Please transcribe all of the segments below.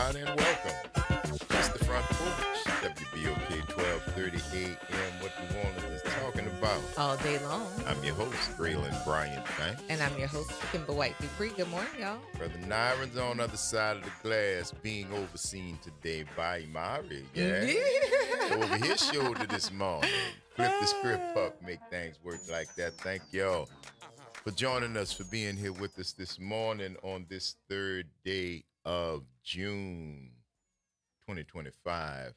everybody, and welcome. It's the Front Porch, WBOK 1230 AM, what New Orleans is talking about. All day long. I'm your host, Braylon Bryant Banks. And I'm your host, Kimber White Dupree. Good morning, y'all. Brother Nyron's on the other side of the glass, being overseen today by Imari. Yeah. Over his shoulder this morning. Flip the script up, make things work like that. Thank y'all for joining us, for being here with us this morning on this third day of June 2025.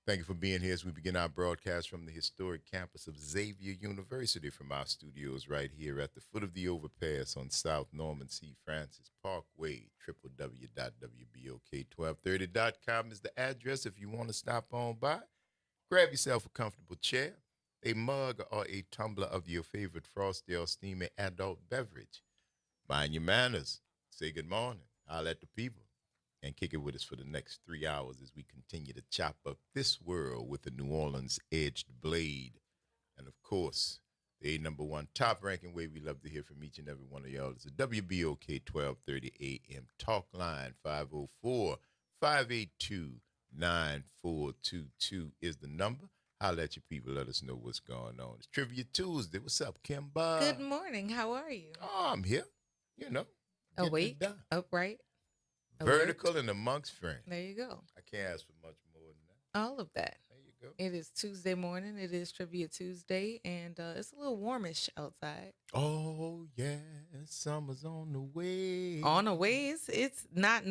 Thank you for being here as we begin our broadcast from the historic campus of Xavier University, from our studios right here at the foot of the overpass on South Norman C. Francis Parkway. www.wbok1230.com is the address if you want to stop on by. Grab yourself a comfortable chair, a mug, or a tumbler of your favorite frosty or steamy adult beverage. Mind your manners. Say good morning. Holler at the people. And kick it with us for the next 3 hours as we continue to chop up this world with the New Orleans edged blade. And of course, the number one top ranking way we love to hear from each and every one of y'all is the WBOK 1230 AM talk line. 504-582-9422 is the number. Holler at your people. Let us know what's going on. It's Trivia Tuesday. What's up, Kimba? Good morning. How are you? Oh, I'm here. You know. Awake, upright, vertical, alert. and amongst friends. There you go. I can't ask for much more than that. All of that. There you go. It is Tuesday morning. It is Trivia Tuesday, and it's a little warmish outside. Oh yeah, summer's on the way. On the way, it's not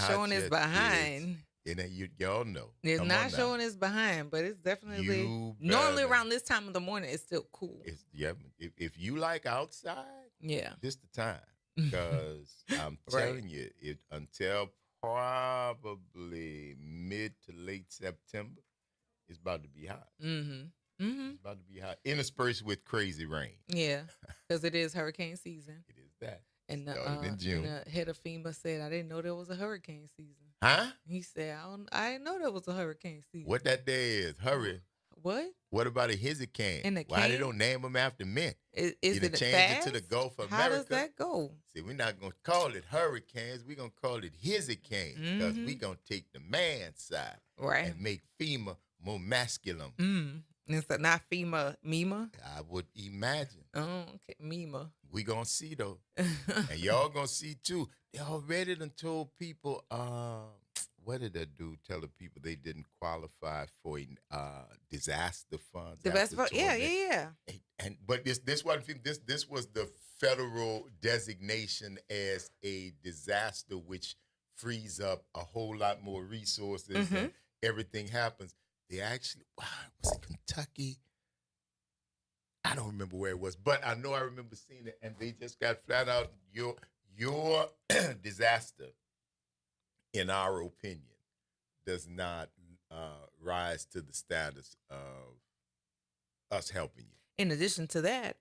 showing its behind. And y'all know. It's Come not showing its behind, but it's definitely normally around this time of the morning. It's still cool. If you like outside, this the time. Because I'm telling you, until probably mid to late September, it's about to be hot. It's about to be hot, interspersed with crazy rain. Yeah, because it is hurricane season. It is that. And in June. the head of FEMA said, "I didn't know there was a hurricane season." Huh? He said, "I didn't know there was a hurricane season." What that day is? Hurry. What? What about a hurricane? In the Why they don't name them after men? Is it change it to the Gulf of America? How does that go? See, we're not going to call it hurricanes. We're going to call it hurricanes because we're going to take the man's side and make FEMA more masculine. It's not FEMA, MEMA? I would imagine. Oh, okay. MEMA. We going to see, though. And y'all going to see, too. They already done told people, what did that do? Tell the people they didn't qualify for disaster funds. Yeah. But this wasn't this was the federal designation as a disaster, which frees up a whole lot more resources and everything happens. They actually, was it Kentucky? I don't remember where it was, but I know I remember seeing it, and they just got flat out your disaster, in our opinion, does not rise to the status of us helping you. In addition to that,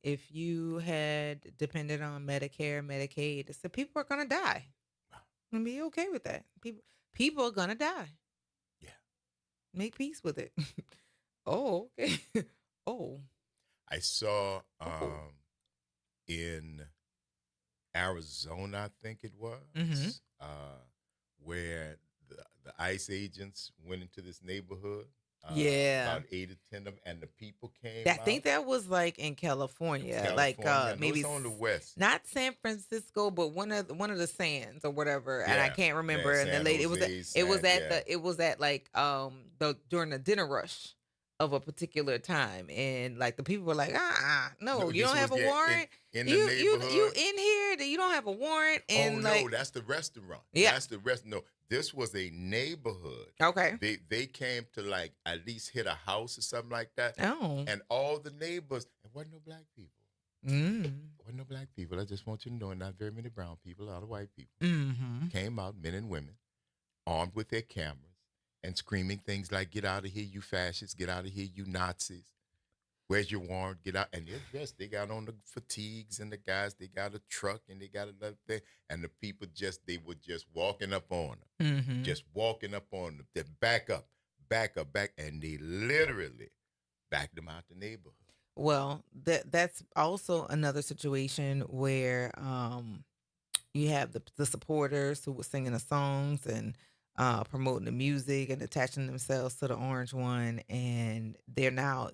if you had depended on Medicare, Medicaid, so people are gonna die. And be okay with that. People are gonna die. Yeah. Make peace with it. Oh, okay. Oh. I saw in Arizona, I think it was, where the ICE agents went into this neighborhood. About 8 or 10 of them, and the people came I think that was like in California. Like maybe on the west, not San Francisco, but one of the Sands or whatever. And I can't remember. And the lady, it was at like during the dinner rush of a particular time, and like the people were like, no, you don't have a warrant. In the you in here? You don't have a warrant. And no, that's the restaurant. Yeah, that's the rest. No, this was a neighborhood. Okay, they came to like at least hit a house or something like that. Oh, and all the neighbors. There wasn't no black people. Wasn't no black people. I just want you to know, not very many brown people. A lot of white people came out, men and women, armed with their cameras and screaming things like, "Get out of here, you fascists! Get out of here, you Nazis! Where's your warrant? Get out!" And they're dressed. They got on the fatigues, and the guys, they got a truck, and they got another thing. And the people they were just walking up on them. Just walking up on them. They back up. And they literally backed them out the neighborhood. Well, that's also another situation where You have the supporters who were singing the songs and promoting the music and attaching themselves to the orange one, and they're now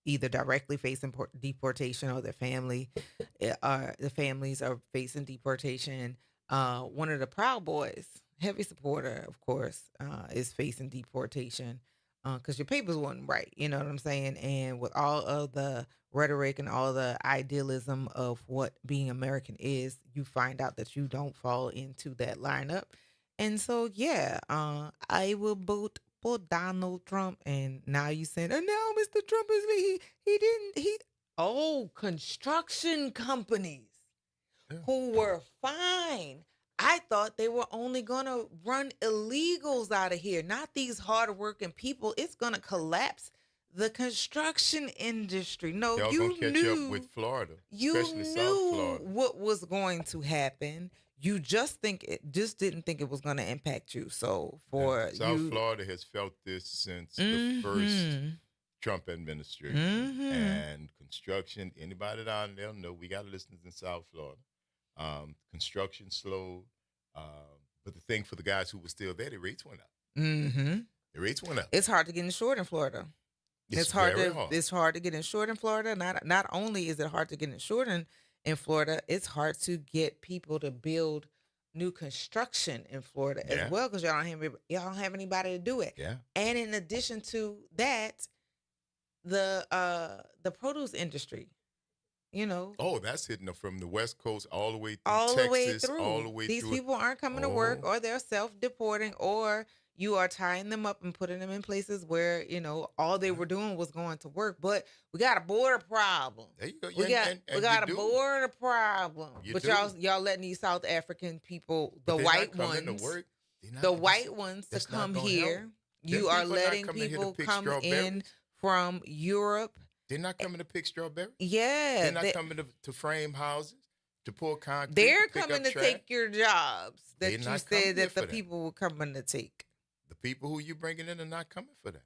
either directly facing deportation or their family, the families are facing deportation. One of the Proud Boys, heavy supporter, of course, is facing deportation because your papers wasn't right. You know what I'm saying? And with all of the rhetoric and all the idealism of what being American is, you find out that you don't fall into that lineup. And so, yeah, I will vote for Donald Trump. And now you saying, and now Mr. Trump is he didn't he construction companies who were fine. I thought they were only gonna run illegals out of here, not these hardworking people. It's gonna collapse the construction industry. No, Y'all you gonna catch up with Florida, especially South Florida. What was going to happen. You just didn't think it was going to impact you. So for South Florida has felt this since the first Trump administration, and construction. Anybody down there know we got listeners in South Florida. Construction slowed, but the thing for the guys who were still there, the rates went up. The rates went up. It's hard to get insured in Florida. It's hard to get insured in Florida. Not only is it hard to get insured in Florida, it's hard to get people to build new construction in Florida as well, because y'all don't have anybody to do it. Yeah. And in addition to that, the produce industry, you know. Oh, that's hitting from the West Coast all the way through Texas, all the way through. These people aren't coming to work, or they're self-deporting, or you are tying them up and putting them in places where, you know, all they were doing was going to work. But we got a border problem. There you go. We got a border problem. But y'all letting these South African people, the white ones, to come here. You are letting people come in from Europe. They're not coming to pick strawberries. Yeah. They're not coming to frame houses, to pour concrete. They're coming to take your jobs that you said that the people were coming to take. The people who you bringing in are not coming for that.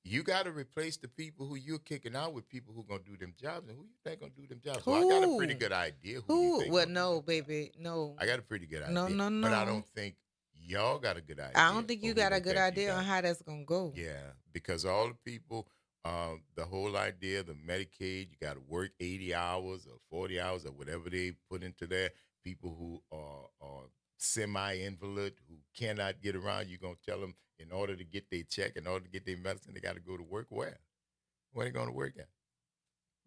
You got to replace the people who you're kicking out with people who going to do them jobs. And who you think going to do them jobs? Well, I got a pretty good idea who you think. Well, no, baby, no. I got a pretty good idea. No. But I don't think y'all got a good idea. I don't think you got a good idea on how that's going to go. Yeah, because all the people, the whole idea, the Medicaid, you got to work 80 hours or 40 hours or whatever they put into there. People who are semi-invalid, who cannot get around, you're going to tell them in order to get their check, in order to get their medicine, they got to go to work where? Where are they going to work at?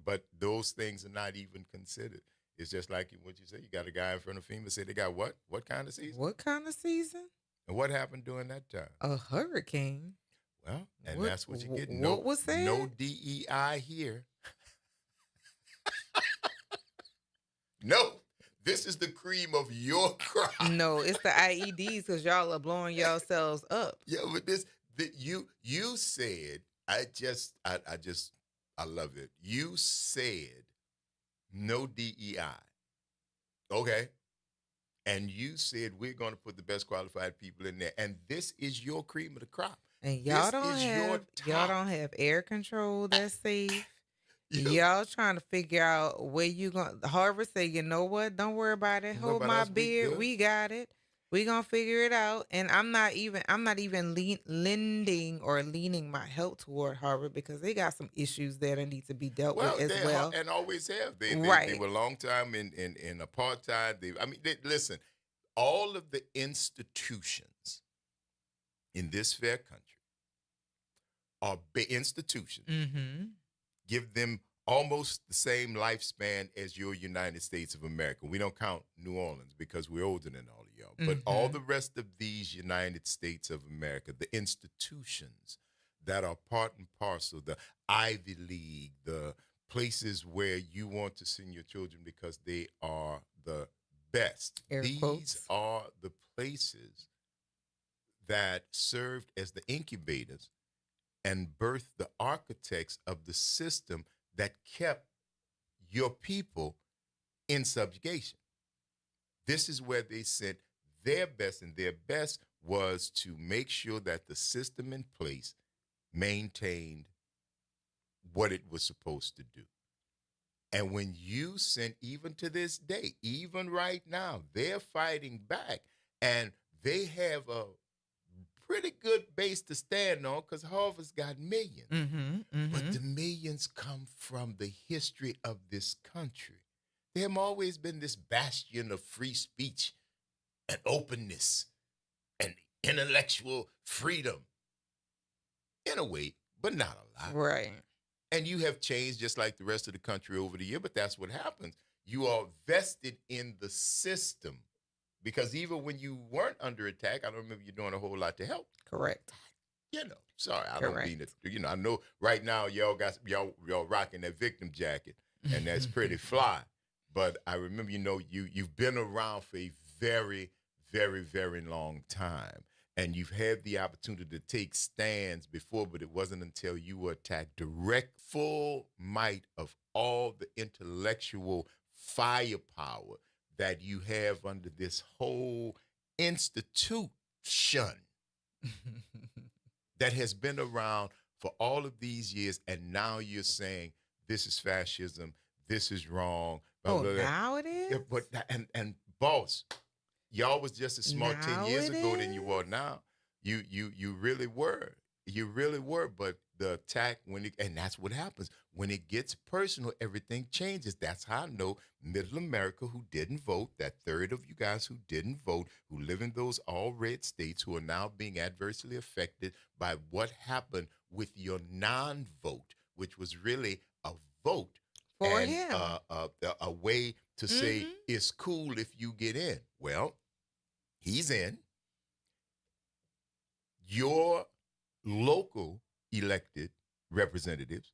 But those things are not even considered. It's just like what you say. You got a guy in front of FEMA say they got what? What kind of season? What kind of season? And what happened during that time? A hurricane. Well, and that's what you get. What was that? No DEI here. No. This is the cream of your crop. No, it's the IEDs because y'all are blowing yourselves up. Yeah, but you said, I love it. You said no DEI. Okay. And you said we're going to put the best qualified people in there. And this is your cream of the crop. And y'all don't have air control that's safe. Y'all trying to figure out where you going. Harvard say, you know what? Don't worry about it. Hold my beer. We got it. We gonna figure it out. And I'm not even leaning my help toward Harvard because they got some issues there that need to be dealt with as well. And always have. They were a long time in apartheid. Listen, all of the institutions in this fair country are big institutions. Mm-hmm. Give them almost the same lifespan as your United States of America. We don't count New Orleans because we're older than all of y'all. But all the rest of these United States of America, the institutions that are part and parcel, the Ivy League, the places where you want to send your children because they are the best. These are the places that served as the incubators and birthed the architects of the system that kept your people in subjugation. This is where they sent their best, and their best was to make sure that the system in place maintained what it was supposed to do. And when you send, even to this day, even right now, they're fighting back. And they have a pretty good base to stand on because Harvard's got millions. But the millions come from the history of this country. They have always been this bastion of free speech and openness and intellectual freedom. In a way, but not a lot. Right. And you have changed just like the rest of the country over the year, but that's what happens. You are vested in the system. Because even when you weren't under attack, I don't remember you doing a whole lot to help. Correct. Sorry, I don't mean it. I know right now y'all rocking that victim jacket, and that's pretty fly. But I remember, you've been around for a very, very, very long time. And you've had the opportunity to take stands before, but it wasn't until you were attacked direct, full might of all the intellectual firepower that you have under this whole institution that has been around for all of these years, and now you're saying this is fascism, this is wrong. Now it is? But and boss, y'all was just as smart now 10 years ago than you are now. You really were. You really were. But the attack, and that's what happens. When it gets personal, everything changes. That's how I know Middle America, who didn't vote, that third of you guys who didn't vote, who live in those all red states, who are now being adversely affected by what happened with your non-vote, which was really a vote for him. A way to say it's cool if you get in. Well, he's in. Your local elected representatives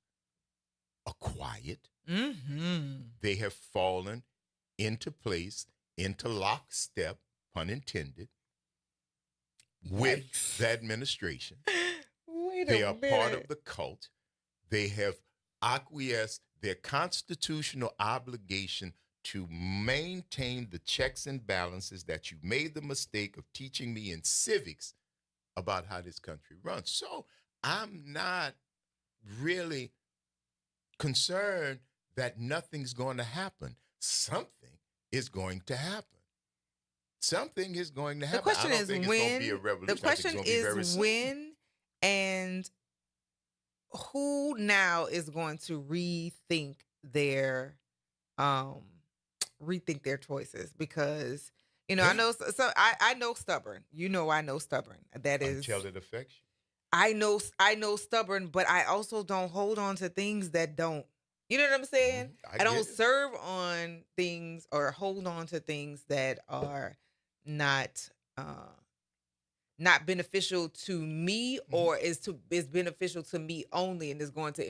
are quiet. They have fallen into place, into lockstep, pun intended, with the administration. They are part of the cult. They have acquiesced their constitutional obligation to maintain the checks and balances that you made the mistake of teaching me in civics about how this country runs. So I'm not really concerned that nothing's going to happen. Something is going to happen. Something is going to happen. The question is when. The question is when, and who now is going to rethink their choices, because I know I know stubborn. I know stubborn. That is until it affects you. I know stubborn, but I also don't hold on to things that don't. You know what I'm saying? I don't serve on things or hold on to things that are not beneficial to me, or is beneficial to me only, and is going to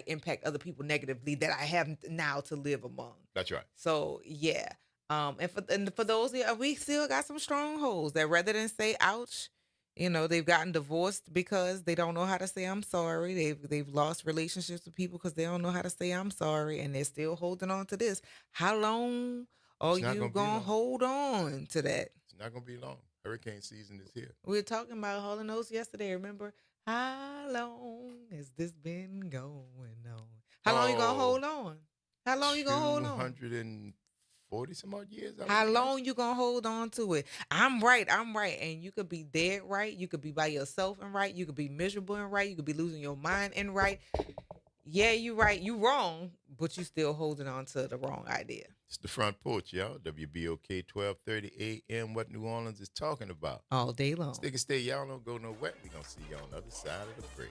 impact other people negatively that I have now to live among. That's right. So yeah. And for those, we still got some strongholds that rather than say ouch, they've gotten divorced because they don't know how to say I'm sorry. They've lost relationships with people because they don't know how to say I'm sorry, and they're still holding on to this. How long are you gonna hold on to that? It's not gonna be long. Hurricane season is here. We were talking about Hall & Oates yesterday. Remember? How long has this been going on? How long you gonna hold on? How long you gonna hold on? 140 some odd years. How long you gonna hold on to it? I'm right. And you could be dead right. You could be by yourself and right. You could be miserable and right. You could be losing your mind and right. Yeah, you right. You wrong, but you still holding on to the wrong idea. It's the Front Porch, y'all. WBOK 1230 AM. What New Orleans is talking about. All day long. Stick and stay. Y'all don't go nowhere. We're going to see y'all on the other side of the break.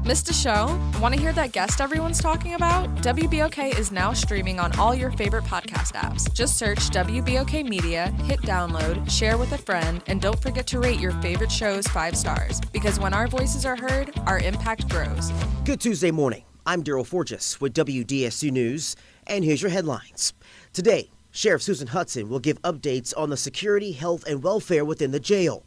Missed a show? Want to hear that guest everyone's talking about? WBOK is now streaming on all your favorite podcast apps. Just search WBOK Media, hit download, share with a friend, and don't forget to rate your favorite shows 5 stars. Because when our voices are heard, our impact grows. Good Tuesday morning. I'm Daryl Forges with WDSU News, and here's your headlines. Today, Sheriff Susan Hudson will give updates on the security, health, and welfare within the jail.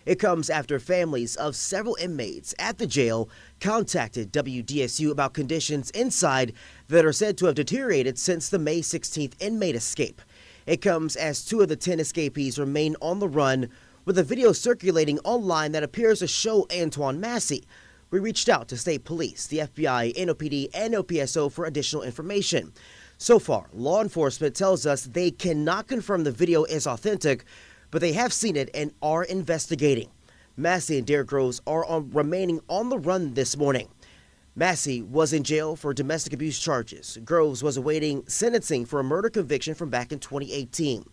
It comes after families of several inmates at the jail contacted WDSU about conditions inside that are said to have deteriorated since the May 16th inmate escape. It comes as 2 of the 10 escapees remain on the run, with a video circulating online that appears to show Antoine Massey. We reached out to state police, the FBI, NOPD, and OPSO for additional information. So far, law enforcement tells us they cannot confirm the video is authentic, but they have seen it and are investigating. Massey and Derek Groves are remaining on the run this morning. Massey was in jail for domestic abuse charges. Groves was awaiting sentencing for a murder conviction from back in 2018.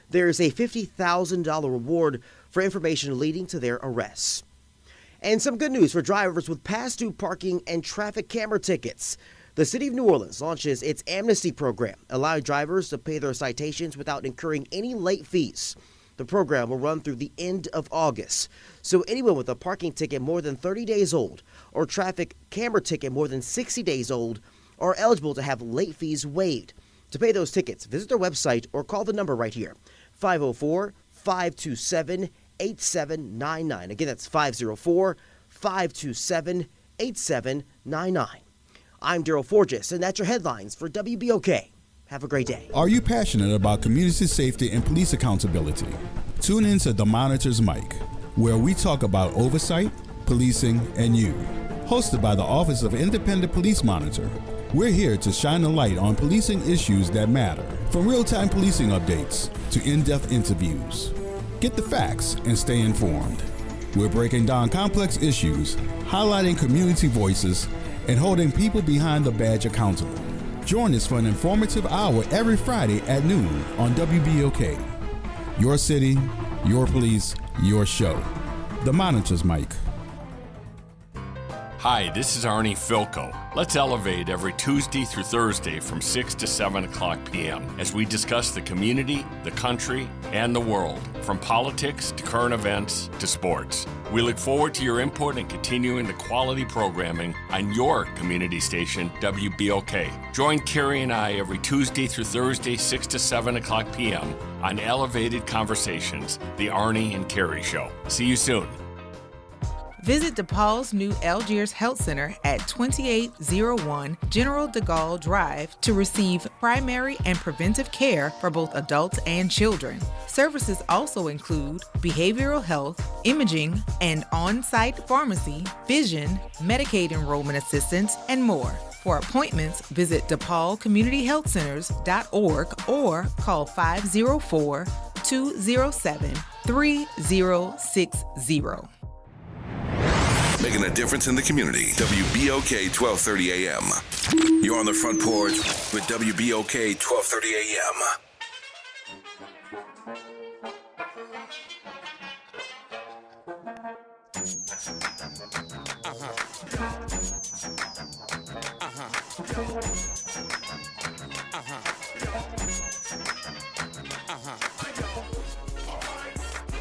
There is a $50,000 reward for information leading to their arrests. And some good news for drivers with past due parking and traffic camera tickets. The City of New Orleans launches its amnesty program, allowing drivers to pay their citations without incurring any late fees. The program will run through the end of August. So anyone with a parking ticket more than 30 days old or traffic camera ticket more than 60 days old are eligible to have late fees waived. To pay those tickets, visit their website or call the number right here, 504-527-8799. Again, that's 504-527-8799. I'm Daryl Forges, and that's your headlines for WBOK. Have a great day. Are you passionate about community safety and police accountability? Tune in to The Monitor's Mic, where we talk about oversight, policing, and you. Hosted by the Office of Independent Police Monitor, we're here to shine a light on policing issues that matter, from real-time policing updates to in-depth interviews. Get the facts and stay informed. We're breaking down complex issues, highlighting community voices, and holding people behind the badge accountable. Join us for an informative hour every Friday at noon on WBOK. Your city, your police, your show. The Monitor's Mic. Hi, this is Arnie Filko. Let's elevate every Tuesday through Thursday from 6 to 7 o'clock p.m. as we discuss the community, the country, and the world, from politics to current events to sports. We look forward to your input and continuing the quality programming on your community station, WBOK. Join Carrie and I every Tuesday through Thursday, 6 to 7 o'clock p.m. on Elevated Conversations, the Arnie and Carrie Show. See you soon. Visit DePaul's new Algiers Health Center at 2801 General de Gaulle Drive to receive primary and preventive care for both adults and children. Services also include behavioral health, imaging, and on-site pharmacy, vision, Medicaid enrollment assistance, and more. For appointments, visit DePaulCommunityHealthCenters.org or call 504-207-3060. Making a difference in the community. WBOK 1230 AM. You're on the front porch with WBOK 1230 AM.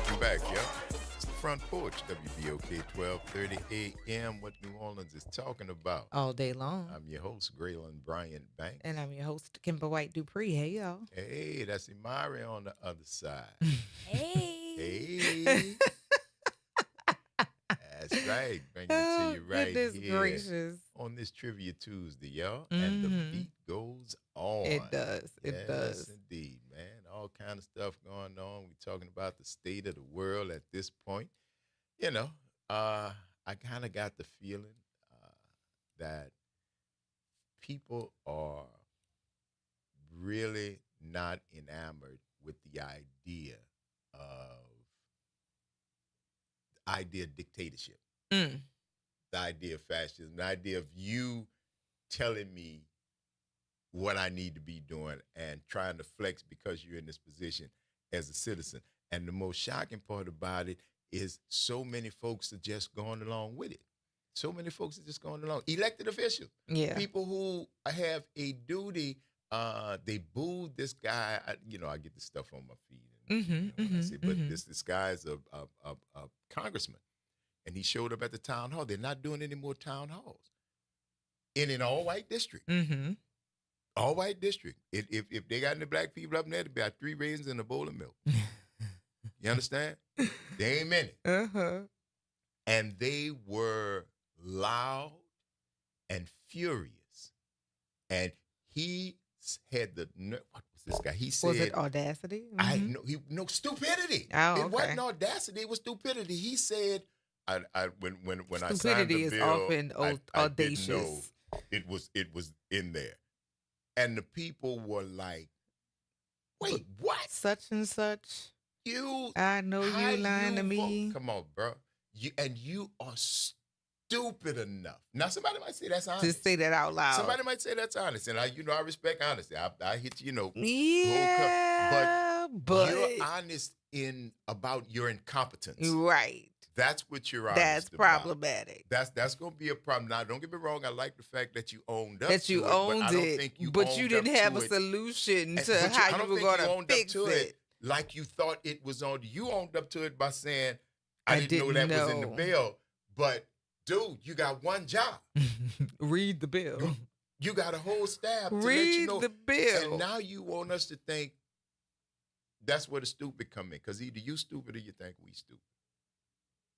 I'm back, yo. It's the Front Porch, WBOK 1230 AM. What New Orleans is talking about all day long. I'm your host, Graylin Bryant Banks. And I'm your host, Kimber White Dupree. Hey, y'all. Hey, that's Imari on the other side. Hey. Hey. That's right. Bringing it to you right here gracious. On this Trivia Tuesday, y'all. And the beat goes on. It does. It does. Yes, indeed, man. All kind of stuff going on. We're talking about the state of the world at this point. You know, I kind of got the feeling that people are really not enamored with the idea of idea of dictatorship, the idea of fascism, the idea of you telling me what I need to be doing and trying to flex because you're in this position as a citizen. And the most shocking part about it is so many folks are just going along with it. So many folks are just going along. Elected officials, people who have a duty. They booed this guy. I get this stuff on my feed. But this guy is a congressman, and he showed up at the town hall. They're not doing any more town halls in an all-white district. All-white district. If they got any black people up there, it'd be 3 raisins and a bowl of milk. You understand? They ain't many. And they were loud and furious. And he had the what was this guy? He said, "Was it audacity?" No, stupidity. Oh, it wasn't audacity. It was stupidity. He said, "When I signed the bill, stupidity is often audacious." It was in there, and the people were like, "Wait, what? Such and such? I know you lying to me. Come on, bro. You are stupid enough." Now, somebody might say that's honest. Just say that out loud. Somebody might say that's honest, and I respect honesty. I hit you, yeah, but you're honest about your incompetence, right? That's what you're honest That's problematic. About. That's going to be a problem. Now, don't get me wrong. I like the fact that you owned up that to you it, owned but I don't think you but owned you didn't have a it. solution to how you were going to fix it. Like you thought it was on. You owned up to it by saying, I didn't know that was in the bill. But, dude, you got one job. Read the bill. You got a whole staff to Read let you know. the bill. And now you want us to think that's where the stupid come in. Because either you stupid or you think we stupid.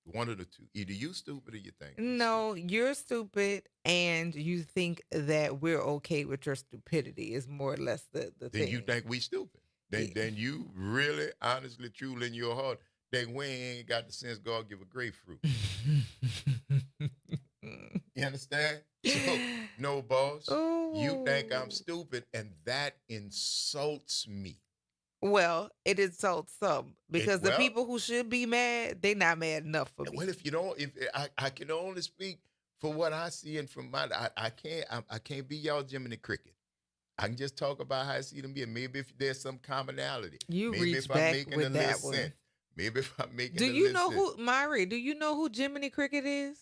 One of the two. Either you stupid or you think no, you're stupid and you think that we're okay with your stupidity is more or less the thing. Then you think we stupid. Then you really, honestly, truly in your heart think we ain't got the sense God give a grapefruit. You understand? So, no, boss. Ooh. You think I'm stupid, and that insults me. Well, it insults some because the people who should be mad, they're not mad enough for me. Well, if I can only speak for what I see and from my, I can't be y'all Jiminy Cricket. I can just talk about how I see them being. Maybe if there's some commonality. Maybe reach back with that one. Sense. Maybe if I'm making do you know who, Mari, do you know who Jiminy Cricket is?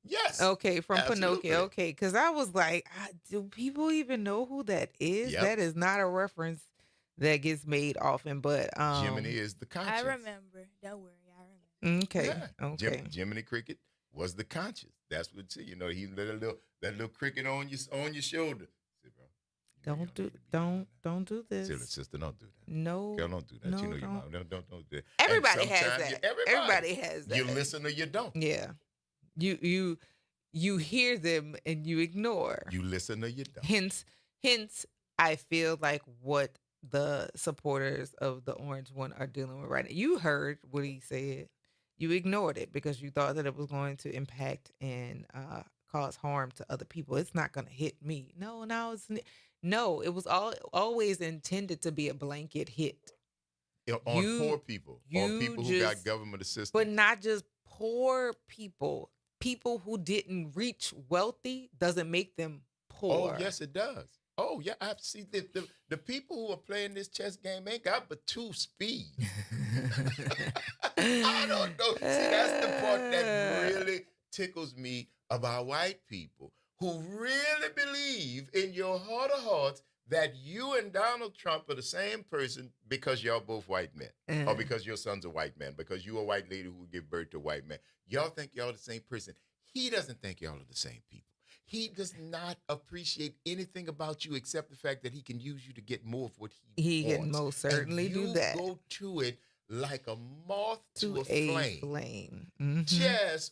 Yes. Okay, from absolutely. Pinocchio. Okay, because I was like, do people even know who that is? Yep. That is not a reference that gets made often, but Jiminy is the conscience. I remember. Don't worry, I remember. Okay. Yeah. Okay. Jiminy Cricket was the conscience. That's what he let that little cricket on your shoulder. See, bro, don't do this. Sister, don't do that. No. Girl, don't do that. No, you know don't. Your mom. Don't do that. Everybody has that. Everybody has that. You listen or you don't. Yeah. You hear them and you ignore. You listen or you don't. Hence, I feel like what the supporters of the orange one are dealing with right now. You heard what he said. You ignored it because you thought that it was going to impact and cause harm to other people. It's not going to hit me. No, it was always intended to be a blanket hit. On poor people. On people who got government assistance. But not just poor people. People who didn't reach wealthy doesn't make them poor. Oh, yes, it does. Oh, yeah. I've seen the people who are playing this chess game ain't got but 2 speed. I don't know. See, that's the part that really tickles me about white people who really believe in your heart of hearts that you and Donald Trump are the same person because y'all both white men, or because your son's a white man, because you a white lady who give birth to a white man. Y'all think y'all the same person. He doesn't think y'all are the same people. He does not appreciate anything about you except the fact that he can use you to get more of what he wants. He can most certainly do that. You go to it like a moth to a flame. Mm-hmm. Yes,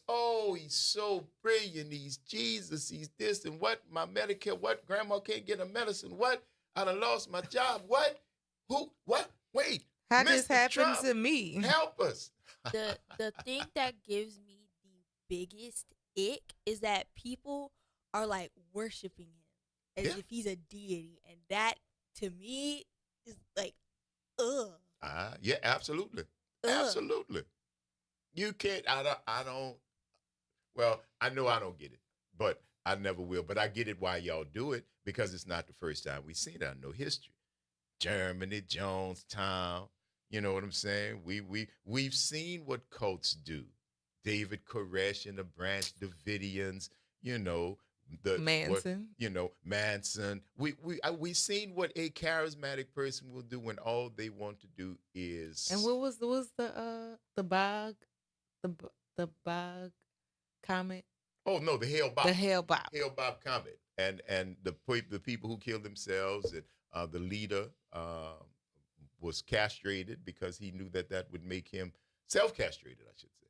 he's so brilliant. He's Jesus. He's this and what? My Medicare. What? Grandma can't get a medicine. What? I done lost my job. What? Who? What? Wait. How this happened to me? Help us. The thing that gives me the biggest ick is that people are like worshiping him as if he's a deity, and that to me is like, ugh. Yeah, absolutely. Ugh. Absolutely. You can't, I don't, well, I know I don't get it, but I never will. But I get it why y'all do it, because it's not the first time we've seen it. I know history. Germany, Jonestown, you know what I'm saying? We've seen what cults do. David Koresh and the Branch Davidians, you know, the Manson. Manson. We've seen what a charismatic person will do when all they want to do is. And what was the bog comet? Oh no, the Hale Bob. The Hale Bob. Hale Bob comet, and the people who killed themselves, and the leader was castrated because he knew that would make him self-castrated, I should say.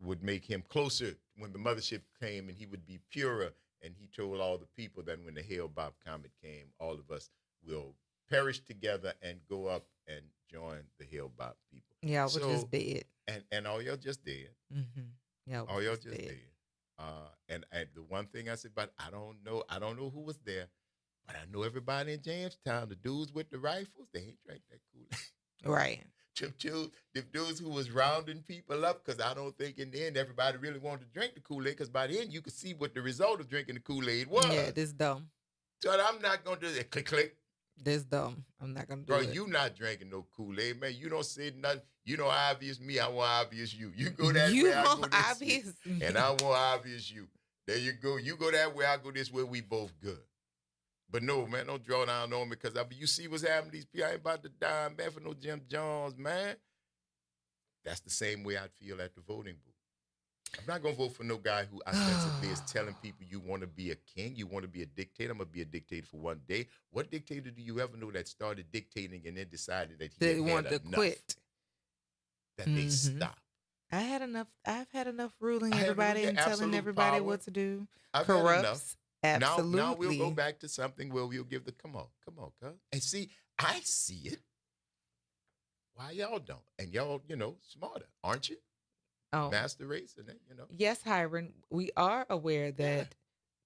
Would make him closer when the mothership came, and he would be purer. And he told all the people that when the Hale Bob comet came, all of us will perish together and go up and join the Hale Bob people. Yeah, which is dead. And all y'all just dead. Mm-hmm. Yeah, all y'all just dead. And the one thing I said, but I don't know who was there, but I know everybody in Jamestown, the dudes with the rifles, they ain't drank that Kool-Aid. Right. The dudes who was rounding people up, because I don't think in the end everybody really wanted to drink the Kool-Aid, because by the end you could see what the result of drinking the Kool-Aid was. Yeah, this dumb. So I'm not going to do that. Click, click. This dumb. I'm not going to do Bro, it. you not drinking no Kool-Aid, man. You don't say nothing. You know obvious me, I want obvious you. You go that way, I go this obvious way. And I want obvious you. There you go. You go that way, I go this way, we both good. But no, man, don't draw down on me, because you see what's happening to these people. I ain't about to die, man, for no Jim Jones, man. That's the same way I'd feel at the voting booth. I'm not going to vote for no guy who ostensibly is telling people you want to be a king, you want to be a dictator. I'm going to be a dictator for one day. What dictator do you ever know that started dictating and then decided that he wanted to quit? That they stopped. I've had enough ruling everybody and telling everybody power. What to do. Corrupts. Absolutely. Now we'll go back to something where we'll give come on, cuz. And see, I see it. Why y'all don't? And y'all, smarter, aren't you? Oh. Master race, and then, Yes, Hiram, we are aware that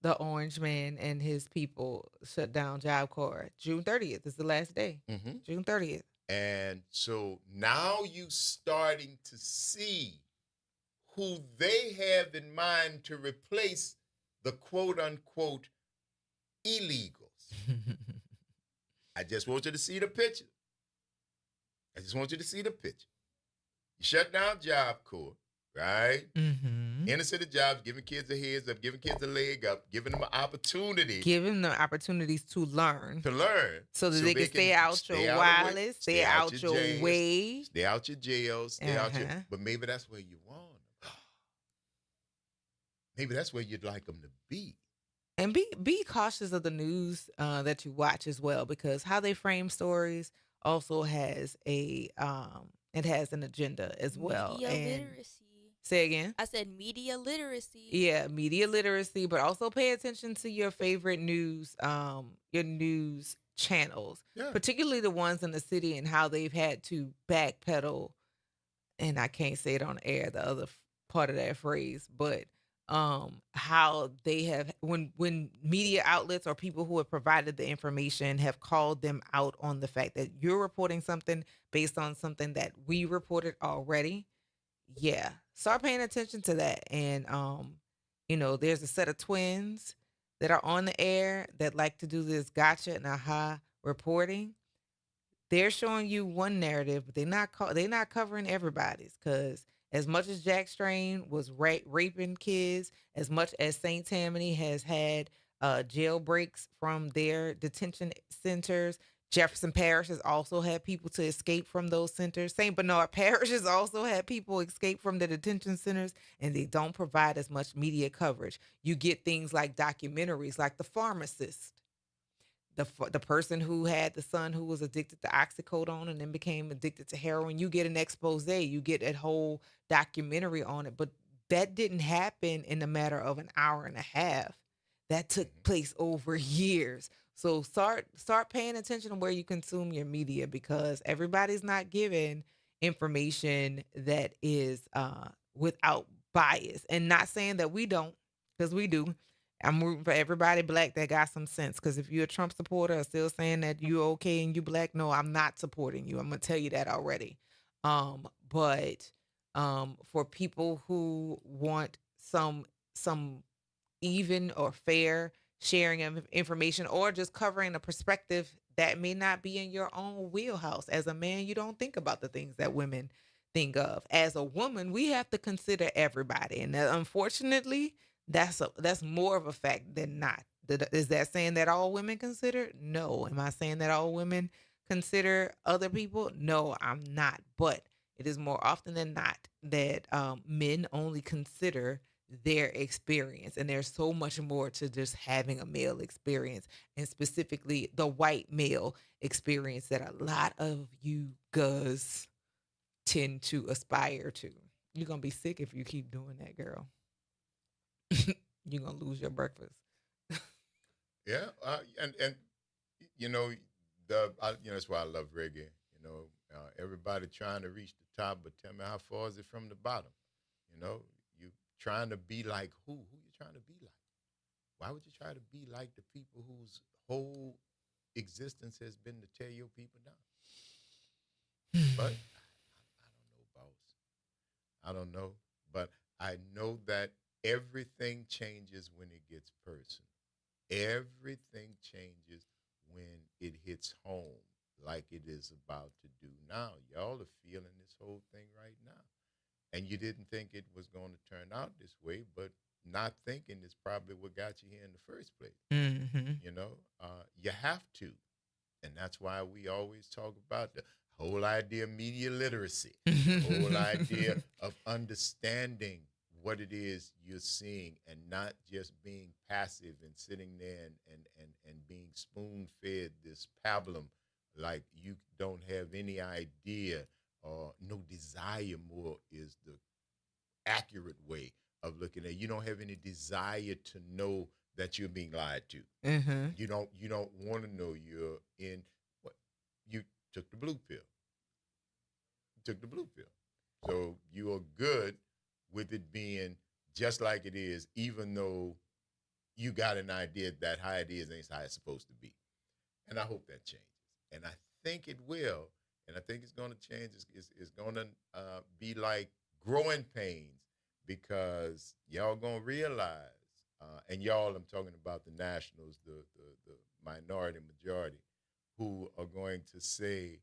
the Orange Man and his people shut down Job Corps. June 30th is the last day. Mm-hmm. June 30th. And so now you starting to see who they have in mind to replace the quote-unquote illegals. I just want you to see the picture. You shut down Job Corps, right? Mm-hmm. Innocent jobs, giving kids a heads up, giving kids a leg up, giving them an opportunity. Giving them opportunities to learn. So that they can stay out your wireless, stay out your way. Stay out your jails, stay out your... But maybe that's where you want them. Maybe that's where you'd like them to be. And be cautious of the news that you watch as well, because how they frame stories also has it has an agenda as well. Media literacy. Say again? I said media literacy. Yeah, media literacy, but also pay attention to your favorite news, your news channels, particularly the ones in the city, and how they've had to backpedal. And I can't say it on air, the other part of that phrase, but how they have, when media outlets or people who have provided the information have called them out on the fact that you're reporting something based on something that we reported already. Yeah, start paying attention to that. And there's a set of twins that are on the air that like to do this gotcha and aha reporting. They're showing you one narrative, but they're not covering everybody's, because as much as Jack Strain was raping kids, as much as St. Tammany has had jailbreaks from their detention centers, Jefferson Parish has also had people to escape from those centers. St. Bernard Parish has also had people escape from the detention centers, and they don't provide as much media coverage. You get things like documentaries, like The Pharmacist. The person who had the son who was addicted to oxycodone and then became addicted to heroin. You get an expose. You get a whole documentary on it. But that didn't happen in a matter of an hour and a half. That took place over years. So start paying attention to where you consume your media, because everybody's not given information that is without bias. And not saying that we don't, because we do. I'm rooting for everybody black that got some sense. Because if you're a Trump supporter or still saying that you're okay and you black, no, I'm not supporting you. I'm gonna tell you that already. But for people who want some even or fair sharing of information, or just covering a perspective that may not be in your own wheelhouse. As a man, you don't think about the things that women think of. As a woman, we have to consider everybody, and unfortunately, that's more of a fact than not. Is that saying that all women consider? No. Am I saying that all women consider other people? No, I'm not. But it is more often than not that men only consider their experience, and there's so much more to just having a male experience, and specifically the white male experience that a lot of you guys tend to aspire to. You're gonna be sick if you keep doing that, girl. You're gonna lose your breakfast. Yeah, and that's why I love reggae. Everybody trying to reach the top, but tell me, how far is it from the bottom? You trying to be like who? Who you trying to be like? Why would you try to be like the people whose whole existence has been to tear your people down? But I don't know, boss. I don't know, but I know that everything changes when it gets personal. Everything changes when it hits home, like it is about to do now. Y'all are feeling this whole thing right now. And you didn't think it was going to turn out this way, but not thinking is probably what got you here in the first place. Mm-hmm. You have to. And that's why we always talk about the whole idea of media literacy, the whole idea of understanding what it is you're seeing and not just being passive and sitting there and being spoon-fed this pablum like you don't have any idea or no desire more is the accurate way of looking at it. You don't have any desire to know that you're being lied to. Mm-hmm. You don't want to know you're in what you took the blue pill. So you are good with it being just like it is, even though you got an idea that how it is ain't how it's supposed to be. And I hope that changes. And I think it will. And I think it's going to change. It's going to be like growing pains, because y'all going to realize, and y'all, I'm talking about the nationals, the minority majority, who are going to say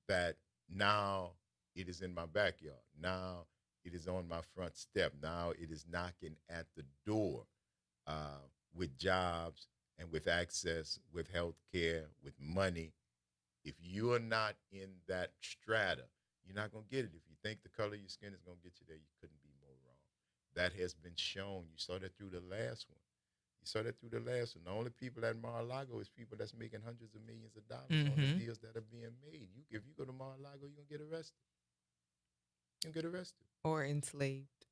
that now it is in my backyard. Now it is on my front step. Now it is knocking at the door with jobs and with access, with health care, with money. If you are not in that strata, you're not going to get it. If you think the color of your skin is going to get you there, you couldn't be more wrong. That has been shown. You saw that through the last one. The only people at Mar-a-Lago is people that's making hundreds of millions of dollars on the deals that are being made. If you go to Mar-a-Lago, you're going to get arrested. Or enslaved.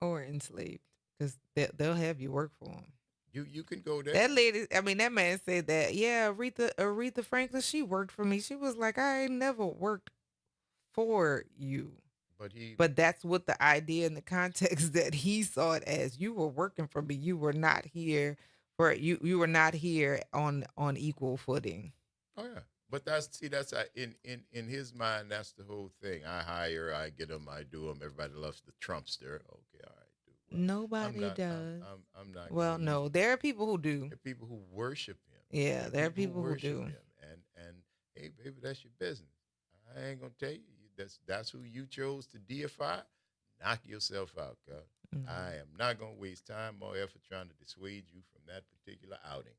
Or enslaved. Because they'll have you work for them. You can go there. That man said that, yeah, Aretha Franklin, she worked for me. She was like, I ain't never worked for you. But that's what the idea and the context that he saw it as. You were working for me. You were not here you were not here on equal footing. Oh yeah. But that's in his mind, that's the whole thing. I hire, I get them, I do them. Everybody loves the Trumpster. Okay, all right. Nobody does. I'm not. Well, no, there are people who do. There are people who worship him. Yeah, there are people who do. Him. And hey, baby, that's your business. I ain't gonna tell you. That's who you chose to deify. Knock yourself out, cuz. Mm-hmm. I am not gonna waste time or effort trying to dissuade you from that particular outing.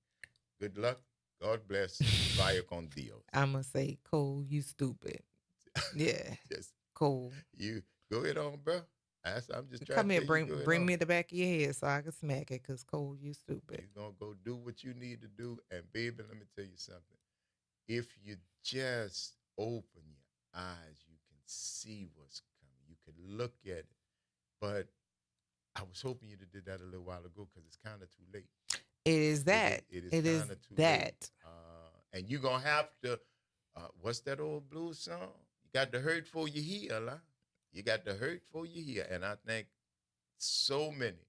Good luck. God bless. Vaya con Dios. I'm gonna say, Cole, you stupid. Yeah. Just Cole. You go ahead on, bro. I'm just trying come to here, bring me the back of your head so I can smack it, because Cole, you stupid. You're going to go do what you need to do. And, baby, let me tell you something. If you just open your eyes, you can see what's coming. You can look at it. But I was hoping you'd have did that a little while ago, because it's kind of too late. It is that. It is too that. Late. And you're going to have to, what's that old blues song? You got to hurt for you heal, huh? You got to hurt for you here. And I think so many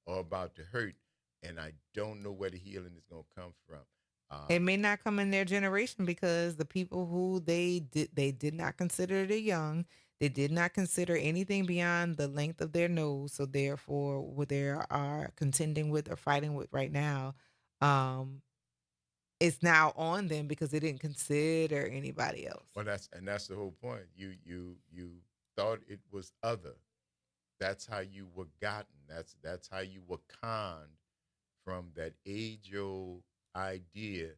or about to hurt, and I don't know where the healing is going to come from. It may not come in their generation because the people who they did not consider the young. They did not consider anything beyond the length of their nose. So therefore, what they are contending with or fighting with right now, it's now on them because they didn't consider anybody else. Well, that's the whole point. You thought it was other. That's how you were gotten. That's how you were conned from that age-old idea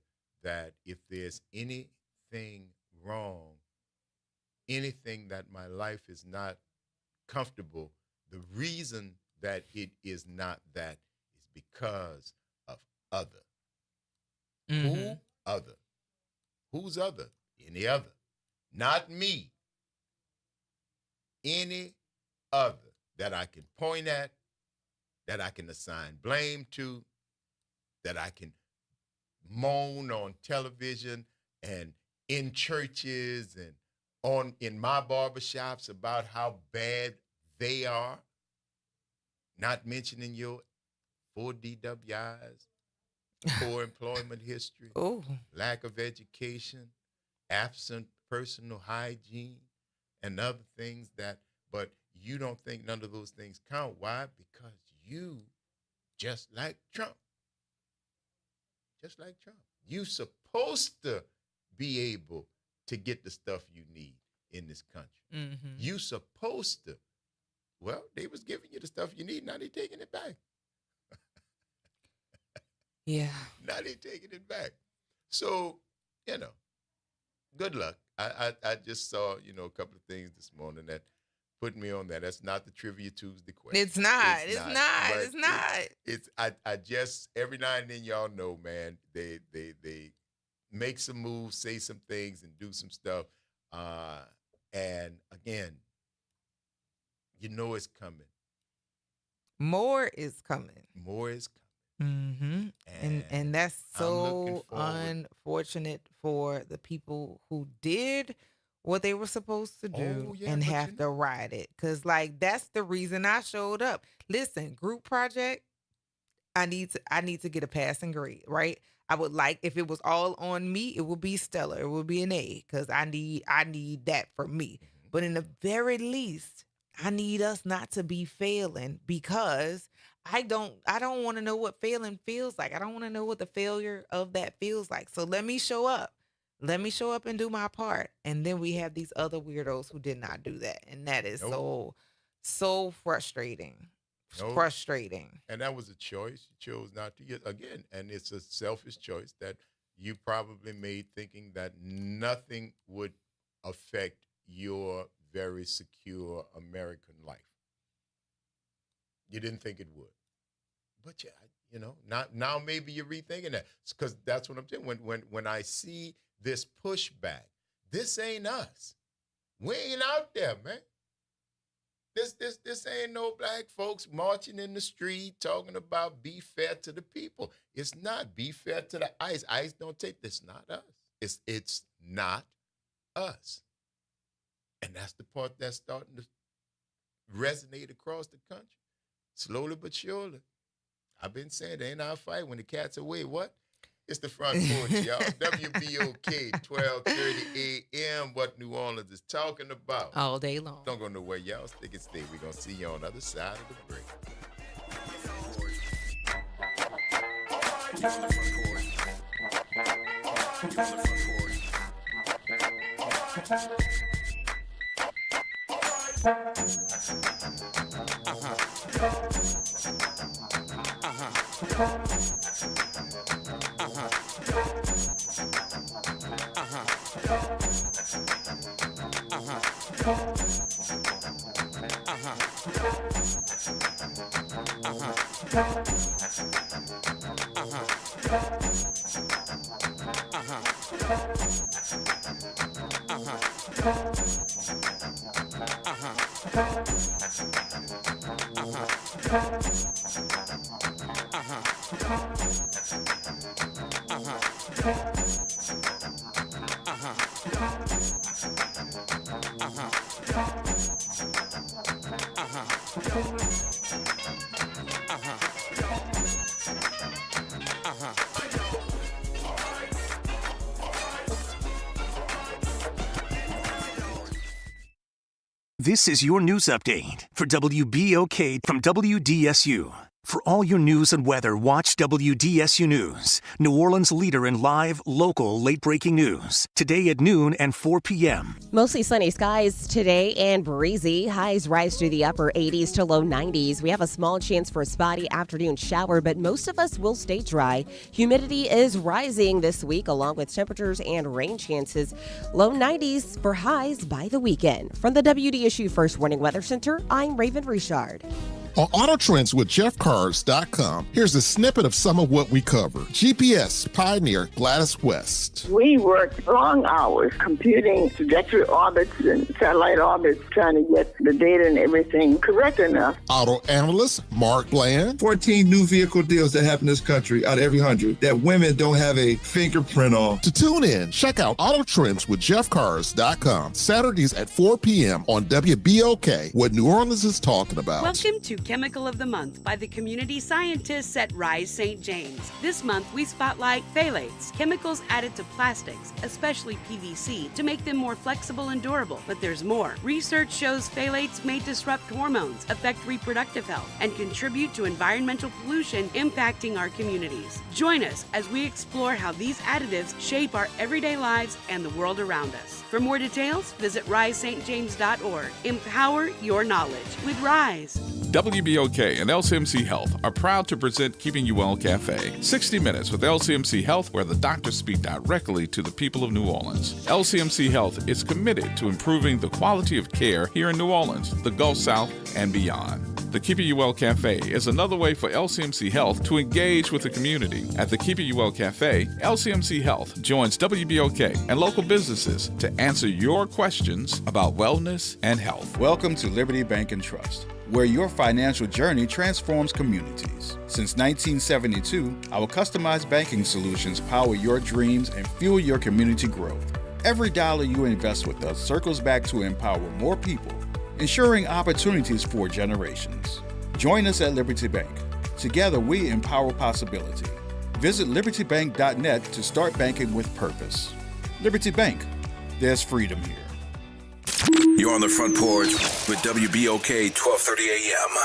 that if there's anything wrong, anything that my life is not comfortable, the reason that it is not that is because of other. Mm-hmm. Who other? Who's other? Any other. Not me. Any other that I can point at, that I can assign blame to, that I can moan on television and in churches and in my barbershops about how bad they are, not mentioning your 4 DWIs, poor employment history, lack of education, absent personal hygiene, and other things but you don't think none of those things count. Why? Because you, just like Trump, you supposed to be able to get the stuff you need in this country. Mm-hmm. You supposed to. Well, they was giving you the stuff you need. Now they taking it back. Yeah. Now they taking it back. So, good luck. I just saw, a couple of things this morning that put me on that. That's not the Trivia Tuesday question. It's not. I just, every now and then, y'all know, man, they make some moves, say some things, and do some stuff. And again, it's coming. More is coming. Mm-hmm. And that's so unfortunate for the people who did what they were supposed to do and have to ride it. Because, that's the reason I showed up. Listen, group project, I need to get a passing grade, right? I would like, if it was all on me, it would be stellar. It would be an A because I need that for me. Mm-hmm. But in the very least, I need us not to be failing because I don't want to know what failing feels like. I don't want to know what the failure of that feels like. So let me show up. Let me show up and do my part. And then we have these other weirdos who did not do that. And that is so frustrating. Frustrating. And that was a choice. You chose not to. Again, and it's a selfish choice that you probably made thinking that nothing would affect your very secure American life. You didn't think it would. But now maybe you're rethinking that. Because that's what I'm saying. When I see this pushback, this ain't us. We ain't out there, man. This ain't no black folks marching in the street talking about be fair to the people. It's not. Be fair to the ICE. ICE don't take this. Not us. It's not us. And that's the part that's starting to resonate across the country. Slowly but surely. I've been saying it ain't our fight when the cat's away. What? It's the Front Porch, y'all. WBOK, 12:30 a.m. What New Orleans is talking about. All day long. Don't go nowhere, y'all. Stick and stay. We're going to see you on the other side of the break. This is your news update for WBOK from WDSU. For all your news and weather, watch WDSU News, New Orleans' leader in live, local, late-breaking news. Today at noon and 4 p.m. Mostly sunny skies today and breezy. Highs rise to the upper 80s to low 90s. We have a small chance for a spotty afternoon shower, but most of us will stay dry. Humidity is rising this week, along with temperatures and rain chances. Low 90s for highs by the weekend. From the WDSU First Warning Weather Center, I'm Raven Richard. On Auto Trends with JeffCars.com, here's a snippet of some of what we cover. GPS pioneer Gladys West. We worked long hours computing trajectory orbits and satellite orbits, trying to get the data and everything correct enough. Auto analyst Mark Bland. 14 new vehicle deals that happen in this country out of every 100 that women don't have a fingerprint on. To tune in, check out Auto Trends with JeffCars.com, Saturdays at 4 p.m. on WBOK, what New Orleans is talking about. Welcome to Chemical of the Month by the community scientists at Rise St. James. This month, we spotlight phthalates, chemicals added to plastics, especially PVC, to make them more flexible and durable. But there's more. Research shows phthalates may disrupt hormones, affect reproductive health, and contribute to environmental pollution impacting our communities. Join us as we explore how these additives shape our everyday lives and the world around us. For more details, visit risestjames.org. Empower your knowledge with Rise. WBOK and LCMC Health are proud to present Keeping You Well Cafe. 60 Minutes with LCMC Health, where the doctors speak directly to the people of New Orleans. LCMC Health is committed to improving the quality of care here in New Orleans, the Gulf South, and beyond. The Keeping You Well Cafe is another way for LCMC Health to engage with the community. At the Keeping You Well Cafe, LCMC Health joins WBOK and local businesses to answer your questions about wellness and health. Welcome to Liberty Bank and Trust, where your financial journey transforms communities. Since 1972, our customized banking solutions power your dreams and fuel your community growth. Every dollar you invest with us circles back to empower more people, ensuring opportunities for generations. Join us at Liberty Bank. Together, we empower possibility. Visit libertybank.net to start banking with purpose. Liberty Bank, there's freedom here. You're on the Front Porch with WBOK 1230 AM.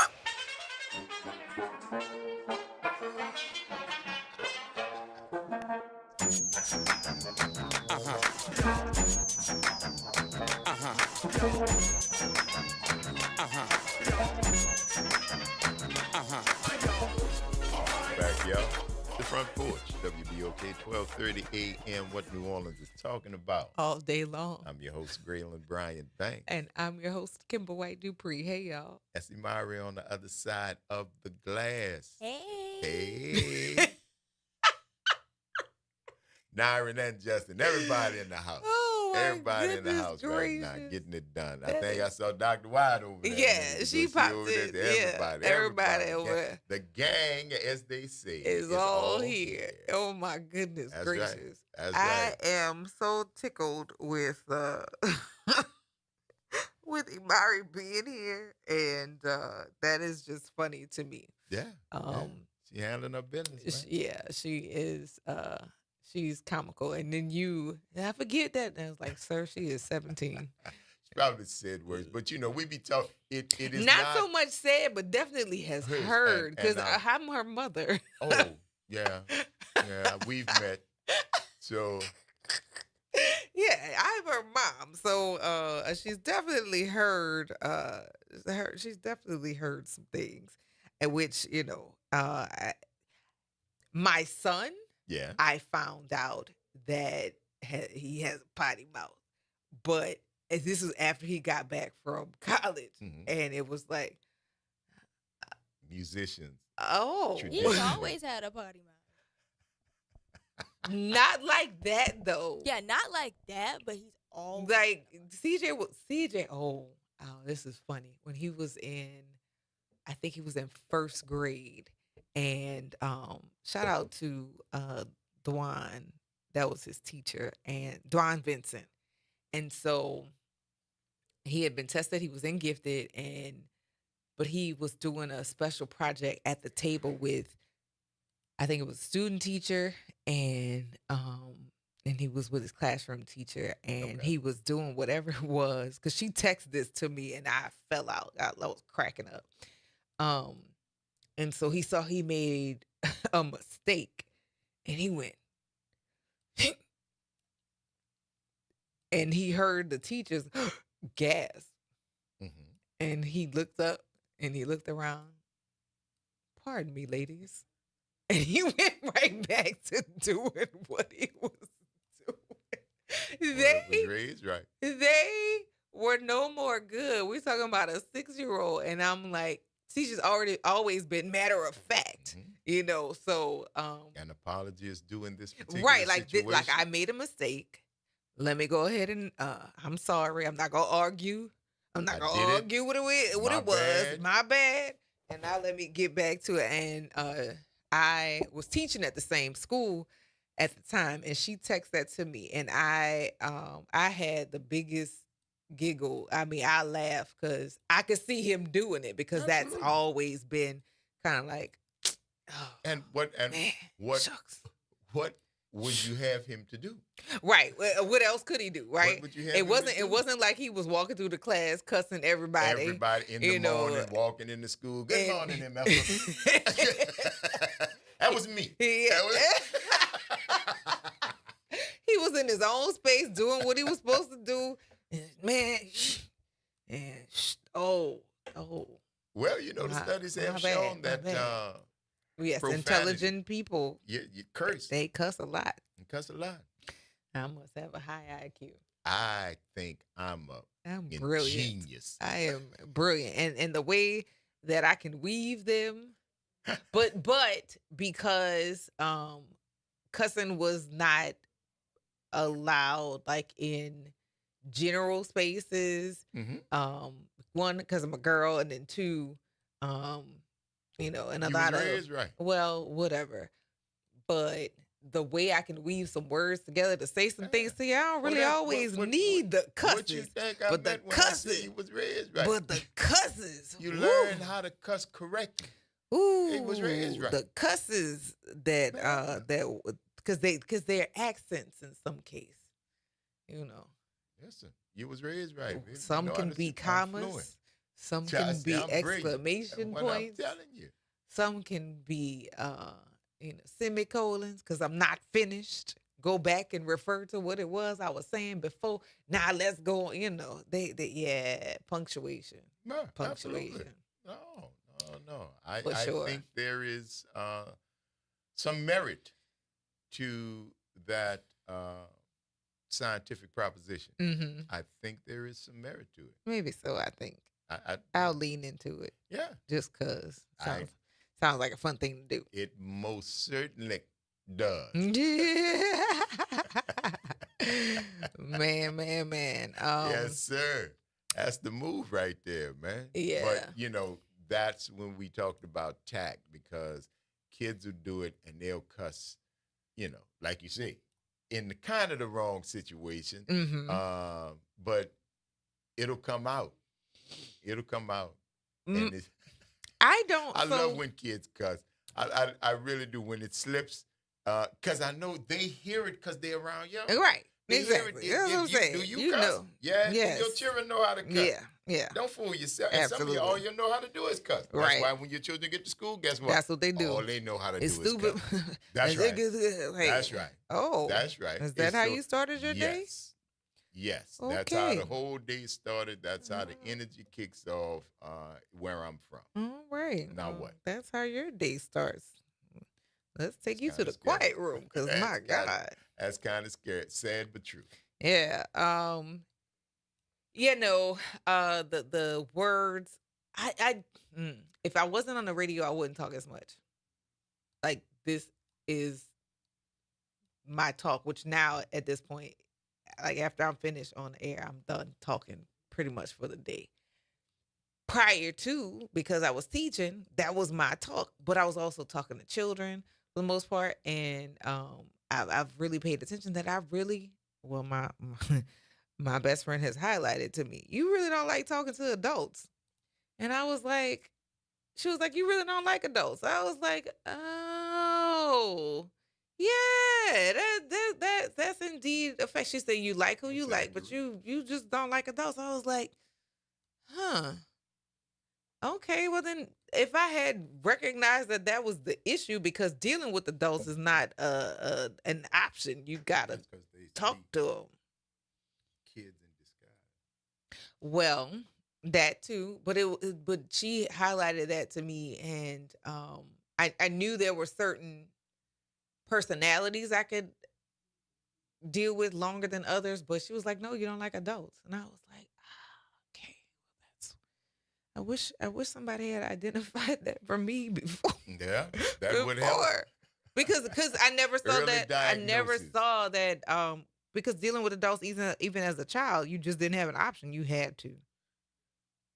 Back, y'all. The Front Porch, WBOK 1230 AM, what New Orleans is talking about. All day long. I'm your host, Graylin Bryant Banks. And I'm your host, Kimber White Dupree. Hey, y'all. That's Imari on the other side of the glass. Hey. Hey. Nyron and Justin, everybody in the house. Oh, my everybody in the house gracious. right now, getting it done. I think I saw Dr. White over there. Yeah, she popped in. Everybody over there. The gang, as they say, is all here. Oh, my goodness That's gracious. Right. That's I right. am so tickled with with Imari being here, and that is just funny to me. Yeah. She handling her business. Yeah, she is. She's comical, and then I forget that. And I was like, "Sir, she is 17." She probably said words, but we be talking. It is not so much said, but definitely has heard because I'm her mother. Oh yeah, we've met. So yeah, I'm her mom. So she's definitely heard. She's definitely heard some things, at which my son. Yeah, I found out that he has a potty mouth, but this was after he got back from college, and it was like musicians. Oh, he's always had a potty mouth. Not like that though. Yeah, not like that, but he's always like CJ. Oh, this is funny. When he was I think he was in first grade. And shout out to Dwan, that was his teacher, and Dwan Vincent. And so he had been tested, he was in gifted, but he was doing a special project at the table with, I think it was a student teacher and and he was with his classroom teacher, and he was doing whatever it was, because she texted this to me, and I fell out. I was cracking up. And so he saw he made a mistake, and he went, and he heard the teachers gasp. And he looked up and he looked around. Pardon me, ladies. And he went right back to doing what he was doing. Was raised right. They were no more good. We're talking about a 6-year-old. And I'm like, teacher's always been matter of fact, you know. So an apology is due in this particular situation. Like I made a mistake. Let me go ahead and I'm sorry. I'm not gonna argue. I'm not going to argue what it was. My bad. And now let me get back to it. And I was teaching at the same school at the time, and she texted that to me. And I had the biggest giggle. I mean, I laughed because I could see him doing it, because that's always been kind of like, oh, what would you have him to do? Right. What else could he do? Right. What would you have it wasn't like he was walking through the class cussing everybody. Everybody in the morning, walking into school. Good morning, MF. That was me. He was in his own space doing what he was supposed to do. Man, Well, you know, the studies have shown that yes, profanity. Intelligent people. You curse. They cuss a lot. You cuss a lot. I must have a high IQ. I think I'm brilliant. Genius. I am brilliant, and the way that I can weave them, but because cussing was not allowed like in general spaces. One, because I'm a girl, and then two, you know, and a lot of right. Well, whatever. But the way I can weave some words together to say some things to you, I don't really always need the cusses. What you think I but meant the when cusses, I said you was raised right? But the cusses, you learn how to cuss correctly. Ooh, it was raised right. The cusses that because they're accents in some case, you know. Listen, you was raised right. Some can be commas. Some can be exclamation points. I'm telling you. Some can be semicolons, because I'm not finished. Go back and refer to what it was I was saying before. Now let's go. You know, punctuation. No, punctuation. Absolutely. No. I think there is some merit to that scientific proposition. I think there is some merit to it. Maybe so. I think I'll lean into it. Yeah, just because sounds like a fun thing to do. It most certainly does. Man. Yes, sir. That's the move right there, man. Yeah. But you know, that's when we talked about tact, because kids will do it and they'll cuss, you know, like you say, in the kind of the wrong situation. But it'll come out. It'll come out. And I love when kids cuss. I really do, when it slips, because I know they hear it because they're around young. Right. They exactly. Hear it. That's what I'm saying. Do you cuss? Know. Yeah. Yes. Your children know how to cuss. Yeah. Don't fool yourself. Absolutely. And some of you, all you know how to do is cuss. Right. That's why when your children get to school, guess what? That's what they do. All they know how to it's do stupid. is cuss. That's right. That's right. Oh. That's right. Is that how you started your day? Yes. Okay. That's how the whole day started. That's how the energy kicks off where I'm from. All right. Now what? That's how your day starts. Let's take you to the quiet room, because my God. That's kind of scary. Sad but true. Yeah. The words, if I wasn't on the radio, I wouldn't talk as much. Like, this is my talk, which now at this point, like after I'm finished on the air, I'm done talking pretty much for the day. Prior to, because I was teaching, that was my talk, but I was also talking to children for the most part. And I've really paid attention that my best friend has highlighted to me, you really don't like talking to adults. And I was like, she was like, you really don't like adults. I was like, oh, Yeah, that's indeed a fact. She said you like who you like, but you just don't like adults. I was like, huh. Okay, well then, if I had recognized that was the issue, because dealing with adults is not an option. You gotta talk to them. Kids in disguise. Well, that too, but but she highlighted that to me, and I knew there were certain personalities I could deal with longer than others, but she was like, "No, you don't like adults," and I was like, "Okay, well, I wish somebody had identified that for me before." Yeah, that would help. Because I never saw that. I never saw that. Because dealing with adults, even as a child, you just didn't have an option. You had to.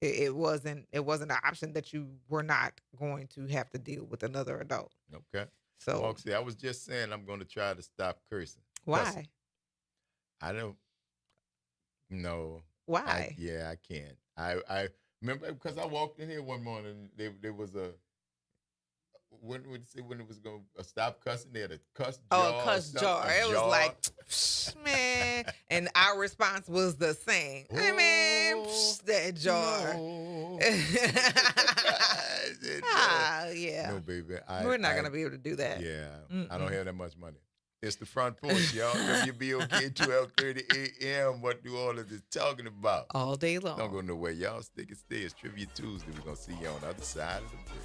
It wasn't an option that you were not going to have to deal with another adult. Okay. So, Moxie, I was just saying I'm going to try to stop cursing. Why? I don't know. Why? I can't. I remember because I walked in here one morning. There was a when it was going to stop cussing. They had a cuss jar. Oh, cuss jar. It was like, man. And our response was the same. Hey, man, that jar. No. Yeah. No, baby. We're not going to be able to do that. Yeah. I don't have that much money. It's the Front Porch, y'all. WBOK 12:30 a.m. What New Orleans is talking about. All day long. Don't go nowhere. Y'all stick and stay. It's Trivia Tuesday. We're going to see you on the other side of the break.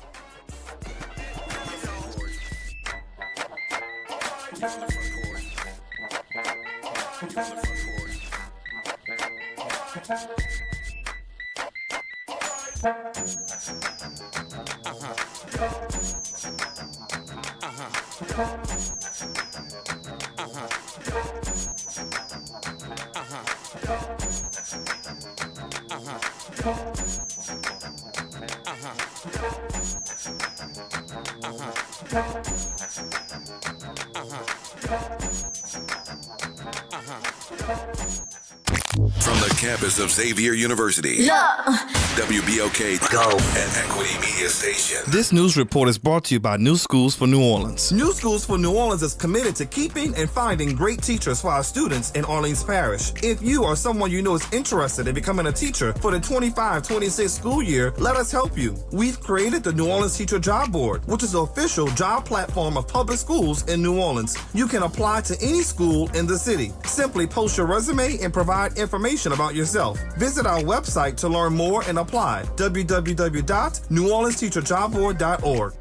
From the campus of Xavier University, WBOK Go and Equity Media Station. This news report is brought to you by New Schools for New Orleans. New Schools for New Orleans is committed to keeping and finding great teachers for our students in Orleans Parish. If you or someone you know is interested in becoming a teacher for the 25-26 school year, let us help you. We've created the New Orleans Teacher Job Board, which is the official job platform of public schools in New Orleans. You can apply to any school in the city. Simply post your resume and provide information about yourself. Visit our website to learn more and apply. www.neworleansteacherjobboard.org.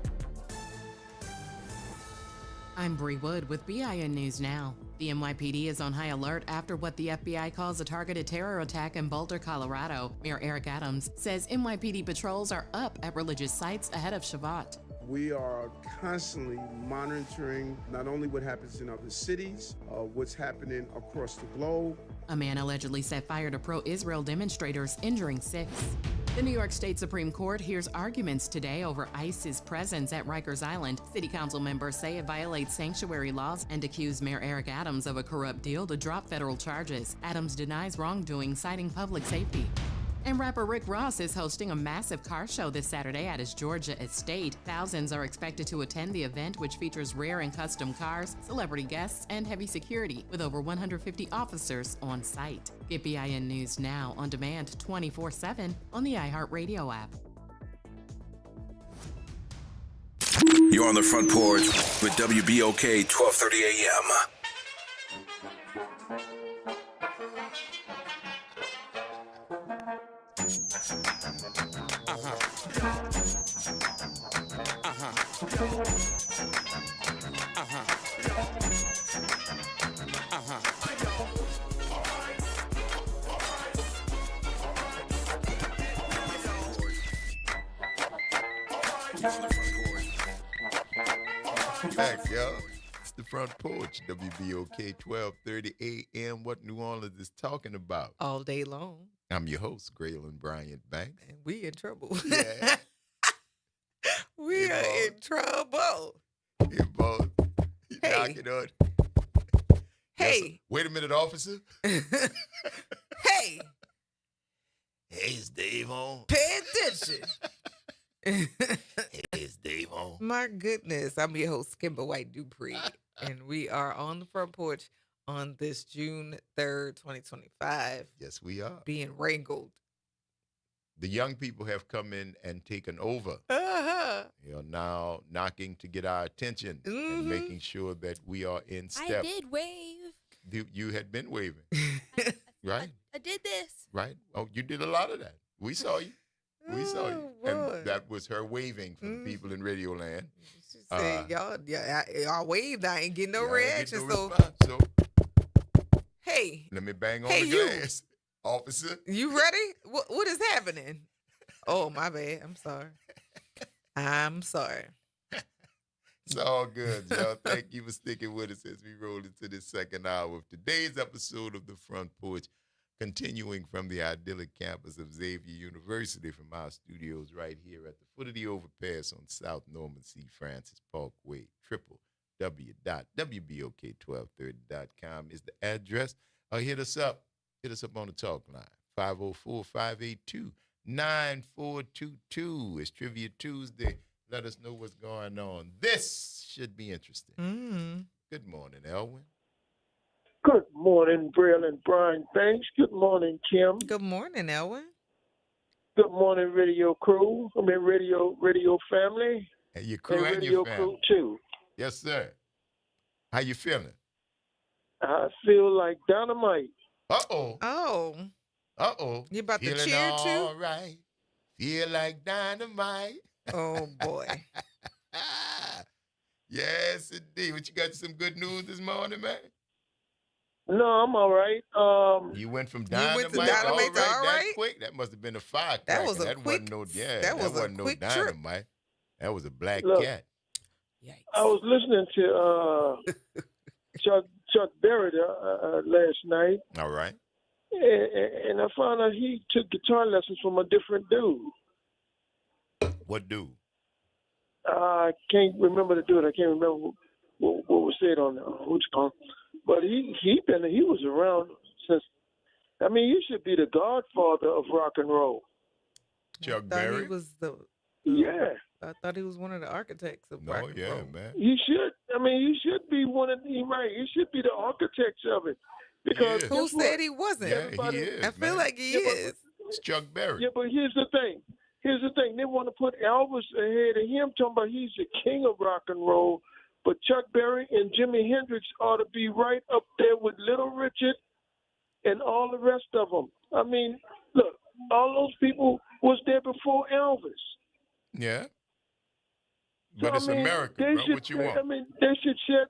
I'm Bree Wood with BIN News Now. The NYPD is on high alert after what the FBI calls a targeted terror attack in Boulder, Colorado. Mayor Eric Adams says NYPD patrols are up at religious sites ahead of Shabbat. We are constantly monitoring not only what happens in other cities, what's happening across the globe. A man allegedly set fire to pro-Israel demonstrators, injuring 6. The New York State Supreme Court hears arguments today over ICE's presence at Rikers Island. City Council members say it violates sanctuary laws and accuse Mayor Eric Adams of a corrupt deal to drop federal charges. Adams denies wrongdoing, citing public safety. And rapper Rick Ross is hosting a massive car show this Saturday at his Georgia estate. Thousands are expected to attend the event, which features rare and custom cars, celebrity guests, and heavy security, with over 150 officers on site. Get BIN News Now on demand 24/7 on the iHeartRadio app. You're on the Front Porch with WBOK 12:30 a.m. Thanks, y'all. It's the Front Porch, WBOK 12:30 a.m. What New Orleans is talking about. All day long. I'm your host, Graylin Bryant Banks. And we in trouble. Yeah. We are in trouble. Hey, boss. Hey. Knock it on. Hey. Yes, wait a minute, officer. Hey. Hey, is Dave on? Pay attention. Hey, is Dave on? My goodness. I'm your host, Kimber White Dupree. And we are on the front porch on this June 3rd, 2025. Yes, we are. Being wrangled. The young people have come in and taken over. They are now knocking to get our attention and making sure that we are in step. I did wave. You had been waving, right? I did this. Right? Oh, you did a lot of that. We saw you. We saw you. And that was her waving for the people in Radio Land. She said, y'all waved. I ain't getting no reaction. So, hey. Let me bang on the glass. Officer. You ready? What is happening? Oh, my bad. I'm sorry. I'm sorry. It's all good, y'all. Thank you for sticking with us as we roll into this second hour of today's episode of The Front Porch, continuing from the idyllic campus of Xavier University from our studios right here at the foot of the overpass on South Norman C. Francis Parkway. www.wbok1230.com is the address. Hit us up. Hit us up on the talk line, 504-582-9422. It's Trivia Tuesday. Let us know what's going on. This should be interesting. Good morning, Elwin. Good morning, Brill and Brian. Thanks. Good morning, Kim. Good morning, Elwin. Good morning, radio crew. Radio family. And your crew and radio your family. Crew, too. Yes, sir. How you feeling? I feel like dynamite. Uh-oh. Oh. Uh-oh. You about to Feeling cheer too? all right. Feel like dynamite. Oh, boy. Yes, indeed. What, you got some good news this morning, man? No, I'm all right. You went from dynamite to all right that quick? That must have been a firecracker. That was a that quick, that wasn't no dynamite. That was a black cat. Yikes. I was listening to Chuck Berry last night. All right. And I found out he took guitar lessons from a different dude. What dude? I can't remember the dude. I can't remember what was said on who's called. But he was around since. I mean, he should be the godfather of rock and roll. Chuck Berry. He was yeah. I thought he was one of the architects of rock and roll. Man. He should. I mean, he should be one of the right. He should be the architects of it. Because who said he wasn't? Yeah, he is. I feel like he is. It's Chuck Berry. Yeah, but here's the thing. They want to put Elvis ahead of him, talking about he's the king of rock and roll. But Chuck Berry and Jimi Hendrix ought to be right up there with Little Richard and all the rest of them. I mean, look, all those people was there before Elvis. Yeah. So, But it's America, bro. What you want? I mean, they should share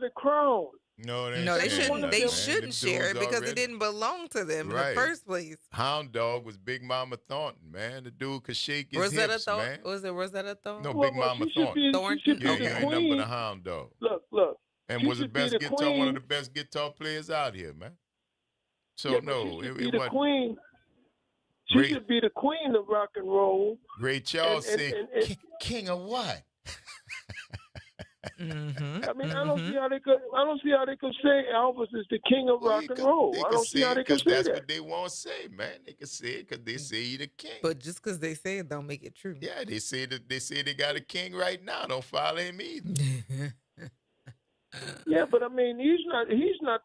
the crown. No, they shouldn't. They shouldn't share it because it didn't belong to them in the first place. Hound Dog was Big Mama Thornton, man. The dude could shake his hips, man. Was that Thornton? No, Big Mama Thornton. Thornton. Yeah, you ain't nothing but a Hound Dog. Look. And was the best guitar, one of the best guitar players out here, man. So yeah, no, it wasn't. Queen. She should be the queen of rock and roll. Ray Charles said, "King of what?" Mm-hmm. I mean, I don't see how they could say Elvis is the king of rock and roll. I don't see how they could say that's that. what they want to say, man. They can say it because they say he the king. But just because they say it, don't make it true. Yeah, they say they got a king right now. Don't follow him either. Yeah, but I mean, he's not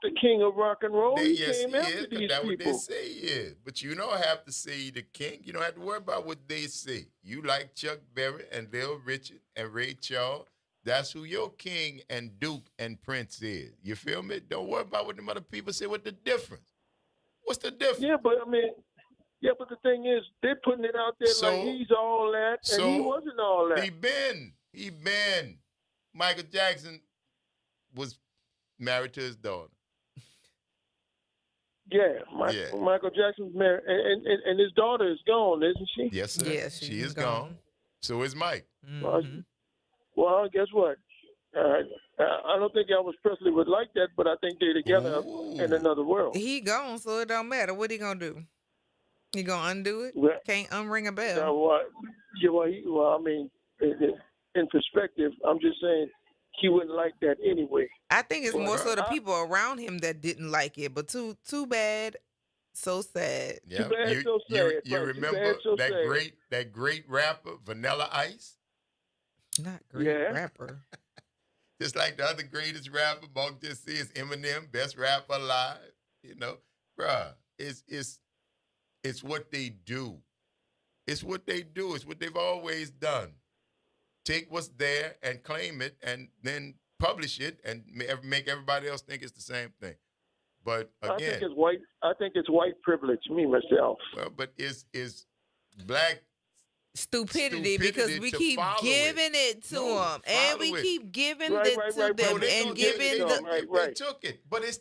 the king of rock and roll. Yes, came he after is. these That's people. what they say he is. But you don't have to say he the king. You don't have to worry about what they say. You like Chuck Berry and Little Richard and Ray Charles. That's who your king and duke and prince is. You feel me? Don't worry about what them other people say. What's the difference? What's the difference? Yeah, but I mean, but the thing is, they're putting it out there like he's all that, and he wasn't all that. He been. Michael Jackson was married to his daughter. Yeah, Michael Jackson's married, and his daughter is gone, isn't she? Yes, sir. Yes, she is gone. So is Mike. Mm-hmm. Well, guess what? I don't think Elvis Presley would like that, but I think they're together in another world. He gone, so it don't matter. What he gonna do? He gonna undo it? Well, can't unring a bell. I mean, in perspective, I'm just saying he wouldn't like that anyway. I think it's more so the people around him that didn't like it. But too bad, so sad. Yeah. Too bad, so sad. You remember that great rapper Vanilla Ice? Not great rapper. Just like the other greatest rapper, Monk just says Eminem, best rapper alive. You know, bruh, it's what they do. It's what they do. It's what they've always done. Take what's there and claim it, and then publish it, and make everybody else think it's the same thing. But again, I think it's white privilege. Me myself. Well, but it's black stupidity because we keep giving it to them, and we keep giving it to them, and giving the. They took it, but it's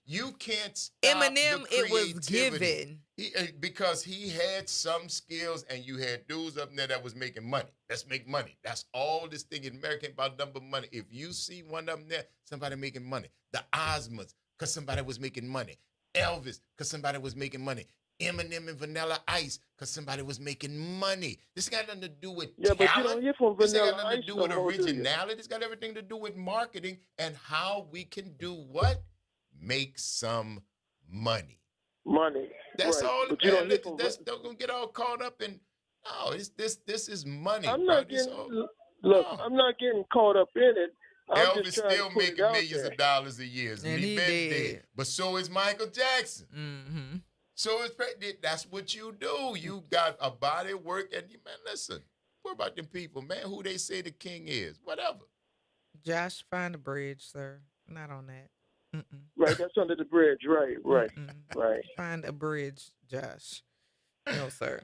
you can't stop Eminem. It was given because he had some skills, and you had dudes up there that was making money. Let's make money. That's all this thing in America about number money. If you see one of them there, somebody making money. The Osmonds, because somebody was making money. Elvis, because somebody was making money. Eminem and Vanilla Ice, because somebody was making money. This got nothing to do with talent. But you don't hear from This Vanilla got nothing Ice to do with no more, do you? originality. It's got everything to do with marketing and how we can do what? Make some money. Money. That's right. all. But you don't hear from Don't get all caught up in. No, this is money. I'm not I'm not getting caught up in it. I'm Elvis just trying still to put making it out millions there. of dollars a year, and he been dead. But so is Michael Jackson. Mm-hmm. So that's what you do. You got a body of work, and man, listen. What about them people, man? Who they say the king is? Whatever. Josh, find a bridge, sir. Not on that. Mm-mm. Right, that's under the bridge. Right. Right. Find a bridge, Josh. No, sir.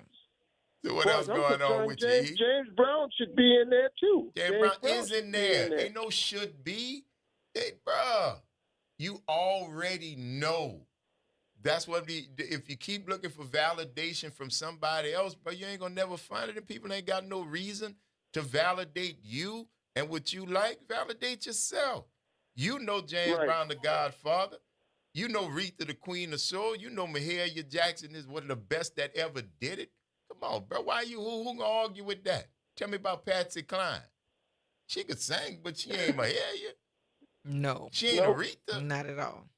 So what else going on with James, you? James Brown should be in there too. James Brown is in there. Ain't no should be. Hey, bruh, you already know. That's what if you keep looking for validation from somebody else, but you ain't gonna never find it. And people ain't got no reason to validate you and what you like. Validate yourself. You know James Brown, the Godfather. You know Aretha, the Queen of Soul. You know Mahalia Jackson is one of the best that ever did it. Come on, bro. Why who gonna argue with that? Tell me about Patsy Cline. She could sing, but she ain't Mahalia. No. She ain't Aretha. Not at all.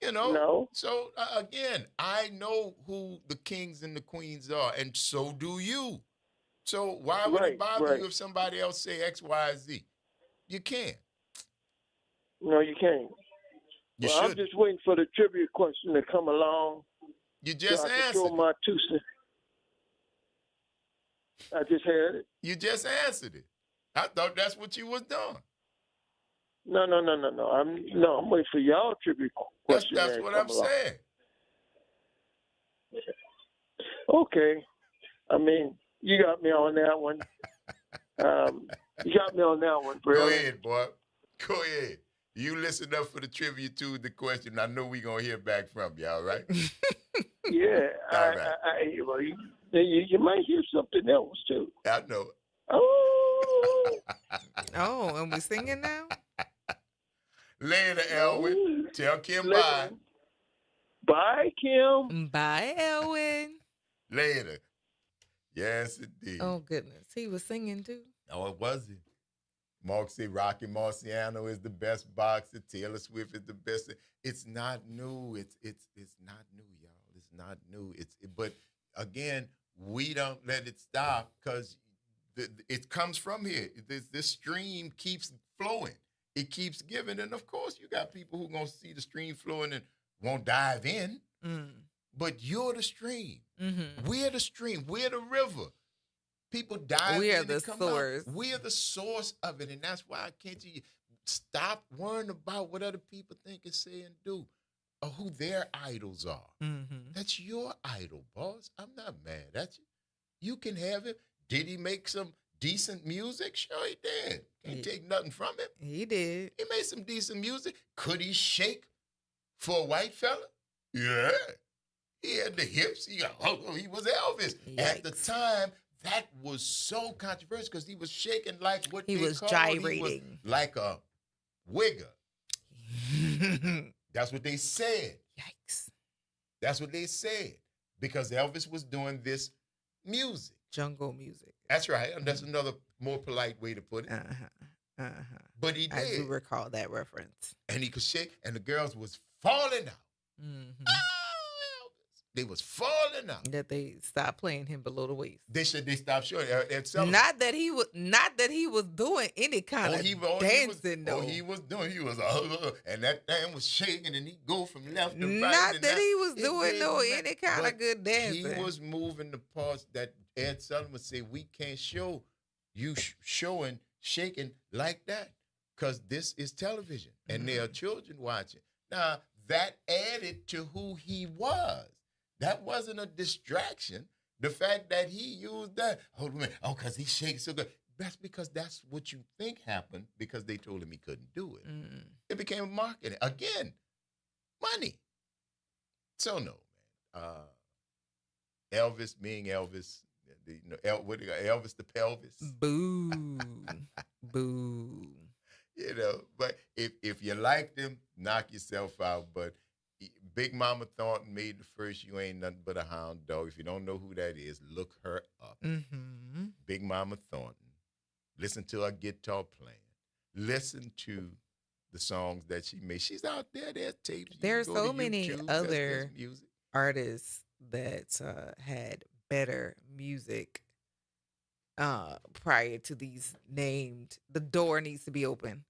You know? No. So, again, I know who the kings and the queens are, and so do you. So why would it bother you if somebody else say X, Y, Z? You can't. No, you can't. I'm just waiting for the trivia question to come along. You just answered throw my 2 cents. I just had it. You just answered it. I thought that's what you was doing. No. I'm waiting for y'all trivia question. That's what I'm saying. Okay. I mean, you got me on that one. You got me on that one, bro. Go ahead, boy. Go ahead. You listen up for the trivia to the question. I know we're going to hear back from you, all right? Yeah. All right. You might hear something else, too. I know. Oh. Oh, and we singing now? Later, Elwin. Tell Kim bye. Bye, Kim. Bye, Elwin. Later. Yes, indeed. Oh, goodness. He was singing, too. Oh, it wasn't. Mark said Rocky Marciano is the best boxer. Taylor Swift is the best. It's not new. It's not new, y'all. It's not new. But again, we don't let it stop because it comes from here. This stream keeps flowing. It keeps giving. And, of course, you got people who are going to see the stream flowing and won't dive in. But you're the stream. Mm-hmm. We're the stream. We're the river. People dive in. We are the source. We are the source of it. And that's why can't you stop worrying about what other people think and say and do or who their idols are. Mm-hmm. That's your idol, boss. I'm not mad at you. You can have it. Did he make some decent music? Sure he did. Can't take nothing from him. He did. He made some decent music. Could he shake for a white fella? Yeah. He had the hips. He was Elvis. Yikes. At the time, that was so controversial because he was shaking like what he they was call, gyrating. He was like a wigger. That's what they said. Yikes. That's what they said because Elvis was doing this music. Jungle music. That's right. And that's another more polite way to put it. But he did. I do recall that reference. And he could shake, and the girls was falling out. Mm-hmm. Oh, Elvis. They was falling out. That they stopped playing him below the waist. They stopped showing. Not that he was doing any kind of dancing though. He was and that thing was shaking, and he go from left to right. Not that he was doing any kind of good dancing. He was moving the parts that Ed Sullivan would say, we can't show you showing shaking like that because this is television and there are children watching. Now that added to who he was. That wasn't a distraction. The fact that he used that, because he shakes so good. That's because that's what you think happened because they told him he couldn't do it. It became marketing. Again, money. So no, man. Elvis being Elvis, Elvis the pelvis. Boo. Boo. But if you liked him, knock yourself out. But Big Mama Thornton made the first You Ain't Nothing But a Hound Dog. If you don't know who that is, look her up. Big Mama Thornton. Listen to her guitar playing. Listen to the songs that she made. She's out there. There's tapes. There's so many other artists that had better music prior to these named. The door needs to be open.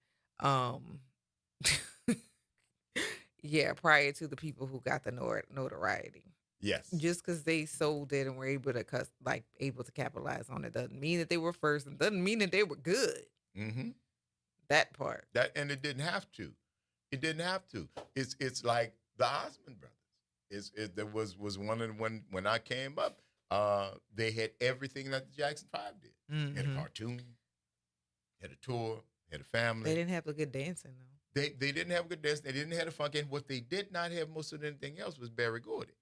Yeah, prior to the people who got the notoriety. Yes. Just because they sold it and were able to capitalize on it doesn't mean that they were first and doesn't mean that they were good. That part. And it didn't have to. It didn't have to. It's like the Osmond brothers. There was one of them when I came up. They had everything that the Jackson 5 did. Had a cartoon, had a tour, had a family. They didn't have a good dancing though. They didn't have a good dance. They didn't have a funk. And what they did not have most of anything else was Barry Gordy.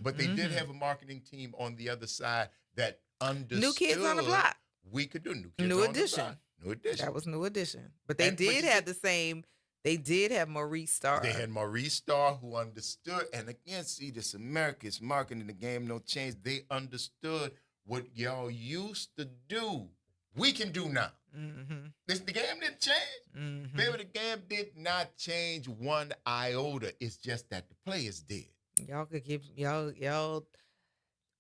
But they did have a marketing team on the other side that understood. New Kids on the Block. We could do New Edition. New Edition. That was New Edition. But they did have the same. They did have Maurice Starr. They had Maurice Starr who understood. And again, see, this America's marketing the game no change. They understood what y'all used to do. We can do now. The game didn't change. Baby, the game did not change one iota. It's just that the players did. Y'all could keep y'all.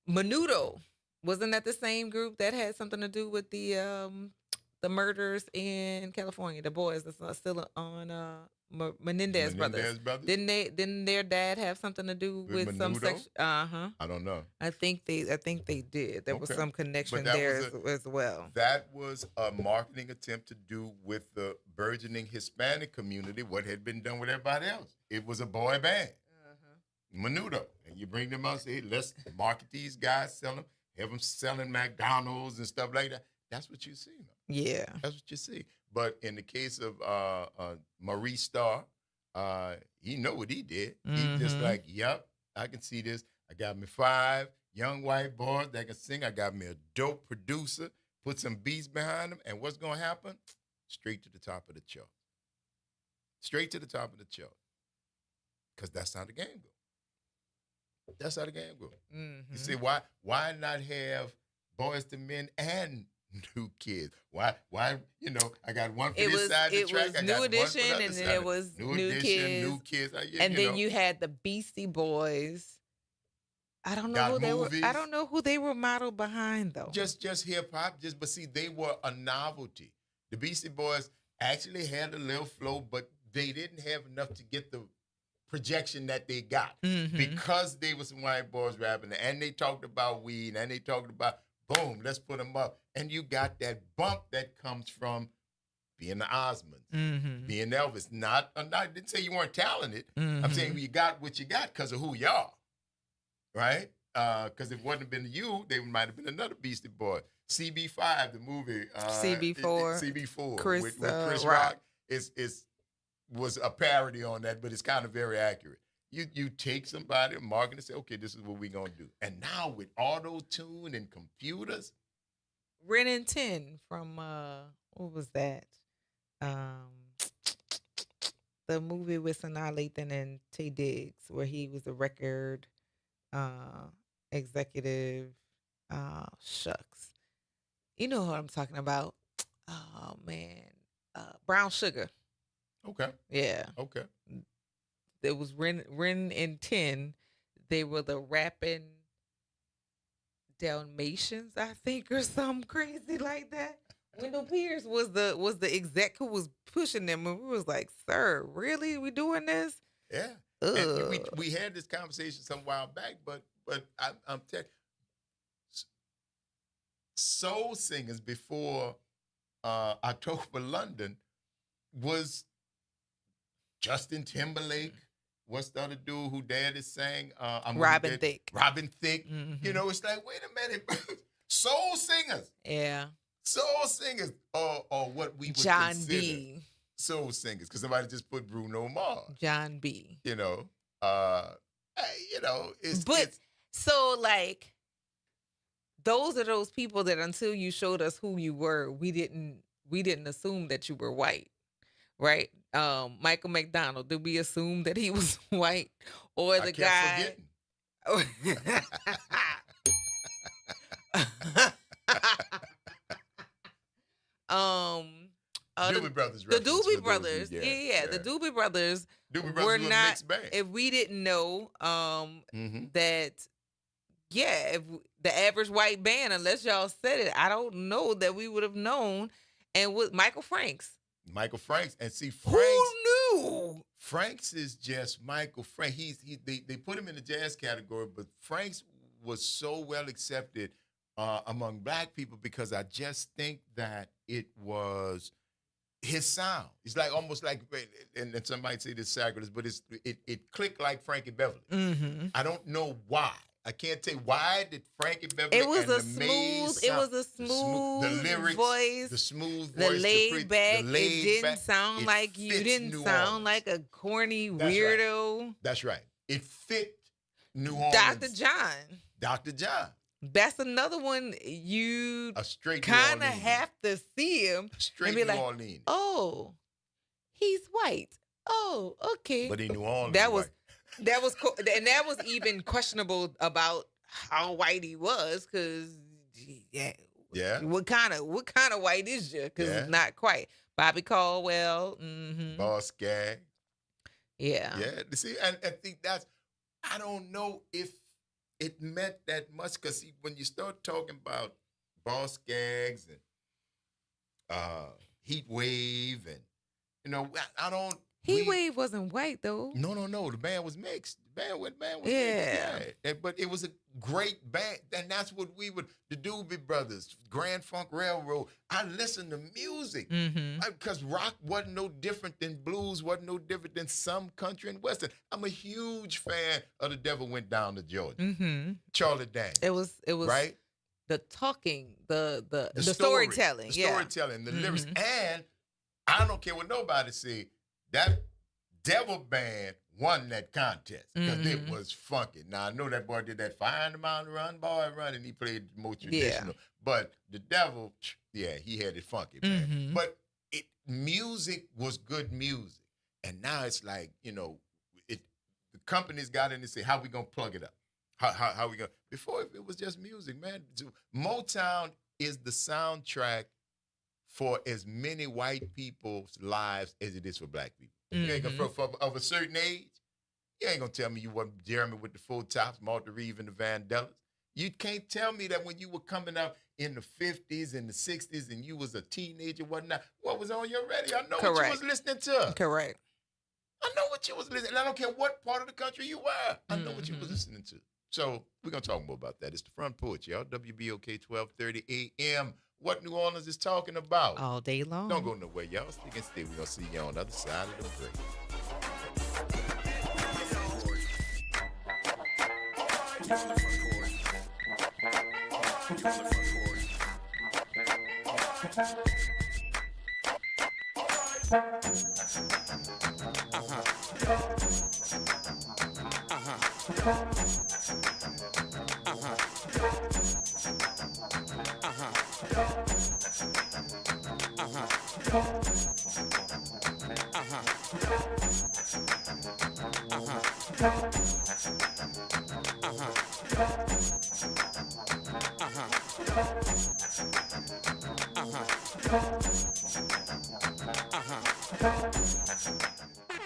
Menudo, wasn't that the same group that had something to do with the murders in California? The boys that's still on Menendez brothers. Didn't their dad have something to do with some sex? I don't know. I think they did. There was some connection there as well. That was a marketing attempt to do with the burgeoning Hispanic community what had been done with everybody else. It was a boy band. Menudo. And you bring them out and say, let's market these guys, sell them, have them selling McDonald's and stuff like that. That's what you see. Yeah. That's what you see. But in the case of Maurice Starr, he know what he did. He just like, yep, I can see this. I got me 5 young white boys that can sing. I got me a dope producer, put some beats behind them. And what's going to happen? Straight to the top of the chart. Straight to the top of the chart. Because that's how the game goes. That's how the game goes. You see, why not have Boys to Men and New Kids? Why? I got one for this side of the track. It was New Edition, and then it was New Kids. And then you had the Beastie Boys. I don't know who they were. I don't know who they were modeled behind though. Just hip hop. But see, they were a novelty. The Beastie Boys actually had a little flow, but they didn't have enough to get the projection that they got because they were some white boys rapping and they talked about weed and they talked about boom, let's put them up. And you got that bump that comes from being the Osmonds, being Elvis. I didn't say you weren't talented. I'm saying you got what you got because of who you are, right? Because if it wouldn't have been you, they might have been another Beastie Boy. CB5, the movie. CB4. With Chris Rock. Was a parody on that, but it's kind of very accurate. You take somebody, market, and say, okay, this is what we're going to do. And now with auto-tune and computers. Ren and 10 from, what was that? The movie with Sanaa Lathan and Taye Diggs, where he was a record executive. Shucks. You know what I'm talking about. Oh, man. Brown Sugar. Okay. Yeah. Okay. There was Ren and 10. they were the rapping Dalmatians, I think, or something crazy like that. Wendell Pierce was the exec who was pushing them, and we was like, "Sir, really? We doing this?" Yeah. And we had this conversation some while back, but I'm telling you, soul singers before October London was Justin Timberlake. What's the other dude who daddy sang? Robin Thicke. Robin Thicke. Mm-hmm. You know, it's like, wait a minute. Soul singers. Yeah. Soul singers. Or what we would John consider B. soul singers. Because somebody just put Bruno Mars. John B. You know. So like, those are those people that until you showed us who you were, we didn't assume that you were white. Right? Michael McDonald, did we assume that he was white? Or the guy? Doobie Brothers. The Doobie Brothers. Yeah. The Doobie Brothers. Were not. Mixed band. If we didn't know that, if the average white band, unless y'all said it, I don't know that we would have known. And with Michael Franks. And see, Franks. Who knew? Franks is just Michael Franks. They put him in the jazz category, but Franks was so well accepted among black people because I just think that it was his sound. It's like almost like, and some might say this sacrilegious, but it clicked like Frankie Beverly. Mm-hmm. I don't know why. I can't tell you why did Frankie Beverly. It was a smooth the lyrics, voice, the smooth the voice, laid back. It didn't sound like you didn't sound like a corny weirdo. Right. That's right. It fit New Orleans. Dr. John. That's another one you kind of have to see him straight and be New like, Orleans. Oh, he's white. Oh, okay. But in New Orleans, that was and that was even questionable about how white he was, because what kind of white is you? Because not quite. Bobby Caldwell, Boss Gag, yeah. See, and I think I don't know if it meant that much, because when you start talking about Boss Gags and Heat Wave, and I don't. Heat Wave wasn't white though. No. The band was mixed. The band was mixed. Yeah. But it was a great band, and that's what the Doobie Brothers, Grand Funk Railroad. I listened to music because rock wasn't no different than blues, wasn't no different than some country and western. I'm a huge fan of The Devil Went Down to Georgia. Charlie Daniels. It was right. The talking, the storytelling, the lyrics, and I don't care what nobody say. That Devil Band won that contest because it was funky. Now, I know that boy did that Find the Mountain Run, Boy Run, and he played more traditional. But the Devil, he had it funky, man. But music was good music. And now it's like, the companies got in and say, how we going to plug it up? How we going to? Before, it was just music, man. Motown is the soundtrack for as many white people's lives as it is for black people. You ain't gonna, of a certain age, you ain't gonna tell me you wasn't Jeremy with the Full Tops, Martha Reeve and the Vandellas. You can't tell me that when you were coming up in the 50s and the 60s and you was a teenager, whatnot, what was on your radio? I know what you was listening to. Correct. I know what you was listening to. I don't care what part of the country you were. I know what you was listening to. So we're gonna talk more about that. It's the Front Porch, y'all. WBOK 1230 AM. What New Orleans is talking about. All day long. Don't go nowhere, y'all. Stick and stay. We're going to see you on the other side of the break.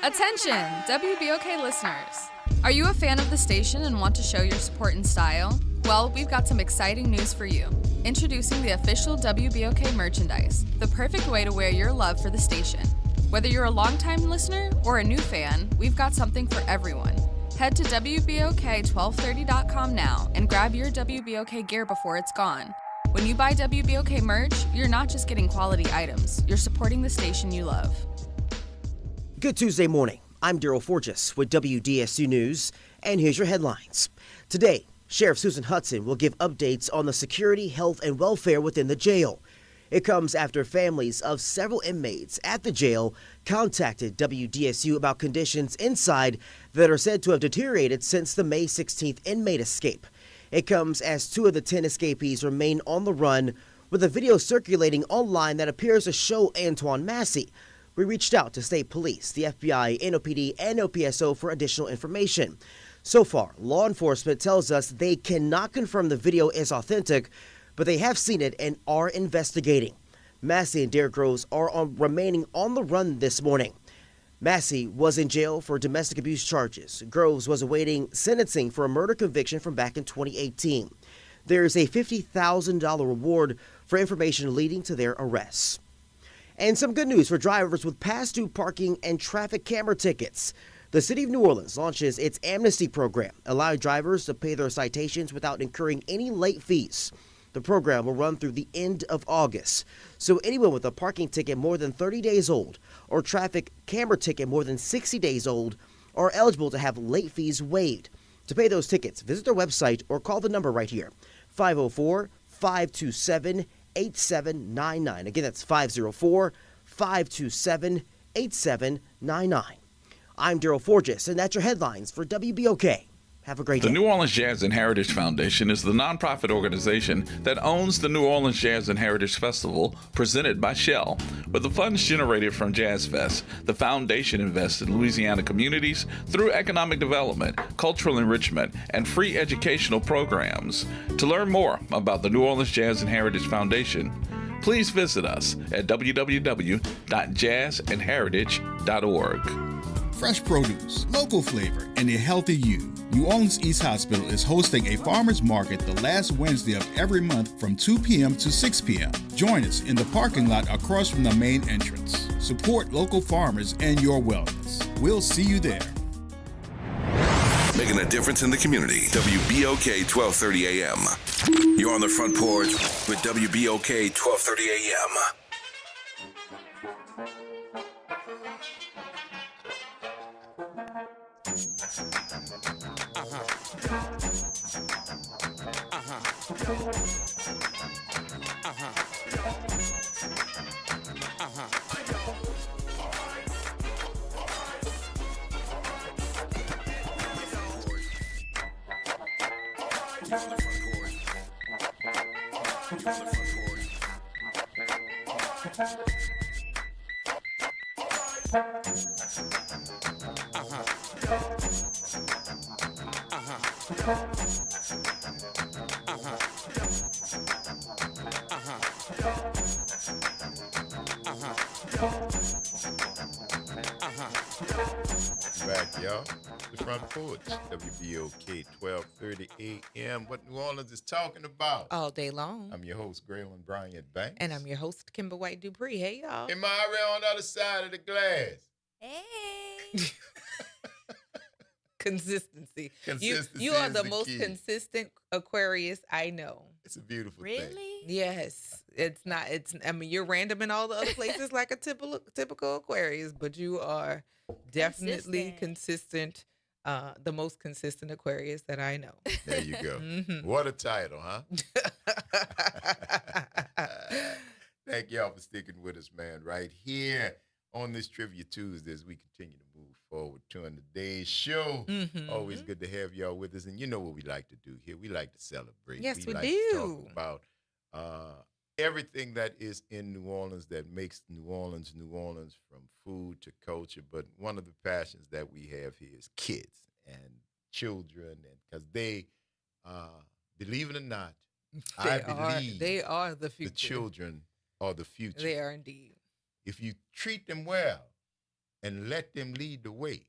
Attention, WBOK listeners. Are you a fan of the station and want to show your support in style? Well, we've got some exciting news for you. Introducing the official WBOK merchandise, the perfect way to wear your love for the station. Whether you're a longtime listener or a new fan, we've got something for everyone. Head to WBOK1230.com now and grab your WBOK gear before it's gone. When you buy WBOK merch, you're not just getting quality items, you're supporting the station you love. Good Tuesday morning. I'm Daryl Forges with WDSU News, and here's your headlines. Today, Sheriff Susan Hudson will give updates on the security, health, and welfare within the jail. It comes after families of several inmates at the jail contacted WDSU about conditions inside that are said to have deteriorated since the May 16th inmate escape. It comes as 2 of the 10 escapees remain on the run, with a video circulating online that appears to show Antoine Massey. We reached out to state police, the FBI, NOPD, and OPSO for additional information. So far, law enforcement tells us they cannot confirm the video is authentic, but they have seen it and are investigating. Massey and Derek Groves are remaining on the run this morning. Massey was in jail for domestic abuse charges. Groves was awaiting sentencing for a murder conviction from back in 2018. There is a $50,000 reward for information leading to their arrests. And some good news for drivers with past due parking and traffic camera tickets. The City of New Orleans launches its amnesty program, allowing drivers to pay their citations without incurring any late fees. The program will run through the end of August. So anyone with a parking ticket more than 30 days old or traffic camera ticket more than 60 days old are eligible to have late fees waived. To pay those tickets, visit their website or call the number right here, 504-527-8799. Again, that's 504-527-8799. I'm Daryl Forges, and that's your headlines for WBOK. Have a great day. The New Orleans Jazz and Heritage Foundation is the nonprofit organization that owns the New Orleans Jazz and Heritage Festival, presented by Shell. With the funds generated from Jazz Fest, the foundation invests in Louisiana communities through economic development, cultural enrichment, and free educational programs. To learn more about the New Orleans Jazz and Heritage Foundation, please visit us at www.jazzandheritage.org. Fresh produce, local flavor, and a healthy you. New Orleans East Hospital is hosting a farmers market the last Wednesday of every month from 2 p.m. to 6 p.m. Join us in the parking lot across from the main entrance. Support local farmers and your wellness. We'll see you there. Making a difference in the community. WBOK 1230 AM. You're on the Front Porch with WBOK 1230 AM. Back, y'all. The Front Porch, WBOK 1230 AM. What New Orleans is talking about. All day long. I'm your host, Graylin Bryant Banks. And I'm your host, Kimber White Dupree. Hey, y'all. Am I already on the other side of the glass? Hey. Consistency. Consistency You are is the the most key. consistent Aquarius I know. It's a beautiful thing. Really? Yes. It's not. I mean, you're random in all the other places like a typical Aquarius, but you are definitely consistent. The most consistent Aquarius that I know. There you go. Mhm. What a title, huh? Thank y'all for sticking with us, man. Right here on this Trivia Tuesday as we continue to move forward to today's show. Mhm. Always good to have y'all with us. And you know what we like to do here. We like to celebrate. Yes, we like do. to talk about everything that is in New Orleans that makes New Orleans, from food to culture. But one of the passions that we have here is kids and children, and because they, believe it or not, I believe they are the future. The children are the future. They are indeed. If you treat them well and let them lead the way,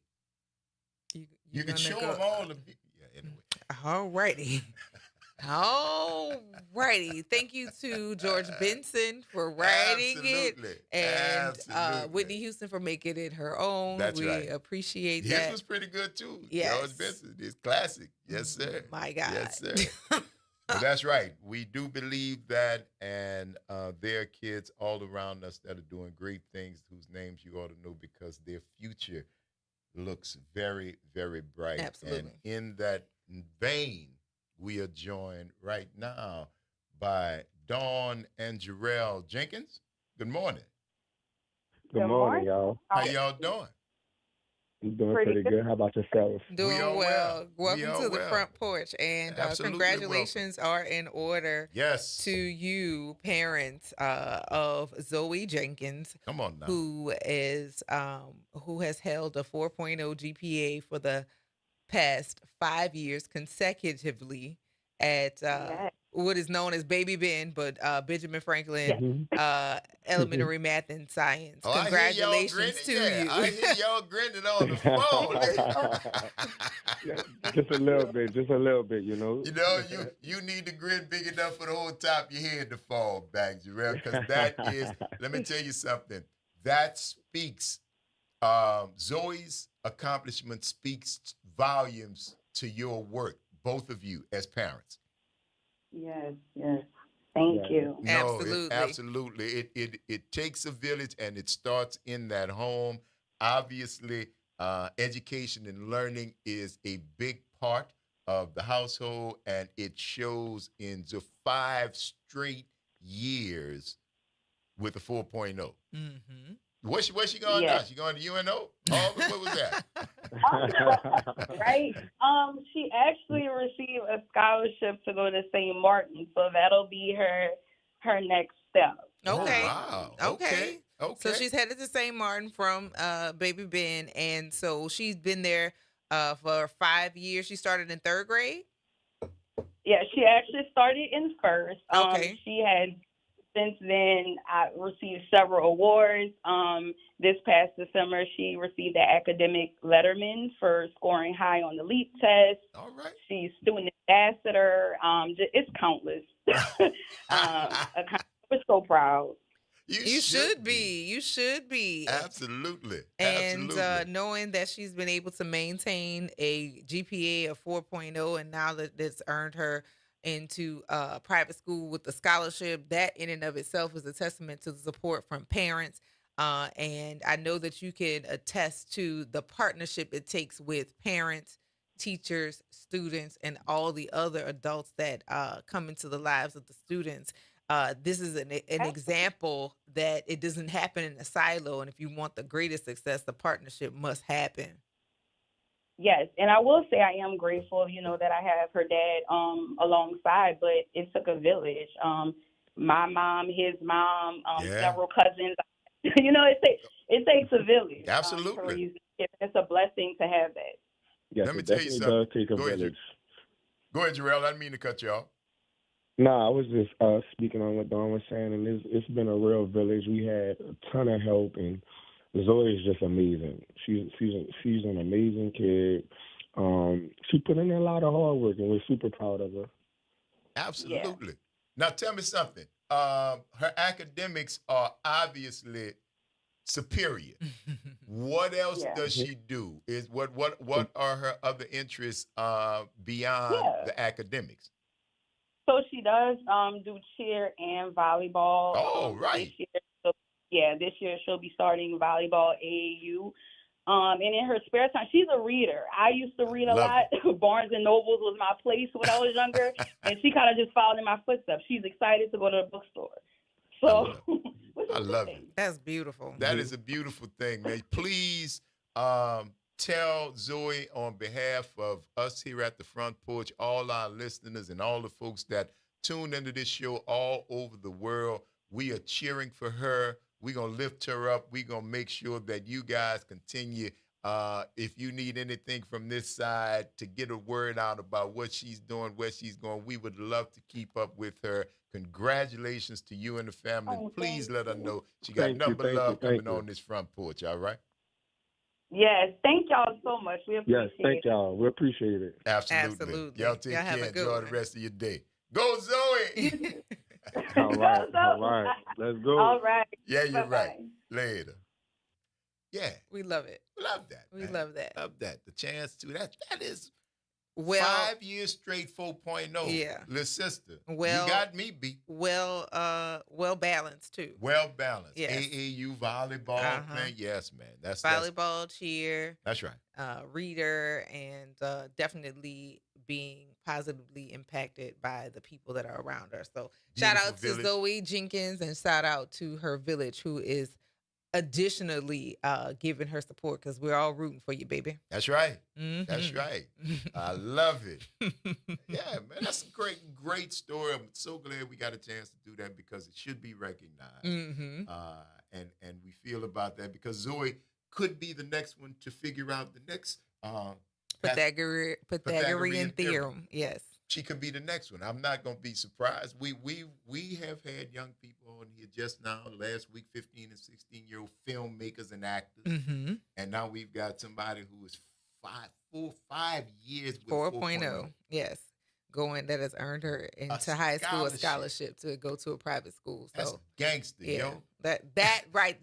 You can show them all the. Yeah, anyway. All righty. All righty. Thank you to George Benson for writing it. And Whitney Houston for making it her own. That's right. We appreciate His that. was pretty good too. Yes. George Benson is classic. Yes, sir. My God. Yes, sir. Well, that's right. We do believe that, and there are kids all around us that are doing great things whose names you ought to know because their future looks very, very bright. Absolutely. And in that vein, we are joined right now by Dawn and Jarrell Jenkins. Good morning. Good morning, y'all. How y'all doing? I'm doing pretty good. How about yourself? Doing well. Welcome to the Front Porch. And congratulations are in order to you, parents of Zoe Jenkins. Come on now. Who has held a 4.0 GPA for the past 5 years consecutively at what is known as Baby Ben, but Benjamin Franklin Elementary Math and Science. Congratulations to you. I hear y'all grinning on the phone. Just a little bit, you know. You know, you need to grin big enough for the whole top of your head to fall back, Jarrell, because that is, let me tell you something, that speaks, Zoe's accomplishment speaks volumes to your work, both of you as parents. Yes. Thank you. No, absolutely. It takes a village, and it starts in that home. Obviously, education and learning is a big part of the household, and it shows in the 5 straight years with a 4.0. Mm-hmm. Where's she going now? She going to UNO? What was that? Right. She actually received a scholarship to go to St. Martin, so that'll be her next step. Okay. Oh, wow. Okay. So she's headed to St. Martin from Baby Ben, and so she's been there for 5 years. She started in 3rd grade. Yeah, she actually started in 1st. Okay. She had. Since then, I received several awards. This past December, she received the academic letterman for scoring high on the LEAP test. All right. She's student ambassador. It's countless. We're so proud. You should be. You should be. Absolutely. And knowing that she's been able to maintain a GPA of 4.0, and now that it's earned her into private school with the scholarship, that in and of itself is a testament to the support from parents. And I know that you can attest to the partnership it takes with parents, teachers, students, and all the other adults that come into the lives of the students. This is an example that it doesn't happen in a silo. And if you want the greatest success, the partnership must happen. Yes, and I will say I am grateful, that I have her dad alongside, but it took a village. My mom, his mom, several cousins. It takes a village. Absolutely. It's a blessing to have that. Yes, let me tell you something. Does take a village. Go ahead, Jarrell. I didn't mean to cut you off. No, I was just speaking on what Dawn was saying, and it's been a real village. We had a ton of help, and Zoe is just amazing. She's an amazing kid. She put in a lot of hard work, and we're super proud of her. Absolutely. Yeah. Now tell me something. Her academics are obviously superior. What else does she do? What are her other interests beyond the academics? So she does do cheer and volleyball. Oh, right. This year she'll be starting volleyball AAU. And in her spare time, she's a reader. I used to read a lot. Barnes and Nobles was my place when I was younger, and she kind of just followed in my footsteps. She's excited to go to the bookstore. So I love it. That's beautiful. That is a beautiful thing, man. Please tell Zoe on behalf of us here at the Front Porch, all our listeners and all the folks that tune into this show all over the world, we are cheering for her. We're going to lift her up. We're going to make sure that you guys continue. If you need anything from this side to get a word out about what she's doing, where she's going, we would love to keep up with her. Congratulations to you and the family. Please let her know she got nothing but love coming on this Front Porch, all right? Yes, thank y'all so much. We appreciate it. Yes, thank y'all. We appreciate it. Absolutely. Y'all take care. Enjoy the rest of your day. Go, Zoe. All right. All right. Let's go. All right. Yeah, you're Bye-bye. right. Later. Yeah. We love it. Love that. We man. love that. Love that. The chance to that is 5 Well, years straight 4.0. Yeah. Little sister. Well, you got me beat. Well balanced too. Well balanced. Yes. AAU volleyball playing. Yes, man. That's volleyball, cheer. That's right. Reader, and definitely being positively impacted by the people that are around her. So shout out to Zoe Jenkins and shout out to her village, who is additionally giving her support, because we're all rooting for you, baby. That's right. Mm-hmm. That's right. I love it. Yeah, man. That's a great story. I'm so glad we got a chance to do that, because it should be recognized. Mm-hmm. And we feel about that, because Zoe could be the next one to figure out the next Pythagorean theorem. Yes. She could be the next one. I'm not going to be surprised. We have had young people on here just now, last week, 15 and 16-year-old filmmakers and actors. Mm-hmm. And now we've got somebody who is 5 years with 4.0. Yes. That has earned her into high school a scholarship to go to a private school. So that's gangster, yo. That right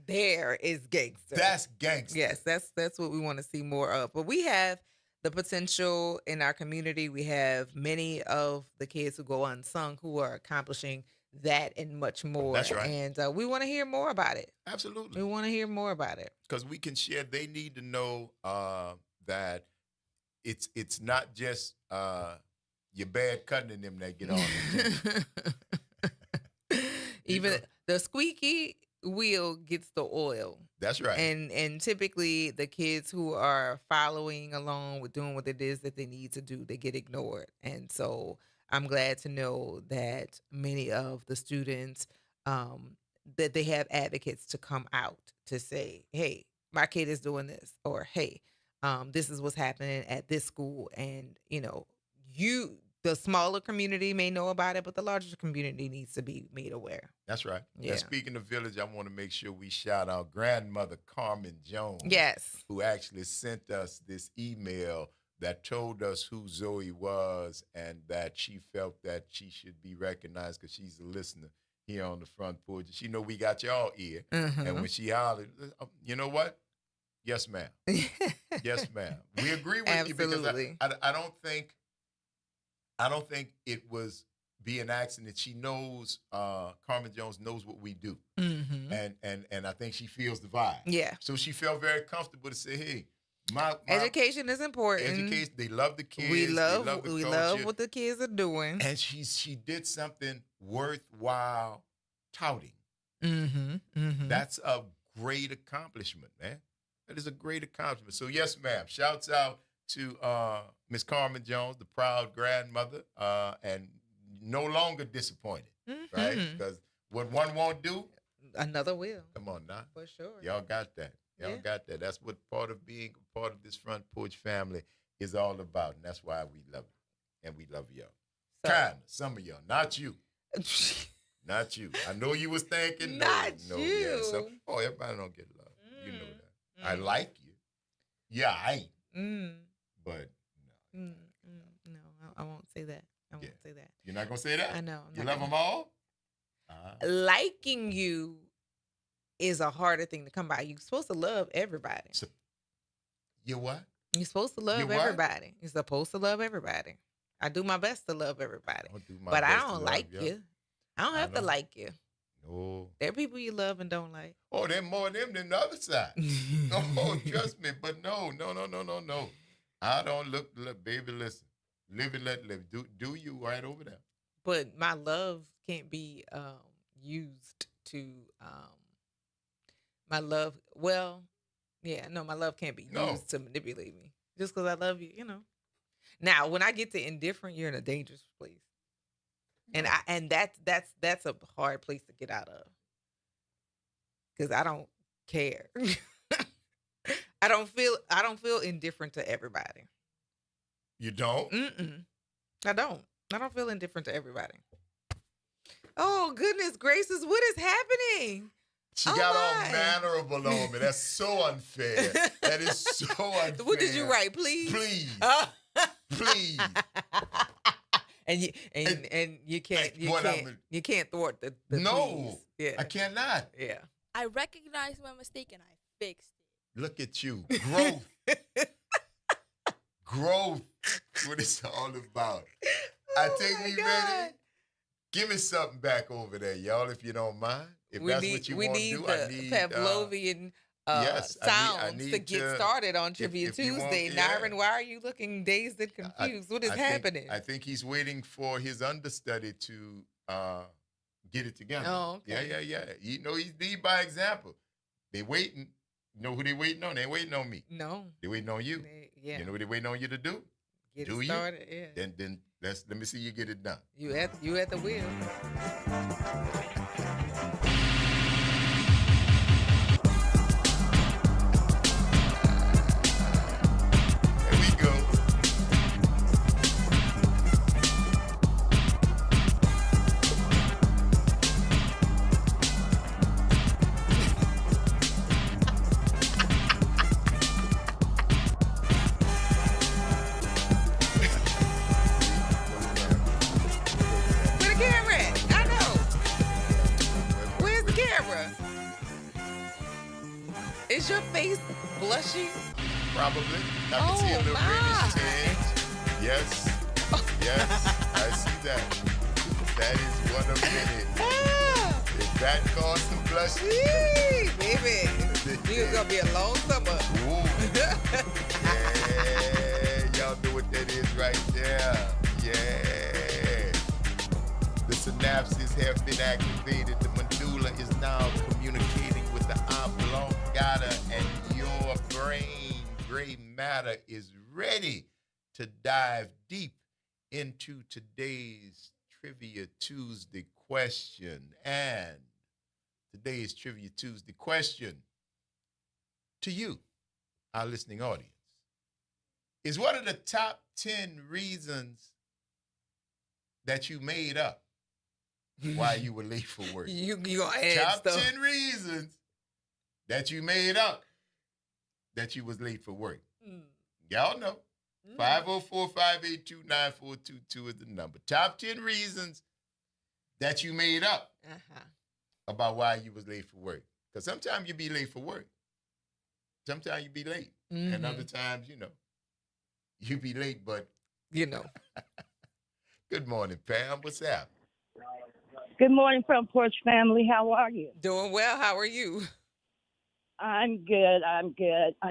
there is gangster. That's gangster. Yes, that's what we want to see more of. But we have the potential in our community. We have many of the kids who go unsung who are accomplishing that and much more. That's right. And we want to hear more about it. Absolutely. We want to hear more about it. Because we can share. They need to know that it's not just your bad cutting in them that get on them. Even the squeaky wheel gets the oil. That's right. And typically the kids who are following along with doing what it is that they need to do, they get ignored. And so I'm glad to know that many of the students, that they have advocates to come out to say, hey, my kid is doing this, or hey, this is what's happening at this school. And, the smaller community may know about it, but the larger community needs to be made aware. That's right. Yeah. And speaking of village, I want to make sure we shout out grandmother Carmen Jones. Yes. Who actually sent us this email that told us who Zoe was and that she felt that she should be recognized because she's a listener here on the Front Porch. She know we got y'all ear. Mm-hmm. And when she hollered, you know what? Yes, ma'am. Yes, ma'am. We agree with you, because I don't think it was be an accident. She knows, Carmen Jones knows what we do. Mm-hmm. And I think she feels the vibe. Yeah. So she felt very comfortable to say, hey, my education is important. Education, they love the kids. We love culture. what the kids are doing. And she did something worthwhile touting. Mm-hmm. Mm-hmm. That's a great accomplishment, man. That is a great accomplishment. So yes, ma'am. Shouts out to Miss Carmen Jones, the proud grandmother, and no longer disappointed, right? Because what one won't do, another will. Come on now. For sure. Y'all got that. Y'all got that. That's what part of being a part of this Front Porch family is all about. And that's why we love it. And we love y'all. Kind of. Some of y'all. Not you. Not you. I know you was thinking. Not no, you. Yeah. So, everybody don't get love. You know that. I like you. Yeah, I ain't. But no. No, I won't say that. I won't say that. You're not going to say that? I know. You love them all? Liking you is a harder thing to come by. You're supposed to love everybody. So, you what? You're supposed to love everybody. You're supposed to love everybody. I do my best to love everybody. But I don't like you. I don't have to like you. No. There are people you love and don't like. Oh, there's more of them than the other side. Oh, trust me. But no. I don't look, baby, listen. Live and let live. Do you right over there. But my love can't be used to my love. Well, yeah, no, my love can't be used to manipulate me. Just because I love you, Now, when I get to indifferent, you're in a dangerous place. And that's a hard place to get out of. Because I don't care. I don't feel indifferent to everybody. You don't? I don't feel indifferent to everybody. Oh, goodness gracious, what is happening? She got all mannerable on me. That's so unfair. That is so unfair. What did you write? Please? Please. Please. And you can't thwart the no, please. Yeah. I cannot. Yeah. I recognized my mistake and I fixed it. Look at you. Growth. Growth. What it's all about. I think we ready. Give me something back over there, y'all, if you don't mind. If that's what you want to do, I need Pavlovian sounds to get started on Trivia Tuesday. Nyron, why are you looking dazed and confused? What is happening? I think he's waiting for his understudy to get it together. Oh, okay. Yeah. You know, he's lead by example. They waiting. You know who they waiting on? They ain't waiting on me. No. They waiting on you. You know what they waiting on you to do? Get it started, yeah. Then let me see you get it done. You at the wheel. Is your face blushing? Probably. I can see a little greenish tinge. Yes. Yes. I see that. That is one of many. If that caused some blushing. Baby. It's going to be a long summer. Yeah. Y'all know what that is right there. Yeah. The synapses have been activated. The medulla is now communicating with the oblongata, and your brain, gray matter, is ready to dive deep into today's Trivia Tuesday question. And today's Trivia Tuesday question to you, our listening audience, is what are the top 10 reasons that you made up why you were late for work? You gonna add top stuff. 10 reasons that you made up that you was late for work. Y'all know. 504-582-9422 is the number. Top 10 reasons that you made up about why you was late for work. Because sometimes you be late for work. Sometimes you be late. And other times, you be late, but... Good morning, Pam. What's up? Good morning, Front Porch family. How are you? Doing well. How are you? I'm good. I'm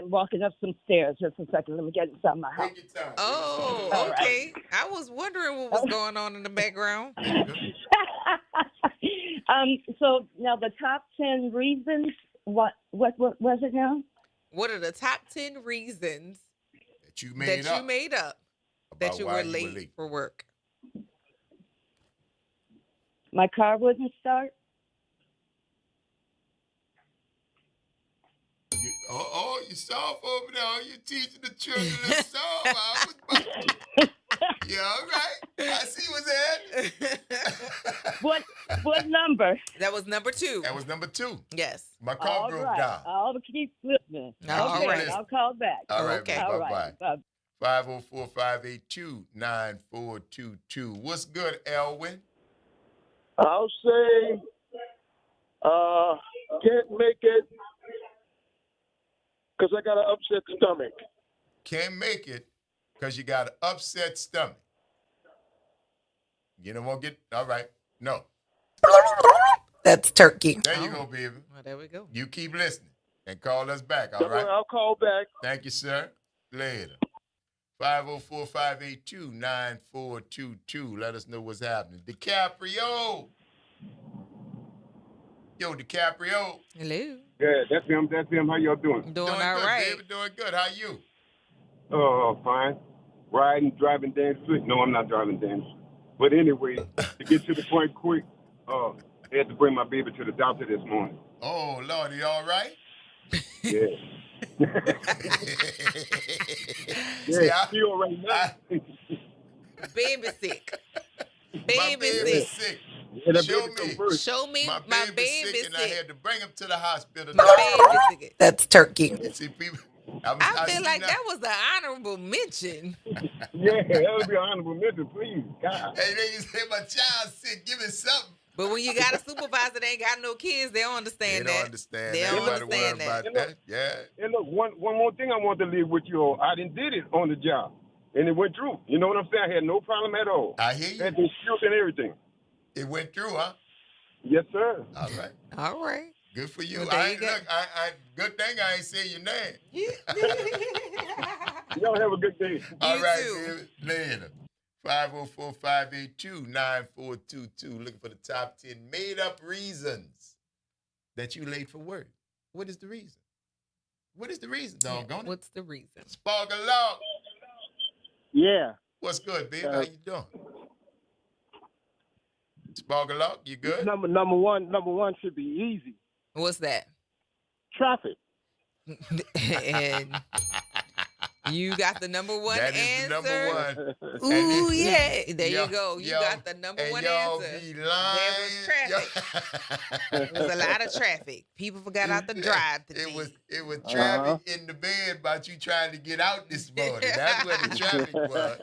walking up some stairs. Just a second. Let me get inside my house. Oh, okay. Right. I was wondering what was going on in the background. So now the top 10 reasons. What was it now? What are the top 10 reasons that you made up that you were late for work? My car wouldn't start. You soft over there. Oh, you teaching the children to solve. Yeah, all right. I see what's that. What number? That was number 2. That was number 2. Yes. My car broke down. I'll keep listening. All right. I'll call back. All right. Okay. Bye-bye. 504-582-9422. What's good, Elwin? I'll say can't make it because I got an upset stomach. Can't make it because you got an upset stomach. You don't want to get, all right. No. That's turkey. There you go, baby. Well, there we go. You keep listening and call us back, all right? I'll call back. Thank you, sir. Later. 504-582-9422. Let us know what's happening. DiCaprio. Yo, DiCaprio. Hello. Yeah, that's him. How y'all doing? Doing all good, right. Baby. Doing good. How you? Oh, fine. Driving dangerously. No, I'm not driving dangerously. But anyway, to get to the point quick, I had to bring my baby to the doctor this morning. Oh, Lord, you all right? Yeah. Yeah, she all right now. Baby sick. Baby sick. Show me my baby sick, and I had to bring him to the hospital. My baby sick. That's turkey. See, people. I feel like that was an honorable mention. Yeah, that would be an honorable mention, please. God. Hey, they say my child's sick. Give me something. But when you got a supervisor that ain't got no kids, they don't understand that. They don't understand they that. Don't understand that. About that. Yeah. And look, one more thing I want to leave with you all. I did it on the job, and it went through. You know what I'm saying? I had no problem at all. I hear you. Had been shield and everything. It went through, huh? Yes, sir. All right. All right. Good for you. Well, Good thing I ain't say your name. Y'all have a good day. All right, baby. Later. 504-582-9422. Looking for the top 10 made-up reasons that you late for work. What is the reason? What is the reason, doggone it? What's the reason? Sparkle Law. Yeah. What's good, baby? How you doing? Sparkle Law, you good? Number one should be easy. What's that? Traffic. And you got the number one that answer. That is the number one. Ooh, yeah. There you go. You got the number one answer. Be there was traffic. There was a lot of traffic. People forgot out the drive today. It was traffic in the bed about you trying to get out this morning. That's where the traffic was.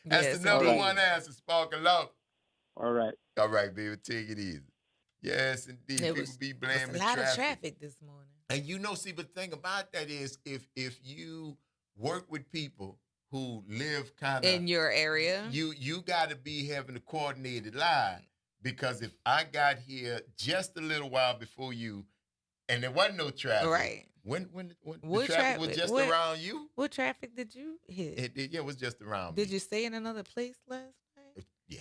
That's the number one answer, Sparkle Law. All right. All right, baby. Take it easy. Yes, indeed. People be blaming traffic. A lot of traffic this morning. And see, but the thing about that is if you work with people who live kind of in your area, you got to be having a coordinated line, because if I got here just a little while before you and there wasn't no traffic. Right. When the traffic was just around you? What traffic did you hit? It was just around me. Did you stay in another place last night? Yeah,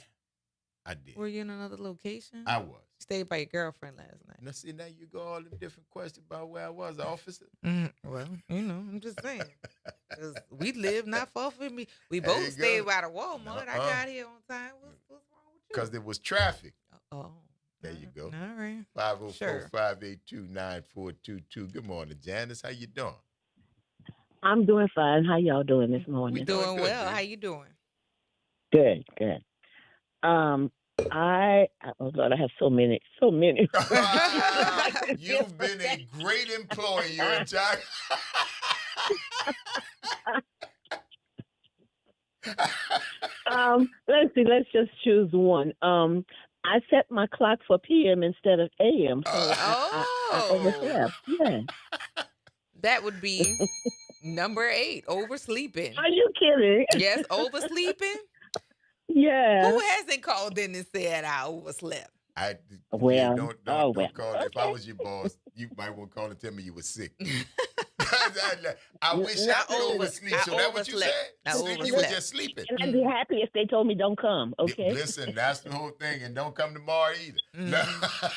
I did. Were you in another location? I was. Stayed by your girlfriend last night. Now, see, now you go all them different questions about where I was, officer. Well, I'm just saying. 'Cause we live not far from me. We both stayed by the Walmart. I got here on time. What's wrong with you? Because there was traffic. Oh. There you go. All right. 504-582-9422. Good morning, Janice. How you doing? I'm doing fine. How y'all doing this morning? We doing well. How you doing? Good. Oh Lord, I have so many. You've been a great employee. You're a job. Let's see. Let's just choose one. I set my clock for PM instead of AM, so I overslept. Yeah. That would be number 8, oversleeping. Are you kidding? Yes, oversleeping. Yeah. Who hasn't called in and said I overslept? Don't call it. If I was your boss, you might want to call and tell me you were sick. I wish I could oversleep. So that's what you said? You were just sleeping. And I'd be happy if they told me don't come, okay? Listen, that's the whole thing. And don't come tomorrow either.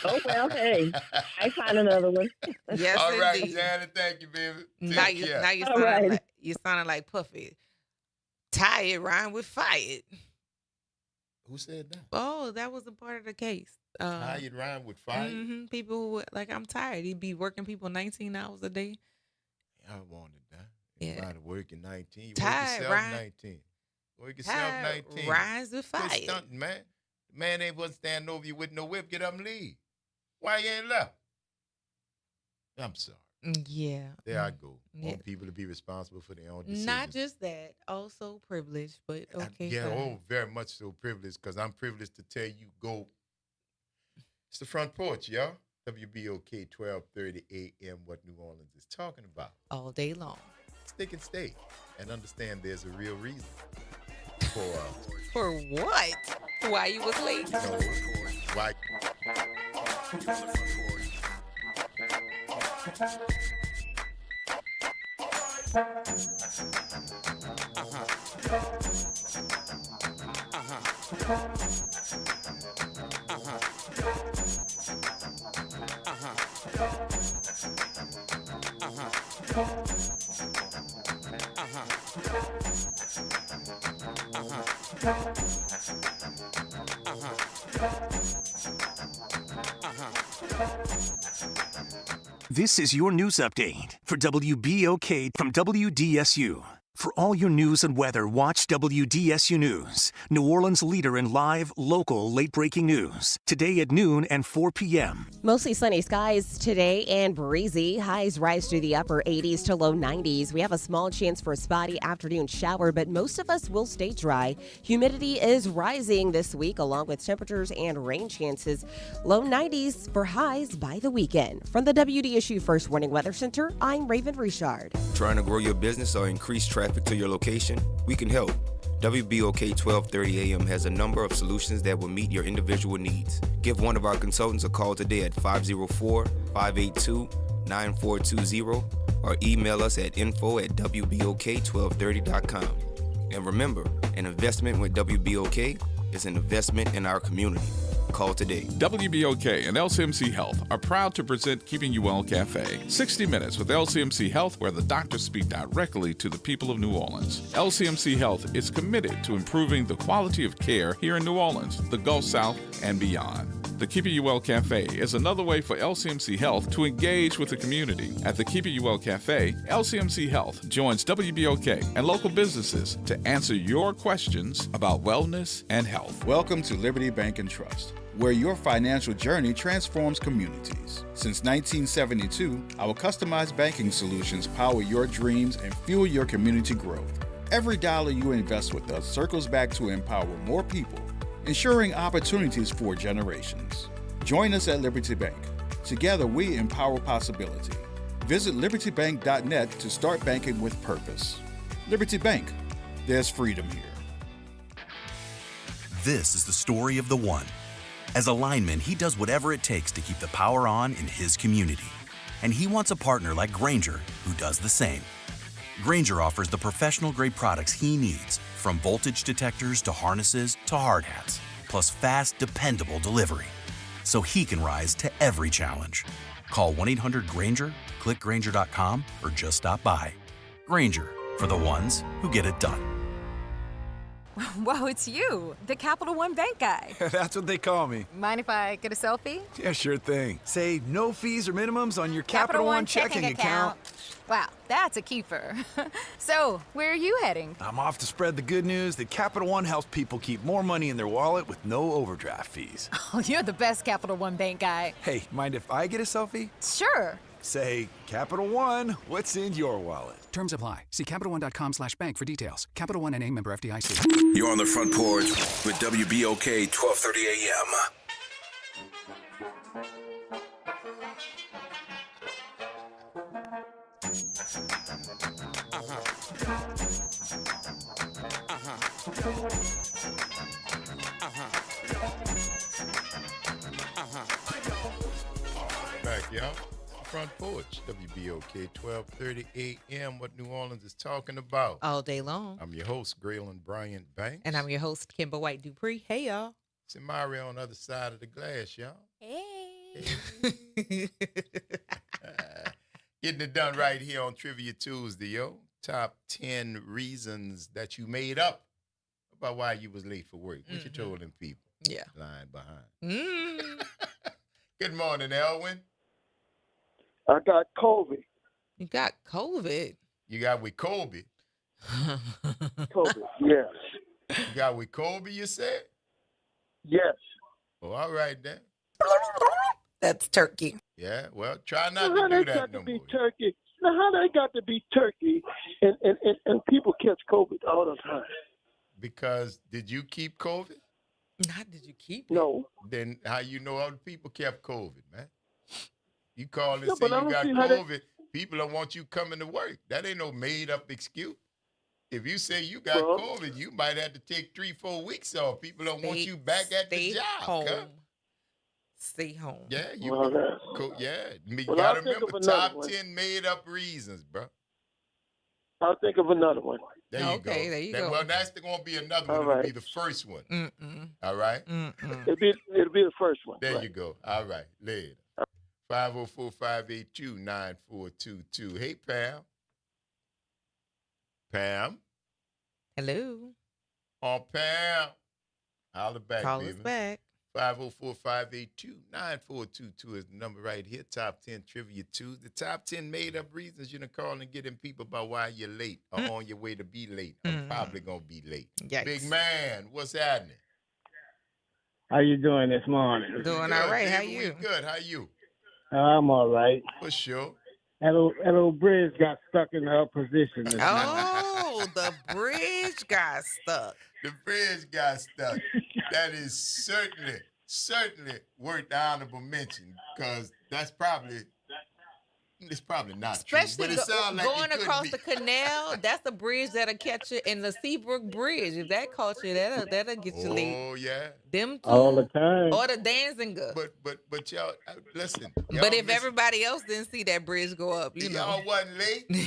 Oh, well, hey. I find another one. Yes, all right, indeed. Janet, thank you, baby. Now you sounding like Puffy. Tired rhyme with fired. Who said that? Oh, that was a part of the case. Tired rhyme with fired? Mm-hmm. People who, I'm tired. He'd be working people 19 hours a day. I wanted that. Yeah. Everybody working 19. You tired, work yourself 19. Work yourself 19. Rhymes with fired. Quit stunting, man. The man ain't wasn't standing over you with no whip. Get up and leave. Why you ain't left? I'm sorry. Yeah. There I go. Yeah. Want people to be responsible for their own decisions. Not just that, also privileged, but okay. Very much so privileged, because I'm privileged to tell you go. It's the Front Porch, y'all. WBOK 1230 AM, what New Orleans is talking about. All day long. Stick and stay. And understand there's a real reason for what? Why you was late? No, why? This is your news update for WBOK from WDSU. For all your news and weather, watch WDSU News, New Orleans' leader in live, local, late-breaking news. Today at noon and 4 p.m. Mostly sunny skies today and breezy. Highs rise to the upper 80s to low 90s. We have a small chance for a spotty afternoon shower, but most of us will stay dry. Humidity is rising this week, along with temperatures and rain chances. Low 90s for highs by the weekend. From the WDSU First Warning Weather Center, I'm Raven Richard. Trying to grow your business or increase traffic to your location? We can help. WBOK 1230 AM has a number of solutions that will meet your individual needs. Give one of our consultants a call today at 504-582-9420 or email us at info@wbok1230.com. And remember, an investment with WBOK is an investment in our community. Call today. WBOK and LCMC Health are proud to present Keeping You Well Cafe. 60 Minutes with LCMC Health, where the doctors speak directly to the people of New Orleans. LCMC Health is committed to improving the quality of care here in New Orleans, the Gulf South, and beyond. The Keeping You Well Cafe is another way for LCMC Health to engage with the community. At the Keeping You Well Cafe, LCMC Health joins WBOK and local businesses to answer your questions about wellness and health. Welcome to Liberty Bank and Trust, where your financial journey transforms communities. Since 1972, our customized banking solutions power your dreams and fuel your community growth. Every dollar you invest with us circles back to empower more people, ensuring opportunities for generations. Join us at Liberty Bank. Together, we empower possibility. Visit libertybank.net to start banking with purpose. Liberty Bank, there's freedom here. This is the story of the one. As a lineman, he does whatever it takes to keep the power on in his community. And he wants a partner like Grainger who does the same. Grainger offers the professional-grade products he needs, from voltage detectors to harnesses to hard hats, plus fast, dependable delivery, so he can rise to every challenge. Call 1-800-GRAINGER, click Grainger.com, or just stop by. Grainger, for the ones who get it done. Whoa, it's you, the Capital One Bank guy. That's what they call me. Mind if I get a selfie? Yeah, sure thing. Say no fees or minimums on your Capital One checking account. Wow, that's a keeper. So, where are you heading? I'm off to spread the good news that Capital One helps people keep more money in their wallet with no overdraft fees. Oh, you're the best Capital One Bank guy. Hey, mind if I get a selfie? Sure. Say, Capital One, what's in your wallet? Terms apply. See CapitalOne.com/bank for details. Capital One NA, member FDIC. You're on the Front Porch with WBOK 1230 AM. Back, y'all. Front Porch, WBOK 1230 AM. What New Orleans is talking about all day long. I'm your host, Graylin Bryant Banks. And I'm your host, Kimber White Dupree. Hey, y'all. It's Mario on the other side of the glass, y'all. Hey. Getting it done right here on Trivia Tuesday, yo. Top 10 reasons that you made up about why you was late for work. What you told them people? Yeah. Lying behind. Good morning, Elwin. I got COVID. You got COVID? You got with Kobe. COVID, yes. You got with Kobe, you said? Yes. Well, all right then. That's turkey. Yeah, well, try not Now, to how do they that got no to be more. turkey? Now, how they got to be turkey and people catch COVID all the time? Because did you keep COVID? Not did you keep it? No. Then how you know other people kept COVID, man? You call and No, say but I you don't got see how they- COVID, people don't want you coming to work. That ain't no made-up excuse. If you say you got Well- COVID, you might have to take 3-4 weeks off. People don't want you back at the job. Home. Huh? Stay home. Yeah, you. Well, You well, gotta I'll think remember of another top one. 10 made-up reasons, bro. I'll think of another one. There you go. Okay, there you go. Well, that's going to be another All one. It'll right. be the first one. Mm-mm. All right? Mm-mm. It'll be the first one. There right. you go. All right. Later. 504-582-9422. Hey, Pam. Pam. Hello. Oh, Pam. Holla back, Call baby. us back. 504-582-9422 is the number right here. Top 10 Trivia Tuesday. The top 10 made-up reasons you can call and get in people about why you're late or on your way to be late. I'm probably going to be late. Yikes. Big man, what's happening? How you doing this morning? Doing all right. How you? We good. How you? I'm all right. For sure. That old bridge got stuck in her position this morning. Oh, the bridge got stuck. The bridge got stuck. That is certainly worth the honorable mention because it's probably not Especially true. But it sounds like going it could across be. the canal, that's the bridge that'll catch you in the Seabrook Bridge. If that caught you, that'll get you late. Oh yeah. Them two. All the time. Or the Danziger. But y'all listen. But if everybody else didn't see that bridge go up, you know. Y'all wasn't late. You're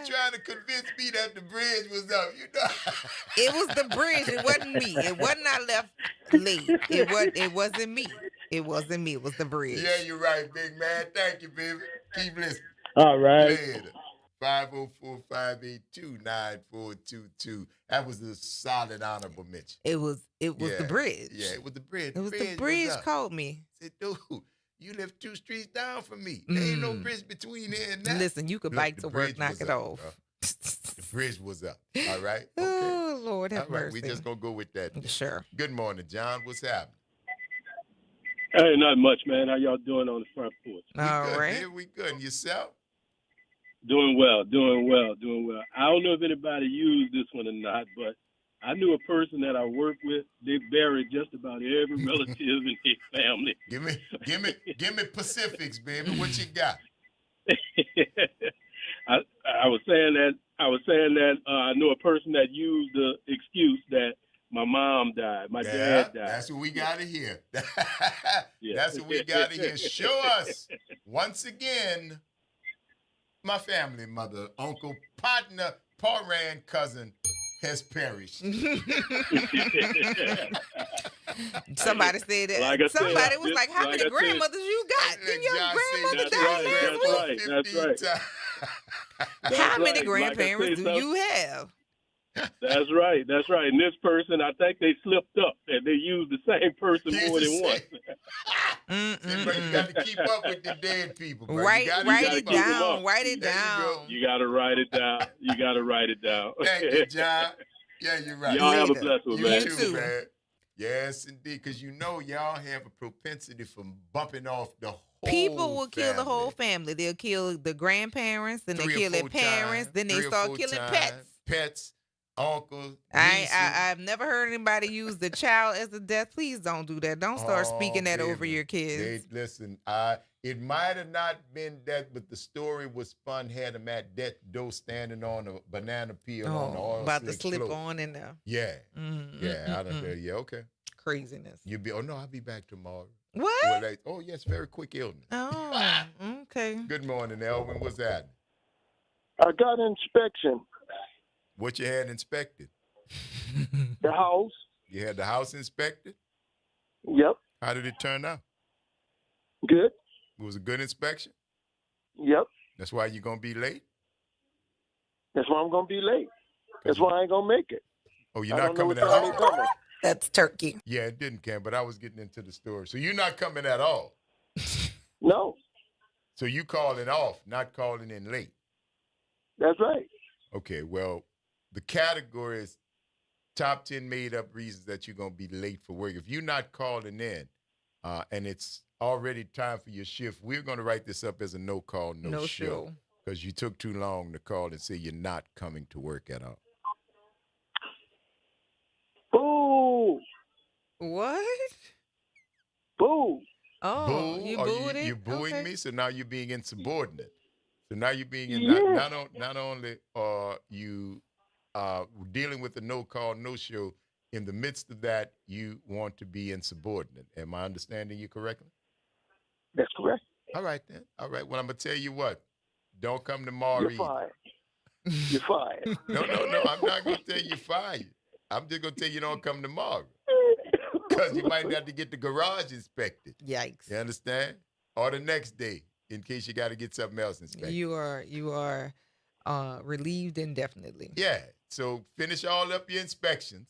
trying to convince me that the bridge was up. You know. It was the bridge. It wasn't me. It wasn't I left late. It wasn't me. It wasn't me. It was the bridge. Yeah, you're right, big man. Thank you, baby. Keep listening. All right. Later. 504-582-9422. That was a solid honorable mention. It was the bridge. Yeah, it was the bridge. It was the bridge called me. I said, dude, you live 2 streets down from me. There ain't no bridge between here and that. Listen, you could bike to work, knock it off. The bridge was up. All right? Okay. Oh, Lord have mercy. We just going to go with that. Sure. Good morning, John. What's happening? Hey, not much, man. How y'all doing on the front porch? All right. We good. And yourself? Doing well. I don't know if anybody used this one or not, but I knew a person that I worked with. They buried just about every relative in his family. Give me Pacifics, baby. What you got? I was saying that I know a person that used the excuse that my mom died, my dad died. That's what we got to hear. That's what we got to hear. Show us once again. My family, mother, uncle, partner, paran, cousin has perished. Somebody said that. Somebody was like, "How many grandmothers you got? Did your grandmother die last week?" How many grandparents do you have? That's right. And this person, I think they slipped up and they used the same person more than once. But you got to keep up with the dead people. Bro. Write it down. You got to write it down. Thank you, John. Yeah, you're right. Y'all have a blessed one, man. You too, man. Yes, indeed. Because y'all have a propensity for bumping off the whole People will kill the whole family. They'll kill the grandparents, then they kill their parents, then they start killing pets. Uncles. I've never heard anybody use the child as a death. Please don't do that. Don't start speaking that over your kids. Listen, it might have not been that, but the story was fun. Had them at death door standing on a banana peel on the oil about to slip float. On in there. Yeah. I don't know. Yeah, okay. Craziness. I'll be back tomorrow. What? Yes, very quick illness. Oh, okay. Good morning, Elvin. What's that? I got an inspection. What you had inspected? The house. You had the house inspected? Yep. How did it turn out? Good. It was a good inspection? Yep. That's why you're going to be late? That's why I'm going to be late. That's why I ain't going to make it. Oh, you're not coming at all? That's turkey. Yeah, it didn't, Cam, but I was getting into the story. So you're not coming at all? No. So you calling off, not calling in late? That's right. Okay, well, the category is top 10 made-up reasons that you're going to be late for work. If you're not calling in and it's already time for your shift, we're going to write this up as a no-call, no-show. Because you took too long to call and say you're not coming to work at all. Boo! What? Boo! Oh, boo? You booed it? You're booing me, so now you're being insubordinate. So now you're being not only are you dealing with a no-call, no-show, in the midst of that, you want to be insubordinate. Am I understanding you correctly? That's correct. All right, then. All right. Well, I'm going to tell you what. Don't come tomorrow. You're fired. You're fired. No. I'm not going to tell you fired. I'm just going to tell you don't come tomorrow. Because you might have to get the garage inspected. Yikes. You understand? Or the next day, in case you got to get something else inspected. You are relieved indefinitely. Yeah. So finish all up your inspections.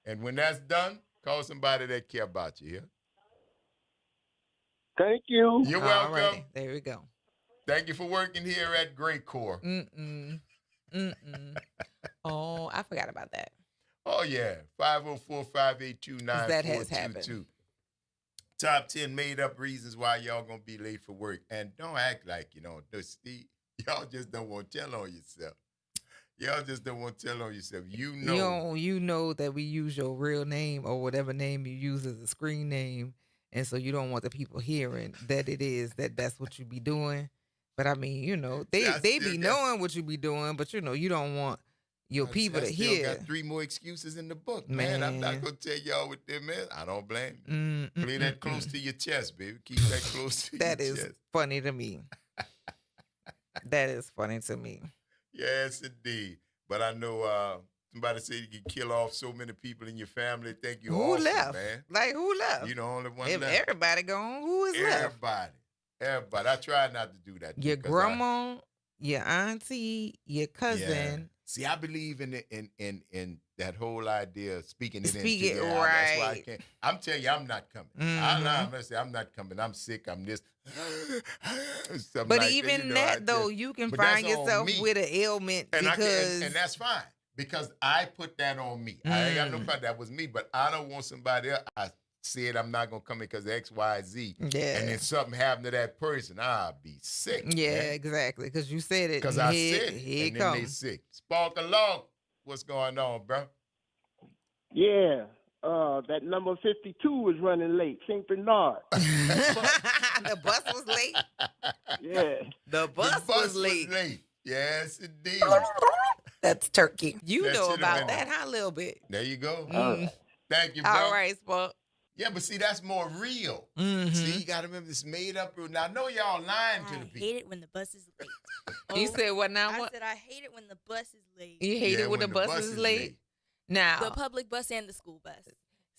And when that's done, call somebody that care about you, yeah? Thank you. You're welcome. Alrighty. There we go. Thank you for working here at Great Core. Oh, I forgot about that. Oh, yeah. 504-582-9422. That has happened. Top 10 made-up reasons why y'all going to be late for work. And don't act like, y'all just don't want to tell on yourself. Y'all just don't want to tell on yourself. You know that we use your real name or whatever name you use as a screen name. And so you don't want the people hearing that that's what you be doing. But I mean, they be knowing what you be doing, but you don't want your people to hear. I got 3 more excuses in the book, man. I'm not going to tell y'all what them is. I don't blame you. Play that close to your chest, baby. Keep that close to your chest. That is funny to me. That is funny to me. Yes, indeed. But I know somebody said you can kill off so many people in your family. Thank you. Who awesome, left? Man. Like, who left? You the only one if left. Everybody gone, who is left? Everybody. I try not to do that. Your grandma, your auntie, your cousin. Yeah. See, I believe in that whole idea of speaking it into right. That's why I can't. I'm telling you, I'm not coming. I'm going to say, I'm not coming. I'm sick. I'm this. But like even that, though, you can find yourself with an ailment and because... And that's fine because I put that on me. I ain't got no problem. That was me, but I don't want somebody else. I said I'm not going to come in because X, Y, Z. Yeah. And then something happened to that person, I'll be sick. Yeah, man. Exactly. Because you said it. Because I said it. And then they sick. Spark along. What's going on, bro? Yeah. That number 52 is running late. St. Bernard. The bus was late? Yeah. The bus was late. Yes, indeed. That's turkey. You know about that, huh, a little bit? There you go. Thank you, bro. All right, Spark. Yeah, but see, that's more real. See, you got to remember this made up rule. Now, I know y'all lying to the people. I hate it when the bus is late. You said what now? I said I hate it when the bus is late. You hate it when the bus is late? Now. The public bus and the school bus.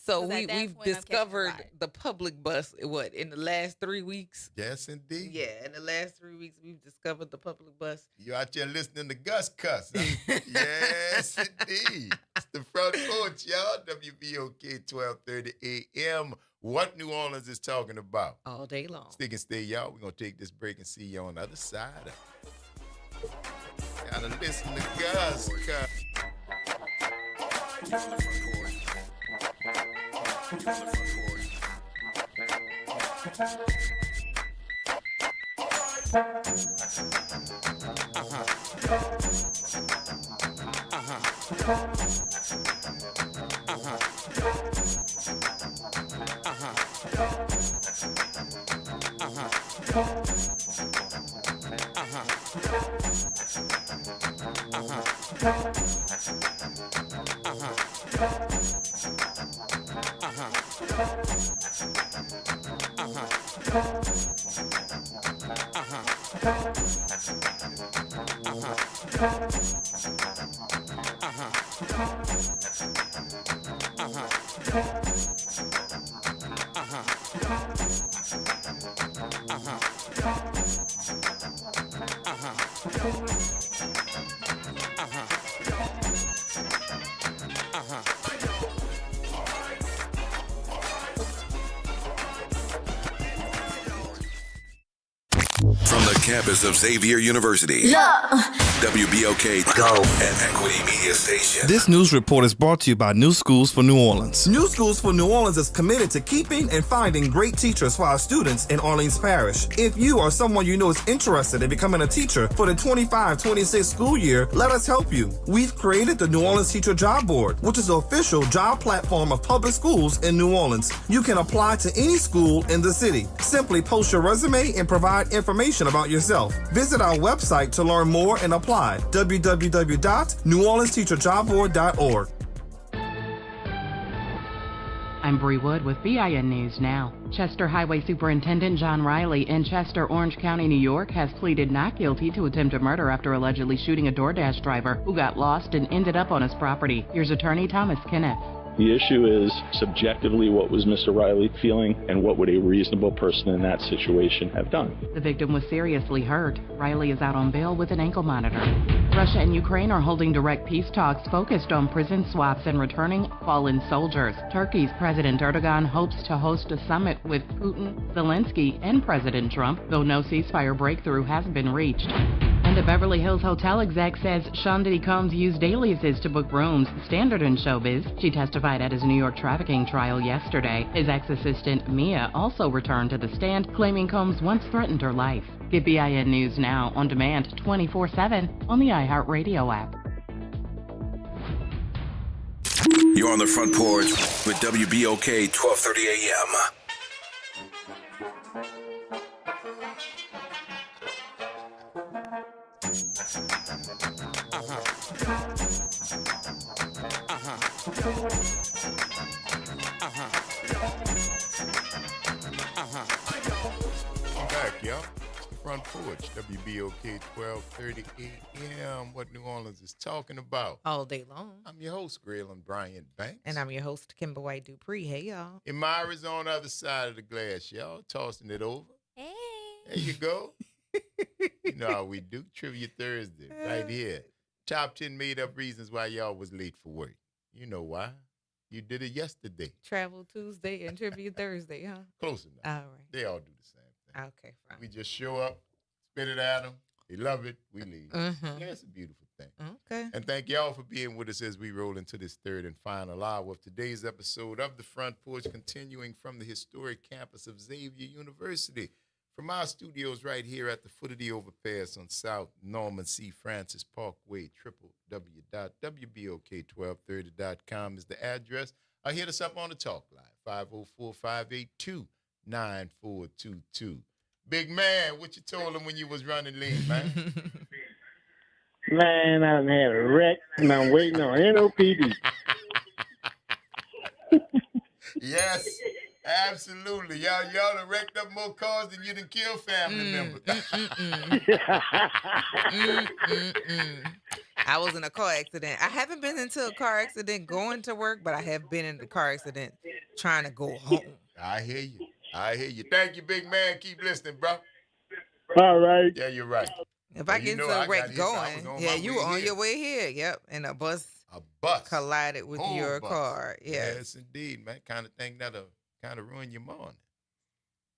So we've discovered the public bus, in the last 3 weeks? Yes, indeed. Yeah, in the last 3 weeks, we've discovered the public bus. You out there listening to Gus cuss. Huh? Yes, indeed. It's the Front Porch, y'all. WBOK 1230 AM. What New Orleans is talking about. All day long. Stick and stay, y'all. We're going to take this break and see you on the other side of it. Gotta listen to Gus cuss. From the campus of Xavier University, WBOK Go and Equity Media Station. This news report is brought to you by New Schools for New Orleans. New Schools for New Orleans is committed to keeping and finding great teachers for our students in Orleans Parish. If you or someone you know is interested in becoming a teacher for the 25-26 school year, let us help you. We've created the New Orleans Teacher Job Board, which is the official job platform of public schools in New Orleans. You can apply to any school in the city. Simply post your resume and provide information about yourself. Visit our website to learn more and apply. www.neworleansteacherjobboard.org. I'm Bree Wood with BIN News Now. Chester Highway Superintendent John Riley in Chester, Orange County, New York, has pleaded not guilty to attempted murder after allegedly shooting a DoorDash driver who got lost and ended up on his property. Here's attorney Thomas Kenneth. The issue is subjectively what was Mr. Riley feeling and what would a reasonable person in that situation have done. The victim was seriously hurt. Riley is out on bail with an ankle monitor. Russia and Ukraine are holding direct peace talks focused on prison swaps and returning fallen soldiers. Turkey's President Erdogan hopes to host a summit with Putin, Zelensky, and President Trump, though no ceasefire breakthrough has been reached. And a Beverly Hills hotel exec says Sean Diddy Combs used aliases to book rooms, standard in showbiz. She testified at his New York trafficking trial yesterday. His ex-assistant, Mia, also returned to the stand, claiming Combs once threatened her life. Get BIN News now on demand 24/7 on the iHeartRadio app. You're on the Front Porch with WBOK 1230 AM. I'm back, y'all. It's the Front Porch, WBOK 1230 AM. What New Orleans is talking about. All day long. I'm your host, Graylin Bryant Banks. And I'm your host, Kimber White Dupree. Hey, y'all. Imara's on the other side of the glass, y'all. Tossing it over. Hey. There you go. You know how we do. Trivia Thursday, right here. Top 10 made-up reasons why y'all was late for work. You know why. You did it yesterday. Travel Tuesday and Trivia Thursday, huh? Close enough. All right. They all do the same thing. Okay, fine. We just show up, spit it at them. They love it. We leave. Mm-hmm. Yeah, it's a beautiful thing. Okay. And thank y'all for being with us as we roll into this third and final hour of today's episode of The Front Porch, continuing from the historic campus of Xavier University. From our studios right here at the foot of the overpass on South Norman C. Francis Parkway, www.wbok1230.com is the address. Hit us up on the talk line, 504-582-9422. Big man, what you told him when you was running late, man? Man, I done had a wreck, and I'm waiting on NOPD. Yes. Absolutely. Y'all done wrecked up more cars than you done killed family members. I was in a car accident. I haven't been into a car accident going to work, but I have been in a car accident trying to go home. I hear you. Thank you, big man. Keep listening, bro. All right. Yeah, you're right. If I get into a wreck going, you were on your way here. Yep. And a bus collided with your car. Yes. Yes, indeed, man. Kind of thing that'll kind of ruin your morning.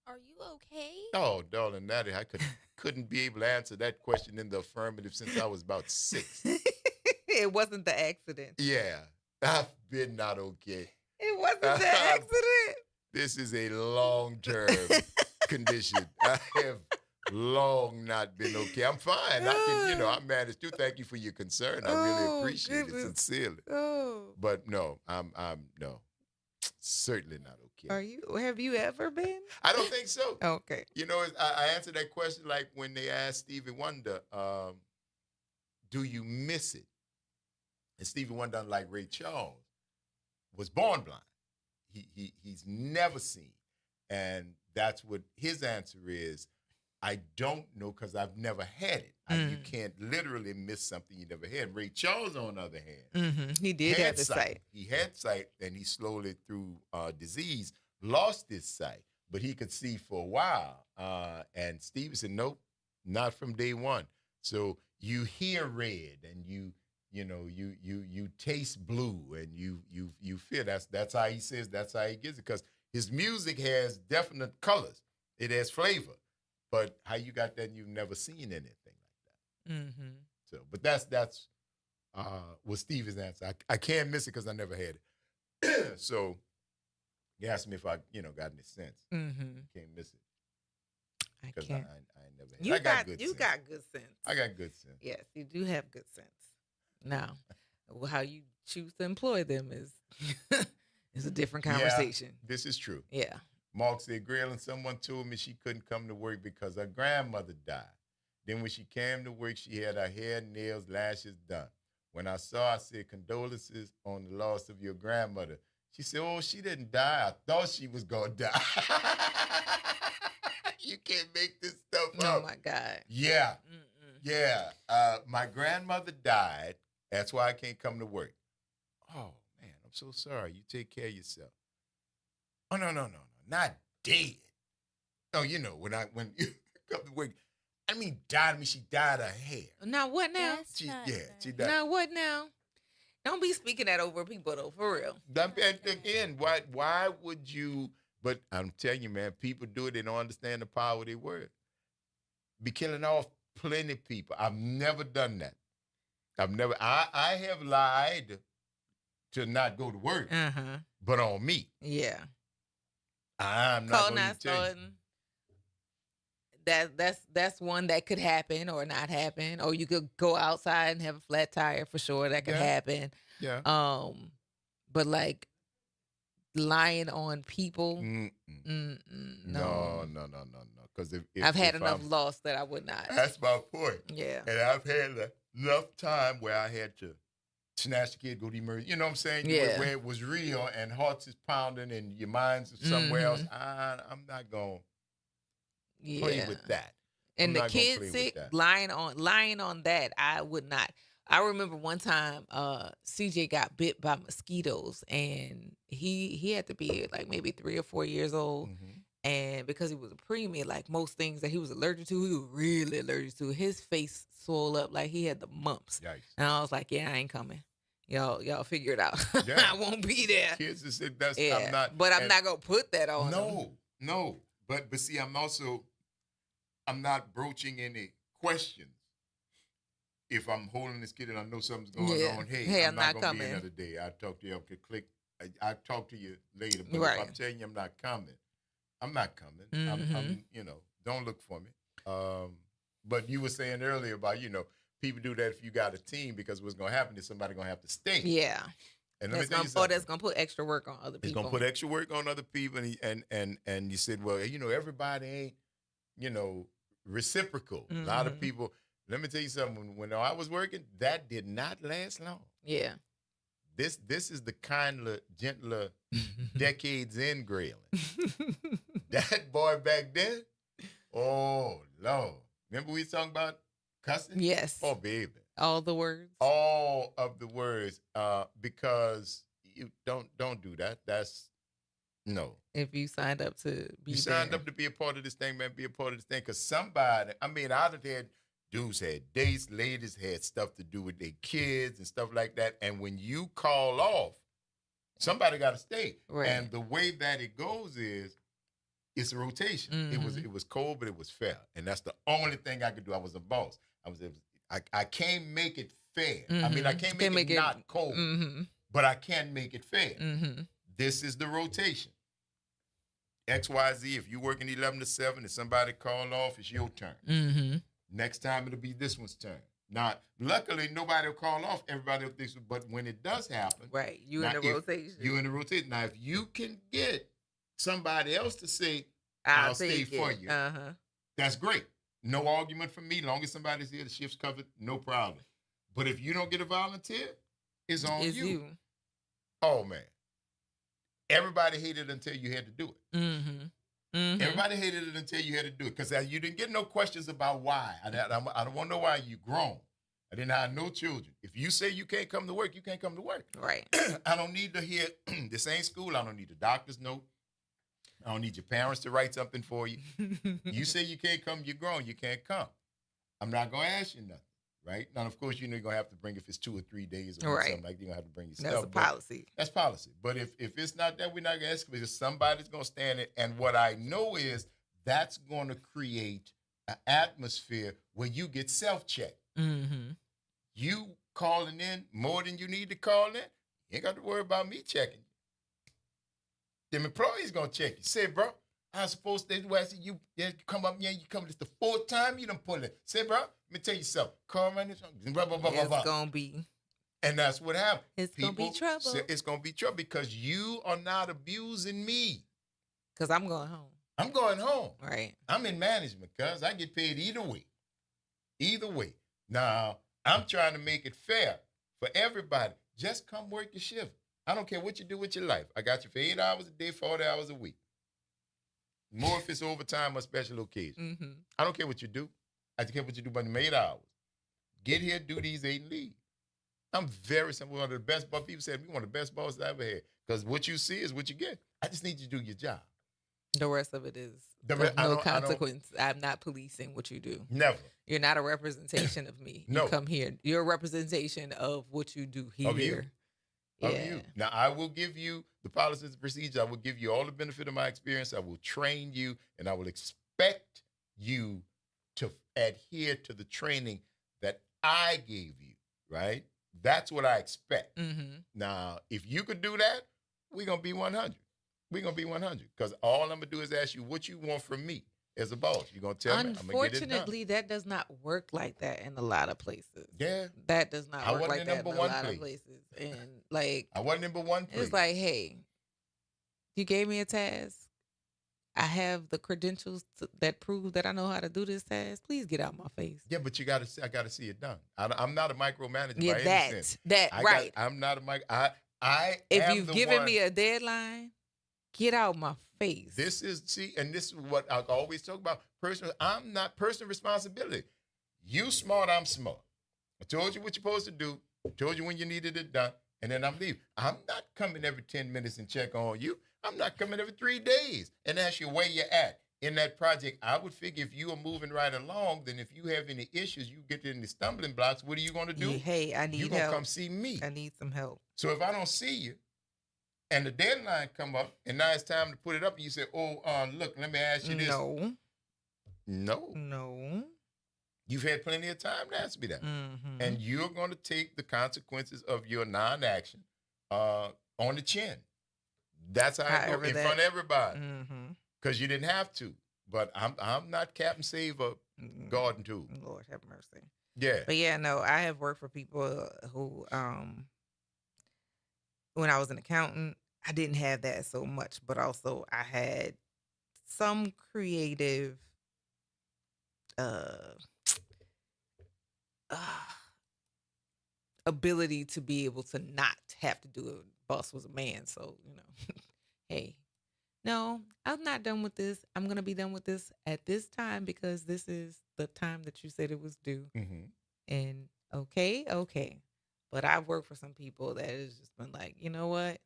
Are you okay? Oh, darling, Natty, I couldn't be able to answer that question in the affirmative since I was about 6. It wasn't the accident. Yeah, I've been not okay. It wasn't the accident. This is a long-term condition. I have long not been okay. I'm fine. I managed to. Thank you for your concern. I really appreciate it sincerely. But no, I'm no, certainly not okay. Have you ever been? I don't think so. Okay. You know, I answered that question like when they asked Stevie Wonder, do you miss it? And Stevie Wonder, unlike Ray Charles, was born blind. He's never seen. And that's what his answer is. I don't know because I've never had it. You can't literally miss something you never had. Ray Charles, on the other hand, he did have the sight. He had sight, and he slowly, through disease, lost his sight. But he could see for a while. And Stevie said, nope, not from day one. So you hear red, and you taste blue, and you feel that's how he says, that's how he gets it, because his music has definite colors. It has flavor. But how you got that and you've never seen anything like that. Mm-hmm. So, but that's was Stevie's answer. I can't miss it because I never had it. So he asked me if I, got any sense. Mm-hmm. Can't miss it. I can't. I never had it. You got good sense. I got good sense. Yes, you do have good sense. Now, how you choose to employ them is a different conversation. Yeah, this is true. Yeah. Mark said, Graylin, someone told me she couldn't come to work because her grandmother died. Then when she came to work, she had her hair, nails, lashes done. When I saw her, I said, condolences on the loss of your grandmother. She said, oh, she didn't die. I thought she was going to die. You can't make this stuff up. Oh, my God. Yeah. Yeah. My grandmother died. That's why I can't come to work. Oh, man, I'm so sorry. You take care of yourself. Oh, no. Not dead. Oh, you know, when you come to work, I mean, she dyed her hair. Now what now? She died. Now what now? Don't be speaking that over people, though, for real. Again, why would you, but I'm telling you, man, people do it, they don't understand the power of their word. Be killing off plenty of people. I've never done that. I have lied to not go to work, but on me. Yeah. I'm not going to tell you. That's one that could happen or not happen, or you could go outside and have a flat tire for sure. That could happen. Yeah. But like lying on people, no. Because I've had enough loss that I would not. That's my point. Yeah. And I've had enough time where I had to snatch the kid, go to emergency. You know what I'm saying? Yeah. Where it was real and hearts is pounding and your mind's somewhere else. I'm not going to play with that. And the kid sick, lying on that, I would not. I remember one time CJ got bit by mosquitoes, and he had to be like maybe 3 or 4 years old. And because he was a preemie, like most things that he was allergic to, he was really allergic to. His face swelled up like he had the mumps. Yikes. And I was like, yeah, I ain't coming. Y'all figure it out. Yeah. I won't be there. Kids is that's Yeah. I'm not. But I'm not gonna put that on them. No. But see, I'm not broaching any questions. If I'm holding this kid and I know something's going on, hey, I'm not gonna be another day. I'll talk to you. Okay, click. I'll talk to you later. But if I'm telling you I'm not coming, I'm not coming. I'm don't look for me. But you were saying earlier about, people do that if you got a team, because what's going to happen is somebody going to have to stay. Yeah. And that's going to put extra work on other people. It's going to put extra work on other people. And you said, well, everybody ain't, reciprocal. A lot of people, let me tell you something. When I was working, that did not last long. Yeah. This is the kindler, gentler decades in Grayling. That boy back then, oh, Lord. Remember we was talking about cussing? Yes. Oh, baby. All the words? All of the words, because you don't do that. That's, no. If you signed up to be You signed up to be a part of this thing, man, be a part of this thing. Because somebody, I'd have had dudes had dates, ladies had stuff to do with their kids and stuff like that. And when you call off, somebody got to stay. Right. And the way that it goes is, it's a rotation. It was cold, but it was fair. And that's the only thing I could do. I was a boss. I can't make it fair. I mean, I can't make it not cold, but I can make it fair. This is the rotation. XYZ, if you working 11 to 7 and somebody call off, it's your turn. Next time it'll be this one's turn. Now, luckily, nobody will call off. Everybody will think, but when it does happen, right? You in the rotation. You in the rotation. Now, if you can get somebody else to say, I'll stay for you, that's great. No argument from me. Long as somebody's here, the shift's covered, no problem. But if you don't get a volunteer, it's on you. Oh, man. Everybody hated it until you had to do it. Everybody hated it until you had to do it, because you didn't get no questions about why. I don't want to know why you grown. I didn't have no children. If you say you can't come to work, you can't come to work. Right. I don't need to hear, this ain't school. I don't need the doctor's note. I don't need your parents to write something for you. You say you can't come, you're grown. You can't come. I'm not going to ask you nothing, right? Now, of course, you're going to have to bring, if it's 2 or 3 days or something like that, you're going to have to bring your stuff. That's a policy. That's policy. But if it's not that, we're not going to ask, because somebody's going to stand it. And what I know is that's going to create an atmosphere where you get self-checked. You calling in more than you need to call in, you ain't got to worry about me checking you. Them employees going to check you. Say, bro, I was supposed to do. I said, you come up here, you come this the 4th time you done pull it. Say, bro, let me tell you something. Call around this, blah, blah, blah, blah, blah. It's going to be. And that's what happened. It's going to be trouble. It's going to be trouble because you are not abusing me. Because I'm going home. I'm going home. Right. I'm in management, cuz I get paid either way. Either way. Now, I'm trying to make it fair for everybody. Just come work your shift. I don't care what you do with your life. I got you for 8 hours a day, 40 hours a week. More if it's overtime or special occasion. I don't care what you do. I just care what you do by the 8 hours. Get here, do these 8 and leave. I'm very simple. One of the best, but people said, one of the best bosses I ever had. Because what you see is what you get. I just need you to do your job. The rest of it is no consequence. I'm not policing what you do. Never. You're not a representation of me. No. You come here. You're a representation of what you do here. Of you. Yeah. Of you. Now, I will give you the policies and procedures. I will give you all the benefit of my experience. I will train you, and I will expect you to adhere to the training that I gave you, right? That's what I expect. Mm-hmm. Now, if you could do that, we're going to be 100. We're going to be 100 because all I'm going to do is ask you what you want from me as a boss. You're going to tell me, I'm going to get it done. Unfortunately, that does not work like that in a lot of places. Yeah. That does not work like that in a lot of places. And like, I wasn't number one place. It's like, hey, you gave me a task. I have the credentials that prove that I know how to do this task. Please get out my face. Yeah, but I got to see it done. I'm not a micromanager. Yeah, by any sense. Right. I'm not a If you've given me a deadline, get out my face. This is what I always talk about. I'm not personal responsibility. You smart, I'm smart. I told you what you're supposed to do. I told you when you needed it done, and then I'm leaving. I'm not coming every 10 minutes and check on you. I'm not coming every 3 days and ask you where you're at in that project. I would figure if you are moving right along, then if you have any issues, you get in the stumbling blocks, what are you going to do? Hey, I need help. You're going to come see me. I need some help. So if I don't see you, and the deadline come up, and now it's time to put it up, and you say, look, let me ask you this. No. You've had plenty of time to ask me that. Mm-hmm. And you're going to take the consequences of your non-action on the chin. That's how I go in front of everybody. Because you didn't have to. But I'm not Captain Save a garden tool. Lord have mercy. Yeah. But yeah, no, I have worked for people who, when I was an accountant, I didn't have that so much. But also I had some creative ability to be able to not have to do it. Boss was a man, so hey, no, I'm not done with this. I'm gonna be done with this at this time because this is the time that you said it was due. Mm-hmm. And okay, but I've worked for some people that has just been like, you know what?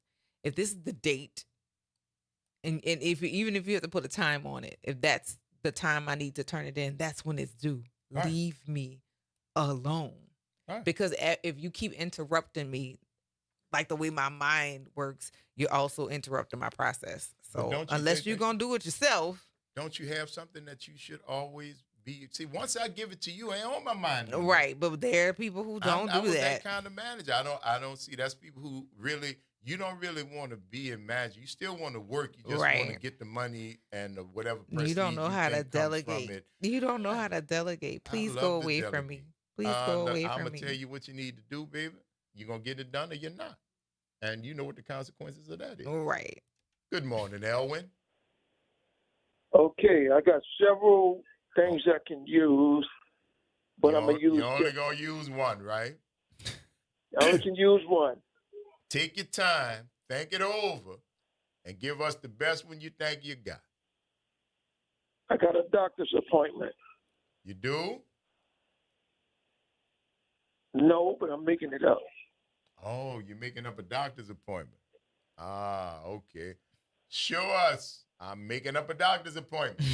If this is the date, and even if you have to put a time on it, if that's the time I need to turn it in, that's when it's due. Right. Leave me alone. Right. Because if you keep interrupting me, like the way my mind works, you're also interrupting my process. So unless you're going to do it yourself. Don't you have something that you should always be? See, once I give it to you, I ain't on my mind. Right. But there are people who don't do that. I was that kind of manager. I don't see. That's people who really, you don't really want to be in manager. You still want to work. You just want to get the money and whatever. You don't know how to delegate. You don't know how to delegate. Please go away from me. Please go away from me. I'm going to tell you what you need to do, baby. You're going to get it done or you're not. And you know what the consequences of that is. Right. Good morning, Elwin. Okay, I got several things I can use, but I'm going to use... You're only going to use one, right? I only can use one. Take your time, think it over, and give us the best one you think you got. I got a doctor's appointment. You do? No, but I'm making it up. Oh, you're making up a doctor's appointment. Ah, okay. Show us. I'm making up a doctor's appointment.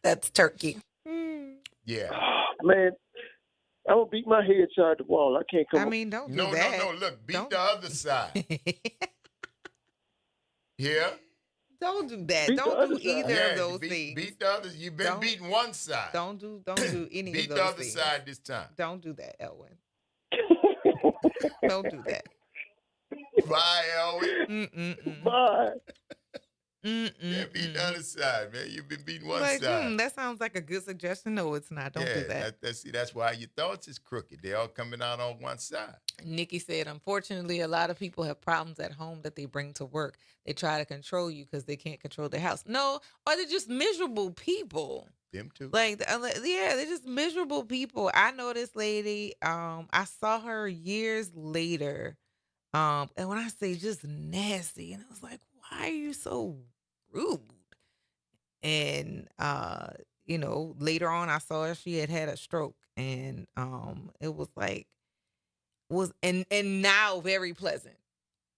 That's turkey. Yeah. Man, I'm going to beat my head side the wall. I can't come don't do that. No. Look, beat the other side. Yeah? Don't do that. Don't do either of those things. Beat the others. You've been beating one side. Don't do any of those things. Beat the other side this time. Don't do that, Elwin. Don't do that. Bye, Elwin. Bye. Yeah, beat the other side, man. You've been beating one side. That sounds like a good suggestion. No, it's not. Don't do that. That's why your thoughts is crooked. They're all coming out on one side. Nikki said, unfortunately, a lot of people have problems at home that they bring to work. They try to control you because they can't control their house. No, or they're just miserable people. Them too. They're just miserable people. I know this lady. I saw her years later. And when I say just nasty, and I was like, why are you so rude? And later on I saw her, she had a stroke, and it was like, was and now very pleasant.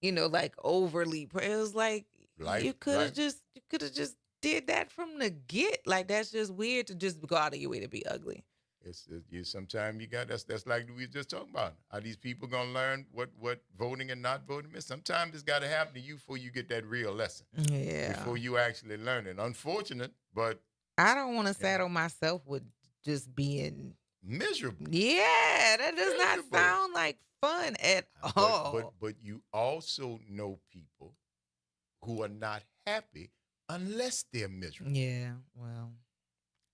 You know, like overly. It was like you could have just did that from the get. Like that's just weird to just go out of your way to be ugly. Sometimes you got that's like we were just talking about. Are these people gonna learn what voting and not voting is? Sometimes it's got to happen to you before you get that real lesson. Yeah. Before you actually learn it. Unfortunate, but I don't want to saddle myself with just being miserable. Yeah, that does not sound like fun at all. But you also know people who are not happy unless they're miserable. Yeah, well,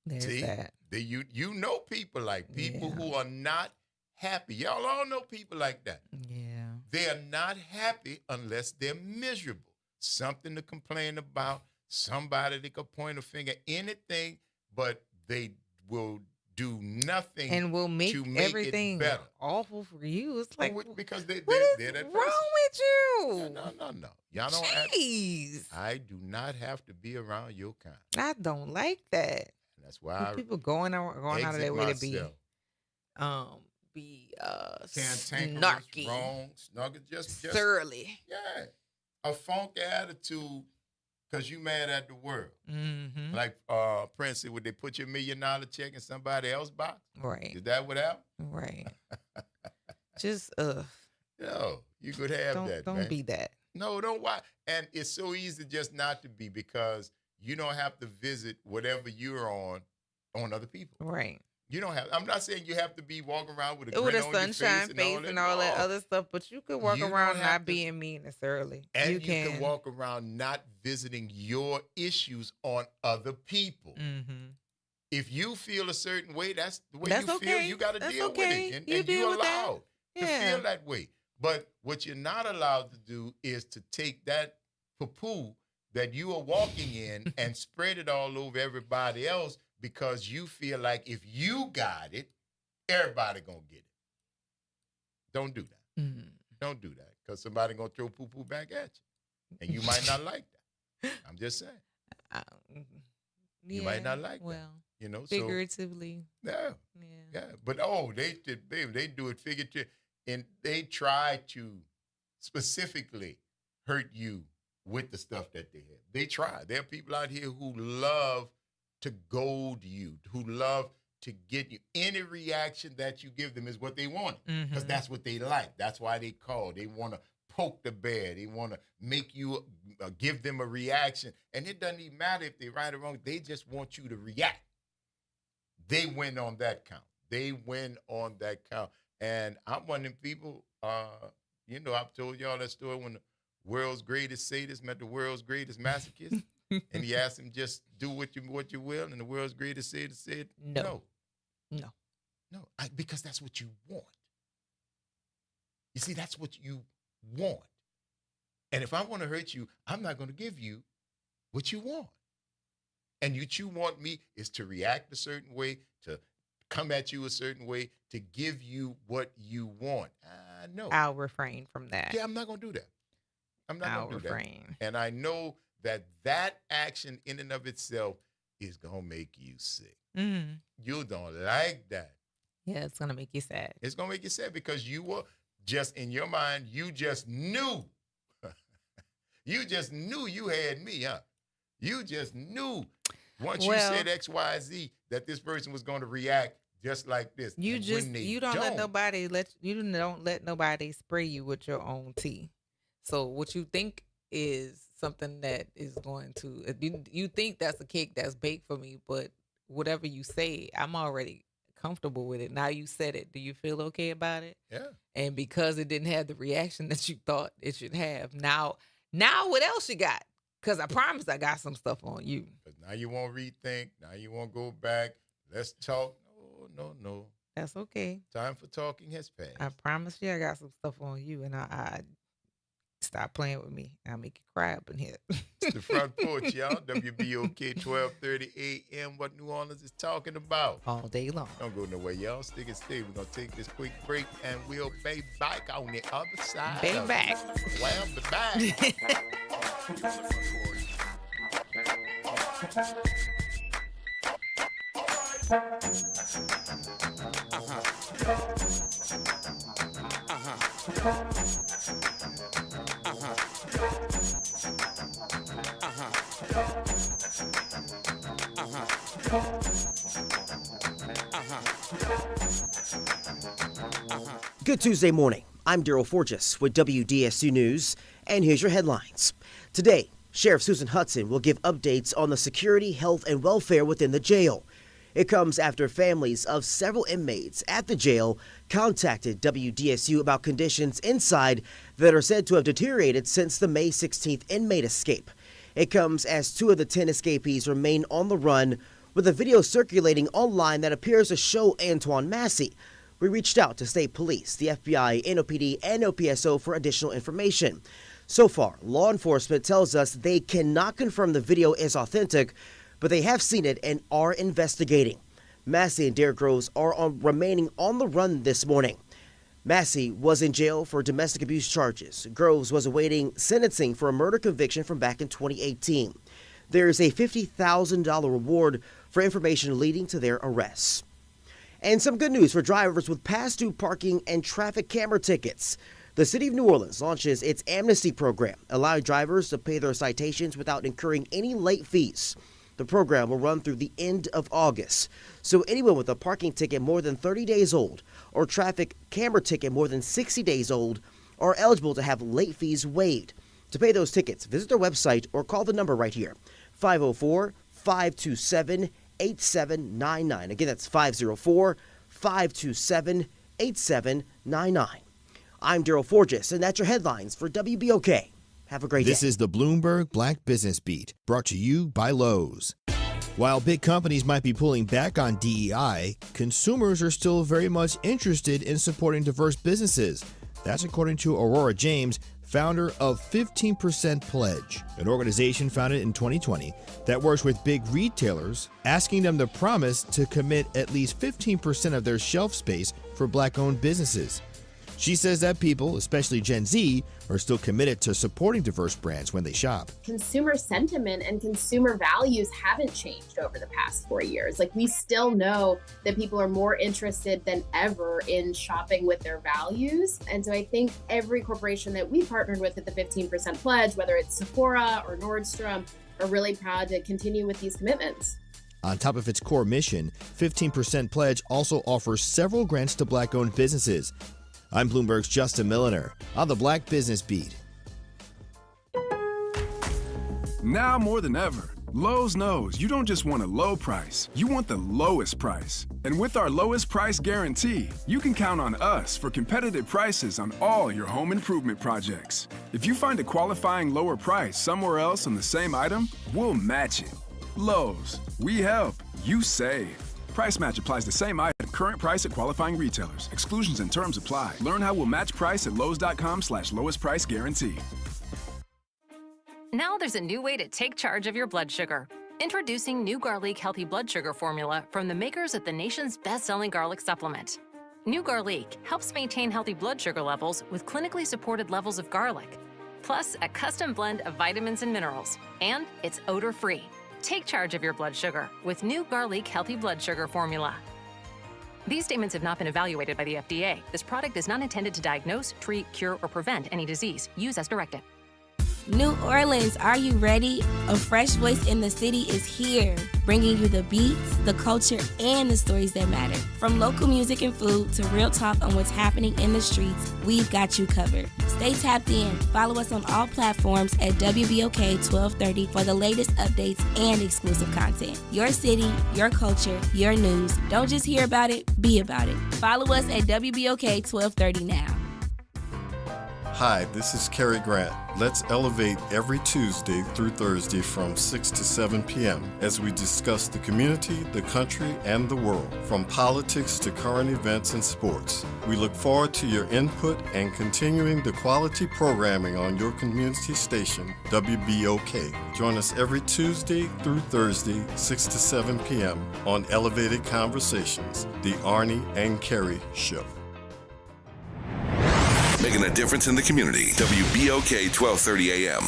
there's that. You know people like people who are not happy. Y'all all know people like that. Yeah. They are not happy unless they're miserable. Something to complain about, somebody they could point a finger, anything, but they will do nothing and will make everything it better. Awful for you. It's like because they're that wrong with you? No. Y'all don't. Jeez. I do not have to be around your kind. I don't like that. And that's why people going out of their way to be snarky, wrong, just surly. Yeah, a funky attitude. Because you mad at the world. Mm-hmm. Like Prince said, would they put your $1 million check in somebody else's box? Right. Is that what happened? Right. Just, No, you could have that, Don't man. be that. No, don't why. And it's so easy just not to be because you don't have to visit whatever you're on other people. Right. You don't have. I'm not saying you have to be walking around with a with grin a on sunshine your face and all that other stuff, but you can walk around not being mean and surly. And you can walk around not visiting your issues on other people. Mm-hmm. If you feel a certain way, that's the way you feel. You got to deal with it, and you're allowed to feel that way. But what you're not allowed to do is to take that poo-poo that you are walking in and spread it all over everybody else. Because you feel like if you got it, everybody gonna get it. Don't do that. Mm-hmm. Don't do that. Because somebody gonna throw poo-poo back at you. And you might not like that. I'm just saying. You might not like that. You know, figuratively. So, yeah. But they do it figuratively. And they try to specifically hurt you with the stuff that they have. They try. There are people out here who love to goad you, who love to get you. Any reaction that you give them is what they want, because that's what they like. That's why they call. They want to poke the bear. They want to make you give them a reaction. And it doesn't even matter if they're right or wrong. They just want you to react. They win on that count. And I'm one of them people, I've told y'all that story when the world's greatest sadist met the world's greatest masochist. And he asked him, just do what you will. And the world's greatest sadist said, no. Because that's what you want. You see, that's what you want. And if I want to hurt you, I'm not going to give you what you want. And what you want me is to react a certain way, to come at you a certain way, to give you what you want. No. I'll refrain from that. Yeah, I'm not going to do that. I'll refrain. And I know that action in and of itself is going to make you sick. Mm-hmm. You don't like that. Yeah, it's going to make you sad. It's going to make you sad because you were just, in your mind, you just knew. You just knew you had me, huh? You just knew once you said X, Y, Z that this person was going to react just like this. You don't let nobody spray you with your own tea. So what you think is something that is going to, you think that's a cake that's baked for me, but whatever you say, I'm already comfortable with it. Now you said it. Do you feel okay about it? Yeah. And because it didn't have the reaction that you thought it should have, now what else you got? Because I promise I got some stuff on you. Now you won't rethink. Now you won't go back. Let's talk. No. That's okay. Time for talking has passed. I promise you I got some stuff on you, and I stop playing with me. I'll make you cry up in here. It's the Front Porch, y'all. WBOK 1230 AM. What New Orleans is talking about. All day long. Don't go nowhere, y'all. Stick and stay. We're going to take this quick break, and we'll be back on the other side. Be back. Well, be back. Good Tuesday morning. I'm Daryl Forges with WDSU News, and here's your headlines. Today, Sheriff Susan Hudson will give updates on the security, health, and welfare within the jail. It comes after families of several inmates at the jail contacted WDSU about conditions inside that are said to have deteriorated since the May 16th inmate escape. It comes as 2 of the 10 escapees remain on the run, with a video circulating online that appears to show Antoine Massey. We reached out to state police, the FBI, NOPD, and OPSO for additional information. So far, law enforcement tells us they cannot confirm the video is authentic, but they have seen it and are investigating. Massey and Derek Groves are remaining on the run this morning. Massey was in jail for domestic abuse charges. Groves was awaiting sentencing for a murder conviction from back in 2018. There is a $50,000 reward for information leading to their arrests. And some good news for drivers with past due parking and traffic camera tickets. The City of New Orleans launches its amnesty program, allowing drivers to pay their citations without incurring any late fees. The program will run through the end of August. So anyone with a parking ticket more than 30 days old or traffic camera ticket more than 60 days old are eligible to have late fees waived. To pay those tickets, visit their website or call the number right here, 504-527-8799. Again, that's 504-527-8799. I'm Daryl Forges, and that's your headlines for WBOK. Have a great day. This is the Bloomberg Black Business Beat, brought to you by Lowe's. While big companies might be pulling back on DEI, consumers are still very much interested in supporting diverse businesses. That's according to Aurora James, founder of 15% Pledge, an organization founded in 2020 that works with big retailers, asking them to promise to commit at least 15% of their shelf space for Black-owned businesses. She says that people, especially Gen Z, are still committed to supporting diverse brands when they shop. Consumer sentiment and consumer values haven't changed over the past 4 years. Like, we still know that people are more interested than ever in shopping with their values. And so I think every corporation that we partnered with at the 15% Pledge, whether it's Sephora or Nordstrom, are really proud to continue with these commitments. On top of its core mission, 15% Pledge also offers several grants to Black-owned businesses. I'm Bloomberg's Justin Milliner on the Black Business Beat. Now more than ever, Lowe's knows you don't just want a low price, you want the lowest price. And with our lowest price guarantee, you can count on us for competitive prices on all your home improvement projects. If you find a qualifying lower price somewhere else on the same item, we'll match it. Lowe's, we help, you save. Price match applies the same item. Current price at qualifying retailers. Exclusions and terms apply. Learn how we'll match price at lowes.com/lowest price guarantee. Now there's a new way to take charge of your blood sugar. Introducing new Garlic Healthy Blood Sugar Formula from the makers of the nation's best-selling garlic supplement. New Garlic helps maintain healthy blood sugar levels with clinically supported levels of garlic, plus a custom blend of vitamins and minerals. And it's odor-free. Take charge of your blood sugar with new Garlic Healthy Blood Sugar Formula. These statements have not been evaluated by the FDA. This product is not intended to diagnose, treat, cure, or prevent any disease. Use as directed. New Orleans, are you ready? A fresh voice in the city is here, bringing you the beats, the culture, and the stories that matter. From local music and food to real talk on what's happening in the streets, we've got you covered. Stay tapped in. Follow us on all platforms at WBOK 1230 for the latest updates and exclusive content. Your city, your culture, your news. Don't just hear about it, be about it. Follow us at WBOK 1230 now. Hi, this is Cary Grant. Let's elevate every Tuesday through Thursday from 6 to 7 p.m. as we discuss the community, the country, and the world, from politics to current events and sports. We look forward to your input and continuing the quality programming on your community station, WBOK. Join us every Tuesday through Thursday, 6 to 7 p.m. on Elevated Conversations, the Arnie and Cary Show. Making a difference in the community. WBOK 1230 AM.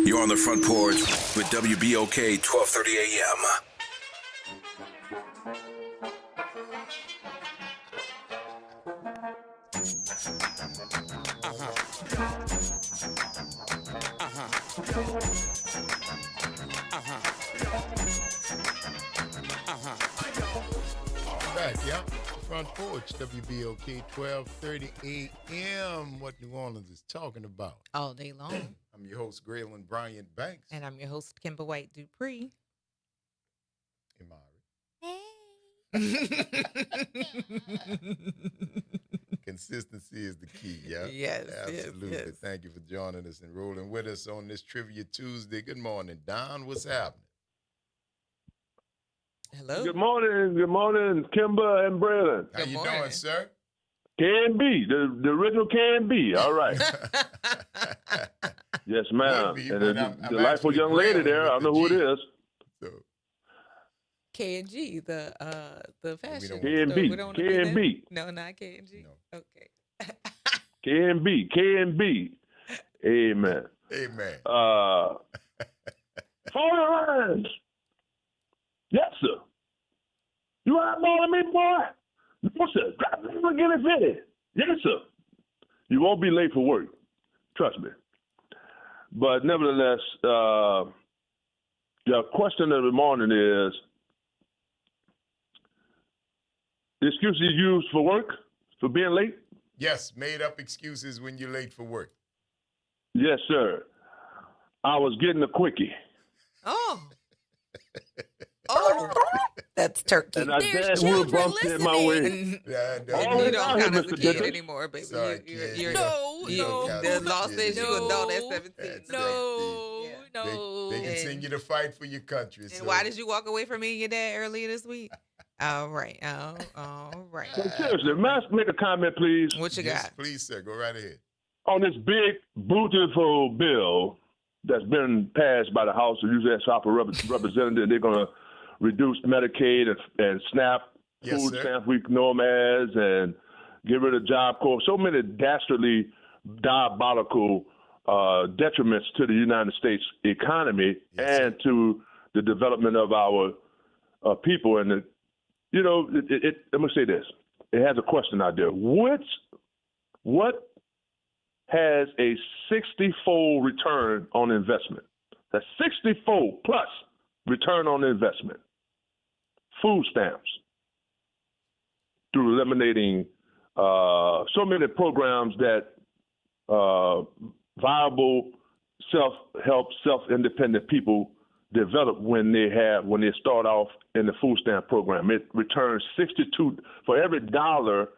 You're on the Front Porch with WBOK 1230 AM. Back, yeah. Front Porch, WBOK, 12:30 a.m. What New Orleans is talking about. All day long. I'm your host, Graylin Bryant Banks. And I'm your host, Kimber White Dupree. Consistency is the key, yeah? Yes, absolutely. Yes. Thank you for joining us and rolling with us on this Trivia Tuesday. Good morning, Don. What's happening? Hello. Good morning, Kimber and Braylon. How you doing, sir? K&B, the original K&B. All right. Yes, ma'am. And the delightful young lady there, I don't know who it is. So. K&G, the fashion. K&B, K&B. No, not K&G. No. Okay. K&B. Amen. Amen. Phone lines. Yes, sir. You eyeballing me, boy? No, sir. Get it fitted. Yes, sir. You won't be late for work. Trust me. But nevertheless, the question of the morning is, the excuse you use for work, for being late? Yes, made up excuses when you're late for work. Yes, sir. I was getting a quickie. Oh, that's turkey. And I damn well bumped in my way. You don't count as a kid anymore, baby. Sorry, you're no. The law says you're adult at 17. No. They continue to fight for your country. And why did you walk away from me and your dad earlier this week? All right. All right. So seriously, may I make a comment, please? What you got? Please, sir. Go right ahead. On this big, beautiful bill that's been passed by the House of U.S. House of Representatives, they're going to reduce Medicaid and SNAP, food stamps we know them as, and get rid of Job Corps. So many dastardly, diabolical detriments to the United States economy and to the development of our people. And, let me say this. It has a question out there. What has a 60-fold return on investment? That's 60-fold plus return on investment. Food stamps. Through eliminating so many programs that viable self-help, self-independent people develop when they start off in the food stamp program. It returns 62 for every dollar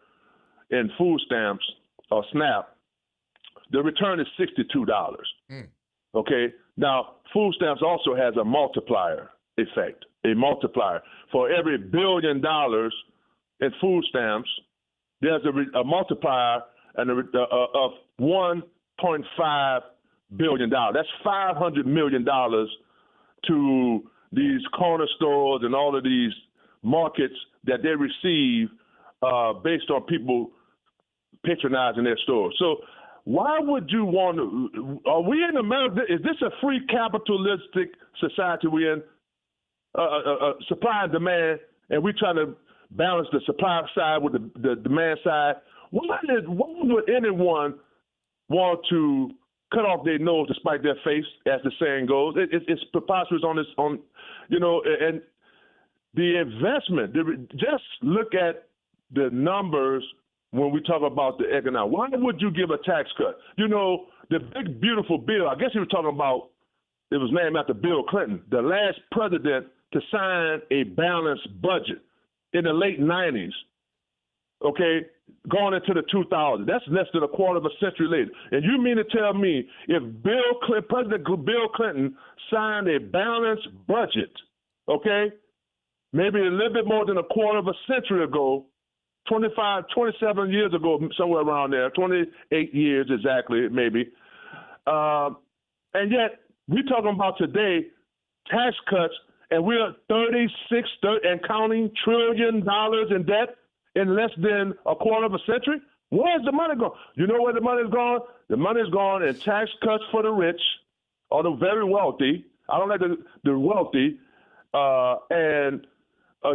in food stamps or SNAP. The return is $62. Okay. Now, food stamps also has a multiplier effect. A multiplier for every $1 billion in food stamps. There's a multiplier of $1.5 billion. That's $500 million to these corner stores and all of these markets that they receive based on people patronizing their stores. So why would you want to? Are we in America? Is this a free capitalistic society we're in? Supply and demand, and we're trying to balance the supply side with the demand side. Why would anyone want to cut off their nose to spite their face, as the saying goes? It's preposterous and the investment. Just look at the numbers when we talk about the economic. Why would you give a tax cut? The big, beautiful bill, I guess he was talking about, it was named after Bill Clinton, the last president to sign a balanced budget in the late 90s, okay, going into the 2000s. That's less than a quarter of a century later. And you mean to tell me if President Bill Clinton signed a balanced budget, okay, maybe a little bit more than a quarter of a century ago, 27 years ago, somewhere around there, 28 years exactly, maybe, and yet we're talking about today tax cuts, and we're 36 and counting $1 trillion in debt in less than a quarter of a century. Where's the money going? You know where the money's gone? The money's gone in tax cuts for the rich or the very wealthy. I don't like the wealthy, and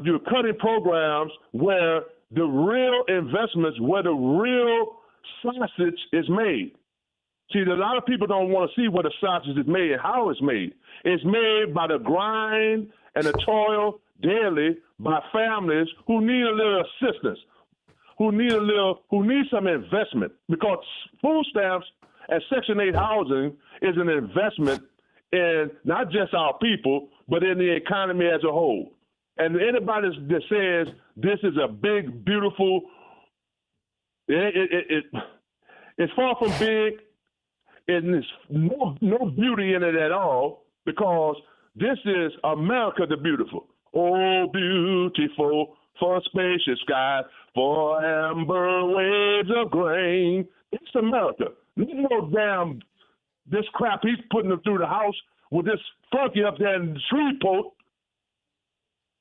you're cutting programs where the real investments, where the real sausage is made. See, a lot of people don't want to see where the sausage is made and how it's made. It's made by the grind and the toil daily by families who need a little assistance, who need some investment, because food stamps and Section 8 housing is an investment in not just our people, but in the economy as a whole. And anybody that says this is a big, beautiful, it's far from big, and there's no beauty in it at all, because this is America the Beautiful. Oh, beautiful, for spacious skies, for amber waves of grain. It's America. No damn this crap he's putting them through the house with this funky up there in Shreveport,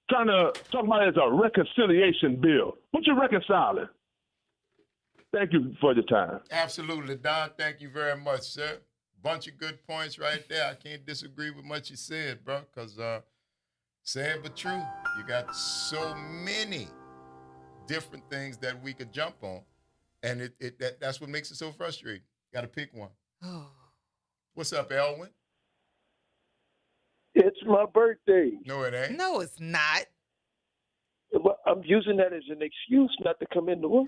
trying to talk about it as a reconciliation bill. What you reconciling? Thank you for your time. Absolutely, Don. Thank you very much, sir. Bunch of good points right there. I can't disagree with much you said, bro, because sad but true. You got so many different things that we could jump on, and that's what makes it so frustrating. Got to pick one. What's up, Elwin? It's my birthday. No, it ain't. No, it's not. Well, I'm using that as an excuse not to come into work.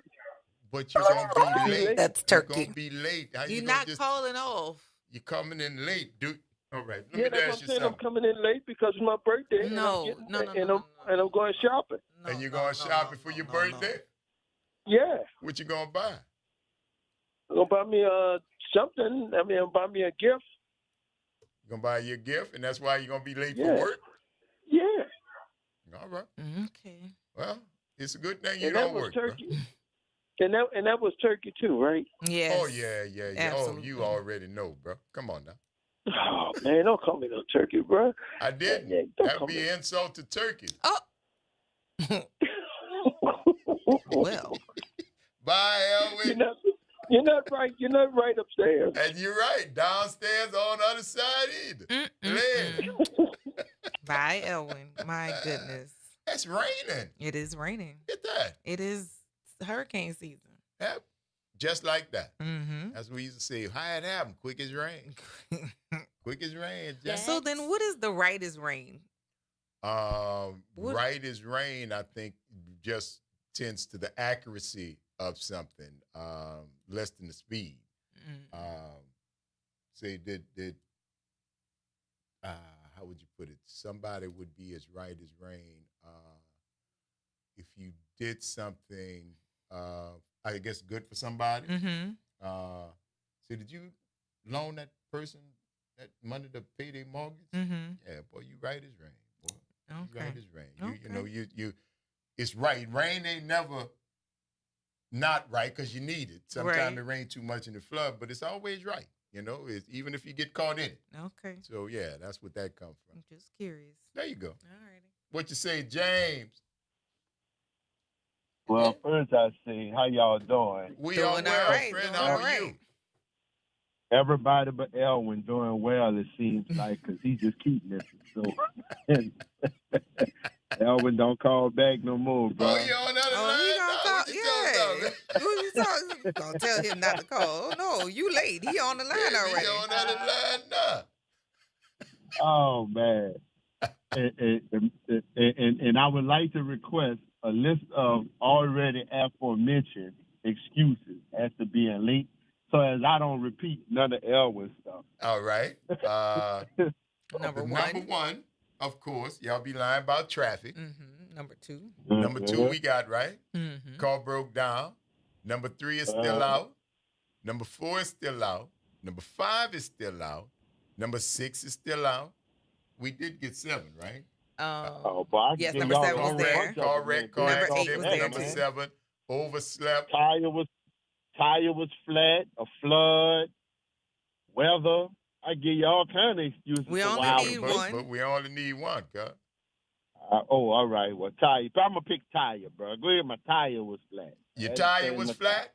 But you're going to be late. That's turkey. You're going to be late. You're not calling off. You're coming in late, dude. All right. Let Yeah, me that's ask what I'm you saying. something. I'm coming in late because it's my birthday. No. And I'm going shopping. And you're going shopping for your birthday? Yeah. What you going to buy? I'm going to buy me something. I mean, I'm buy me a gift. You're going to buy your gift, and that's why you're going to be late Yeah. for work? Yeah. All right. Okay. Well, it's a good thing you And that don't was work. turkey. And that was turkey too, right? Yes. Oh, yeah. Absolutely. Oh, you already know, bro. Come on now. Oh, man, don't call me no turkey, bro. I didn't. Yeah, don't That'd call be me. an insult to turkey. Oh. Well. Bye, Elwin. You're not right. You're not right upstairs. And you're right. Downstairs on the other side either. Glad. Bye, Elwin. My goodness. It's raining. It is raining. Get that. It is hurricane season. Yep. Just like that. Mm-hmm. That's what we used to say. How it happened? Quick as rain. Quick as rain. So then what is the right as rain? Right as rain, I think, just tends to the accuracy of something, less than the speed. Say how would you put it? Somebody would be as right as rain if you did something, I guess, good for somebody. Mm-hmm. So did you loan that person that money to pay their mortgage? Mm-hmm. Yeah, boy, you right as rain, boy. Okay. You right as rain. You know, you it's right. Rain ain't never not right because you need it. Sometimes it rains too much in the flood, but it's always right. You know, it's, even if you get caught in it. Okay. So, yeah, that's what that comes from. I'm just curious. There you go. All righty. What you say, James? Well, first I say, how y'all doing? We are well, friend. How are you? Everybody but Elwin doing well, it seems like, because he just keep missing. So, Elwin don't call back no more, bro. Oh, you on that line? Yeah. Who you talking? Don't tell him not to call. Oh, no, you late. He on the line already. He on that line now. Oh, man. And I would like to request a list of already aforementioned excuses as to being late, so as I don't repeat none of Elwin's stuff. All right. Number one, of course, y'all be lying about traffic. Mm-hmm. Number two. Number two we got, right? Mm-hmm. Car broke down. Number 3 is still out. Number 4 is still out. Number 5 is still out. Number 6 is still out. We did get 7, right? Yes, number 7 was there. Car wreck, car Number 8 accident. was there Number too. 7, overslept. Tire was flat, a flood, weather. I give you all kind of excuses. We for only why I need was late. one. But we only need one, cuz. All right. Well, tire. I'm gonna pick tire, bro. Go ahead. My tire was flat. Your tire was flat?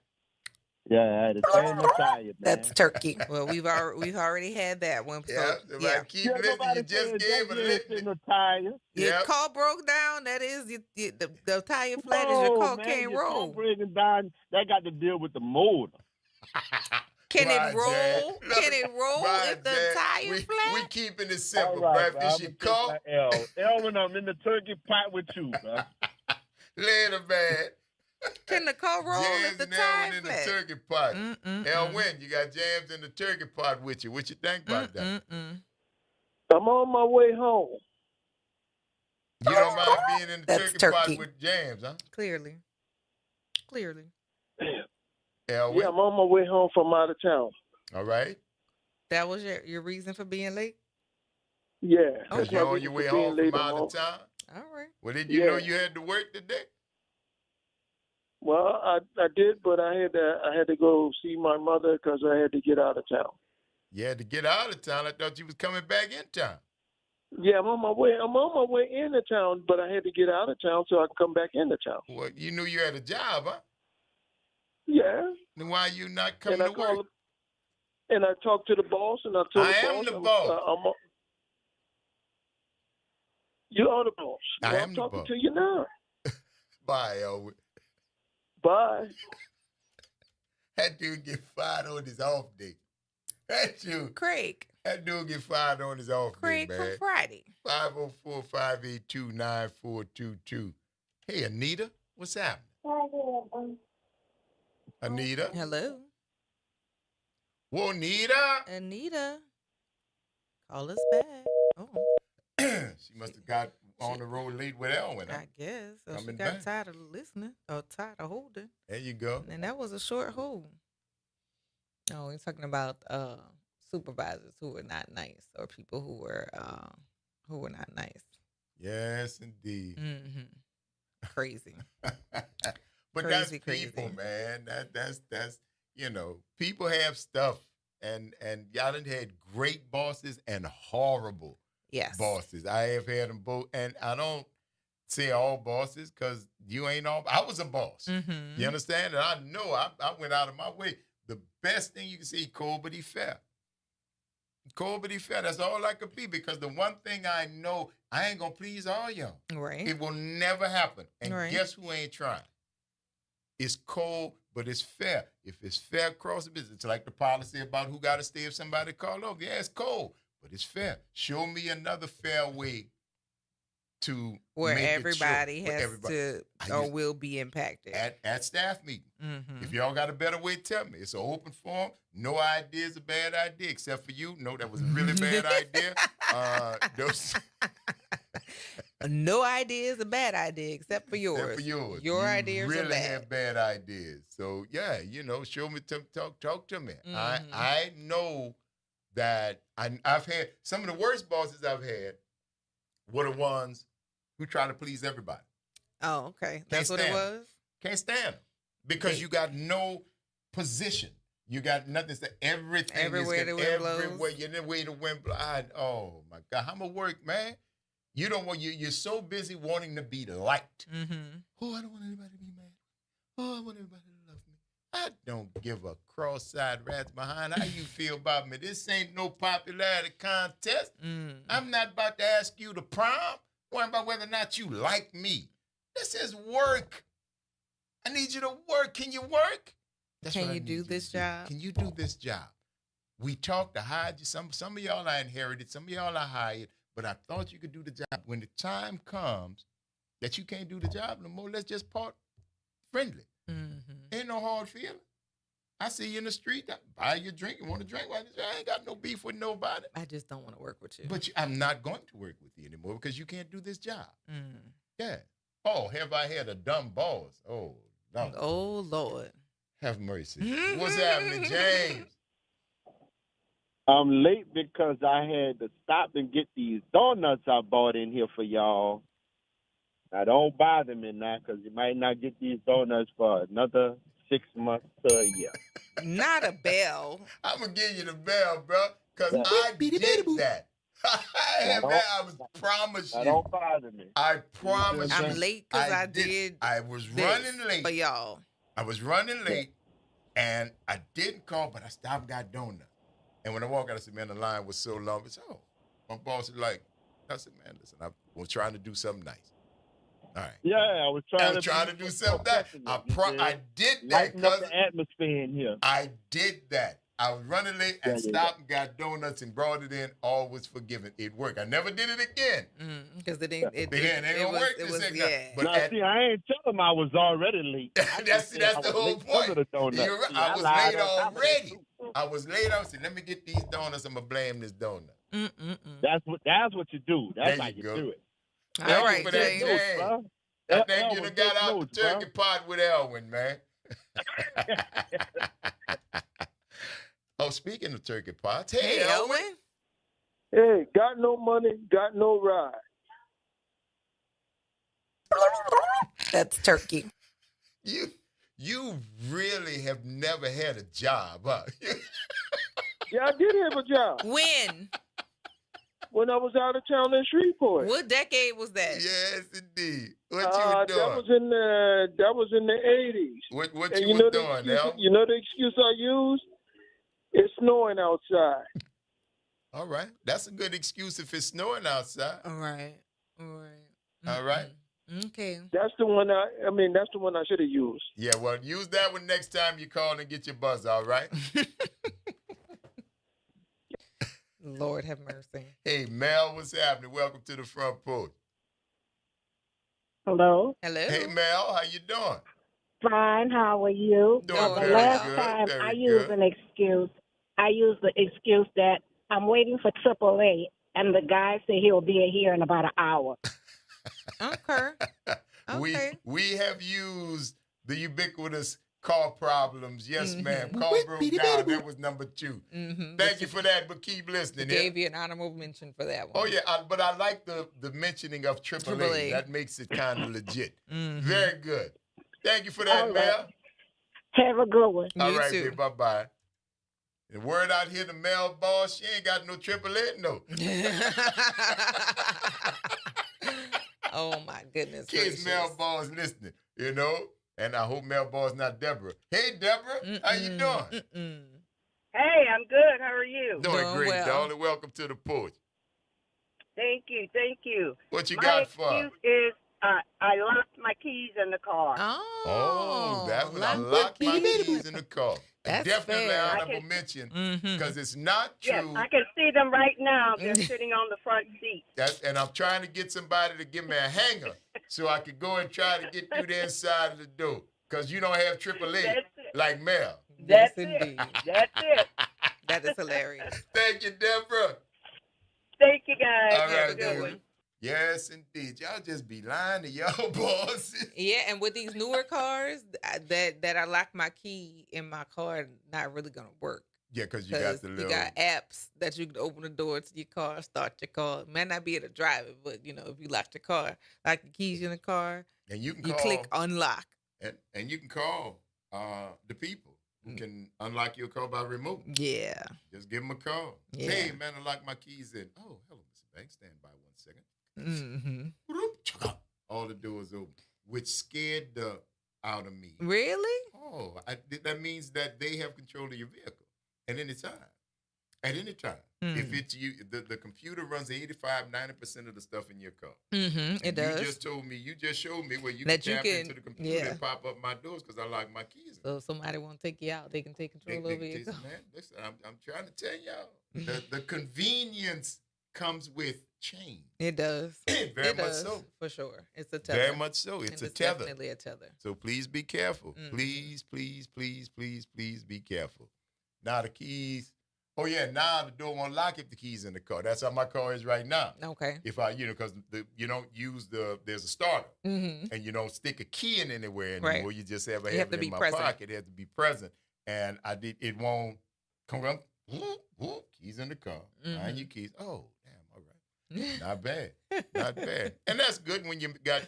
Yeah, I had to change my tire, man. That's turkey. Well, we've already had that one. So, Yeah, keep listening. You just gave a listening. The tire. Your car broke down. That is the tire flat. Is your car can't your roll. car breaking down. That got to deal with the motor. Can it roll? Can it roll if the tire flat? We keeping it simple, All right, bro. If she call, Elvin, I'm in the turkey pot with you, bro. Later, man. Can the car roll if the tire in flat? the turkey pot. Elwin, you got jams in the turkey pot with you. What you think about that? I'm on my way home. You don't mind being in the turkey pot with jams, huh? Clearly. Elwin? Yeah, I'm on my way home from out of town. All right. That was your reason for being late? Yeah. Because you're on your way home from out of town? All right. Well, did you know you had to work today? Well, I did, but I had to go see my mother because I had to get out of town. You had to get out of town. I thought you was coming back in town. Yeah, I'm on my way into town, but I had to get out of town so I can come back into town. Well, you knew you had a job, huh? Yeah. Then why are you not coming to work? And I talked to the boss, and I told I am the boss. You are the boss. I am I'm the talking boss. to you now. Bye, Elwood. Bye. That dude get fired on his off day. That dude. Craig. That dude get fired on his off Craig day, man. from Friday. 504-582-9422. Hey, Anita. What's happening? Anita. Hello. Juanita. Anita. Call us back. Oh. She must have got on the road late with Elwin. Huh? I guess. So Coming she got back. tired of listening or tired of holding. There you go. And that was a short hold. No, we're talking about supervisors who were not nice or people who were not nice. Yes, indeed. Mm-hmm. Crazy. But crazy, that's people, crazy. man. That's people have stuff, and y'all done had great bosses and horrible bosses. I have had them both, and I don't say all bosses because you ain't all. I was a boss. Mm-hmm. You understand? And I know I went out of my way. The best thing you can say, cold but he fair. Cold but he fair. That's all I could be, because the one thing I know, I ain't gonna please all y'all. Right. It will never happen. And Right. guess who ain't trying? It's cold, but it's fair. If it's fair across the business, it's like the policy about who got to stay if somebody called over. Yeah, it's cold, but it's fair. Show me another fair way to Where make everybody it has to or will be impacted. at staff meeting. Mm-hmm. If y'all got a better way, tell me. It's an open forum. No idea is a bad idea, except for you. No, that was a really bad idea. No idea is a bad idea, except for yours. Except for yours. Your you ideas really are bad. have bad ideas. So yeah, show me, talk to me. Mhm. I know that I've had some of the worst bosses I've had were the ones who try to please everybody. Oh, okay. That's what it was? Can't stand them because you got no position. You got nothing. Everything Everywhere the wind blows. Everywhere the way the wind blows. Oh my God, how much work, man? You don't want you're so busy wanting to be liked. Mm-hmm. Oh, I don't want anybody to be mad. Oh, I want everybody to love me. I don't give a cross-eyed rat's behind how you feel about me. This ain't no popularity contest. I'm not about to ask you to prom. Worry about whether or not you like me. This is work. I need you to work. Can you work? That's what Can I you need do this to job? Can you do this job? We talked to hire you. Some of y'all I inherited. Some of y'all I hired. But I thought you could do the job. When the time comes that you can't do the job no more, let's just part friendly. Mm-hmm. Ain't no hard feeling. I see you in the street, I buy you a drink, you want a drink? I ain't got no beef with nobody. I just don't want to work with you. But I'm not going to work with you anymore because you can't do this job. Mm. Yeah. Oh, have I had a dumb boss? Oh, no. Oh, Lord. Have mercy. What's happening, James? I'm late because I had to stop and get these donuts I bought in here for y'all. Now, don't bother me now because you might not get these donuts for another 6 months to a year. Not a bell. I'm going to give you the bell, bro, because I did that. I was promised you. Don't bother me. I promise you. I'm late because I did. I was running late. For y'all. I was running late, and I didn't call, but I stopped and got donuts. And when I walked out, I said, man, the line was so long. It's, my boss is like, I said, man, listen, I was trying to do something nice. All right. Yeah, I was trying to do something. I did that. Lighten up the atmosphere in here. I did that. I was running late and stopped and got donuts and brought it in. All was forgiven. It worked. I never did it again. Because it ain't gonna work. But see, I ain't tell him I was already late. that's the whole point. You're right. I was late already. I was late. I said, let me get these donuts. I'm gonna blame this donut. That's what you do. That's how you do it. All right, James. I think you done got out the turkey pot with Elwin, man. Oh, speaking of turkey pots, hey, Elwin. Hey, got no money, got no ride. That's turkey. You really have never had a job, huh? Yeah, I did have a job. When? When I was out of town in Shreveport. What decade was that? Yes, indeed. What you were doing? That was in the 80s. What you were doing, Al? You know the excuse I used? It's snowing outside. All right. That's a good excuse if it's snowing outside. All right. All right. Okay. That's the one I should have used. Yeah, well, use that one next time you call and get your buzz, all right? Lord have mercy. Hey, Mel, what's happening? Welcome to the Front Porch. Hello. Hey, Mel, how you doing? Fine. How are you? Doing the last time I used an excuse, I used the excuse that I'm waiting for AAA, and the guy said he'll be here in about an hour. Okay. We have used the ubiquitous car problems. Yes, ma'am. Car broke down. That was number 2. Thank you for that, but keep listening. Gave you an honorable mention for that one. Oh, yeah, but I like the mentioning of AAA. That makes it kind of legit. Very good. Thank you for that, Mel. Have a good one. All right, babe, bye-bye. The word out here to Mel boss, she ain't got no AAA, no. Oh, my goodness. Kids, Mel boss listening, you know? And I hope Mel boss not Deborah. Hey, Deborah, how you doing? Hey, I'm good. How are you? Doing great, well. Darling. Welcome to the porch. Thank you. What you got for? My excuse is I locked my keys in the car. Oh, that was I locked my keys in the car. That's definitely fair. honorable mention because it's not true. Yes, I can see them right now. They're sitting on the front seat. And I'm trying to get somebody to give me a hanger so I could go and try to get through the inside of the door because you don't have AAA like Mel. That's it. That's it. That is hilarious. Thank you, Deborah. Thank you, guys. All right, good. Yes, indeed. Y'all just be lying to y'all bosses. Yeah, and with these newer cars that I lock my key in my car, not really gonna work. Yeah, because you got the little... You got apps that you can open the door to your car, start your car. Might not be able to drive it, but you know, if you lock your car, lock the keys in the car, and you can click unlock. And you can call the people who can unlock your car by remote. Yeah. Just give them a call. Yeah. Hey, man, I lock my keys in. Oh, hello, Mr. Banks. Stand by 1 second. All the doors open, which scared the out of me. Really? Oh, that means that they have control of your vehicle at any time. At any time. If it's you, the computer runs 85-90% of the stuff in your car. It does. You just showed me where you can tap into the computer and pop up my doors because I lock my keys. So if somebody won't take you out, they can take control over your car. Man, listen, I'm trying to tell y'all, the convenience comes with change. It does. Very much so. For sure. It's a tether. Very much so. It's a tether. Definitely a tether. So please be careful. Please be careful. Now the keys. Oh yeah, now the door won't lock if the key's in the car. That's how my car is right now. Okay. If because you don't use there's a starter, and you don't stick a key in anywhere anymore. Right. You just have it in my pocket. It has to be present, and it won't come up. Keys in the car. Find your keys. Oh, damn, all right. Not bad. Not bad. And that's good when you got,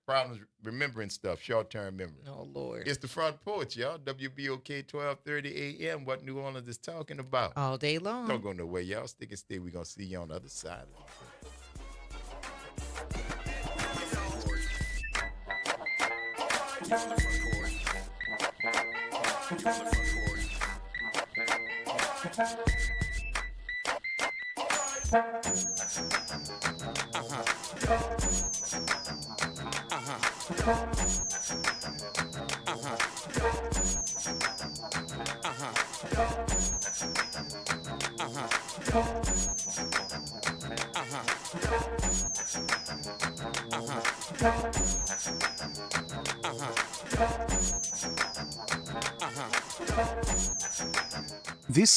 problems remembering stuff, short-term memory. Oh, Lord. It's the Front Porch, y'all. WBOK 1230 AM. What New Orleans is talking about. All day long. Don't go nowhere, y'all. Stick and stay. We're going to see you on the other side of This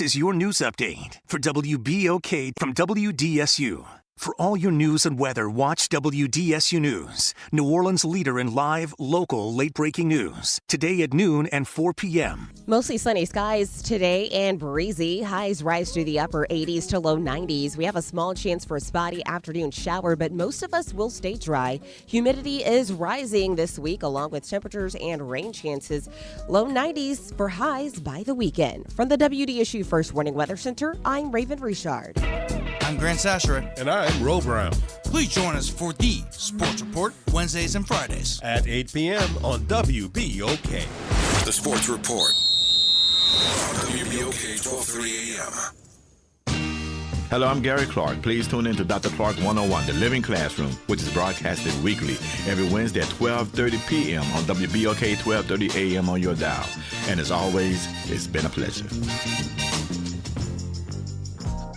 is your news update for WBOK from WDSU. For all your news and weather, watch WDSU News, New Orleans' leader in live, local, late-breaking news. Today at noon and 4 p.m. Mostly sunny skies today and breezy. Highs rise to the upper 80s to low 90s. We have a small chance for a spotty afternoon shower, but most of us will stay dry. Humidity is rising this week, along with temperatures and rain chances. Low 90s for highs by the weekend. From the WDSU First Warning Weather Center, I'm Raven Richard. I'm Grant Sasherin. And I'm Ro Brown. Please join us for the Sports Report, Wednesdays and Fridays. At 8 p.m. on WBOK. The Sports Report. WBOK 1230 AM. Hello, I'm Gary Clark. Please tune in to Dr. Clark 101, The Living Classroom, which is broadcasted weekly every Wednesday at 12:30 p.m. on WBOK 1230 AM on your dial. And as always, it's been a pleasure.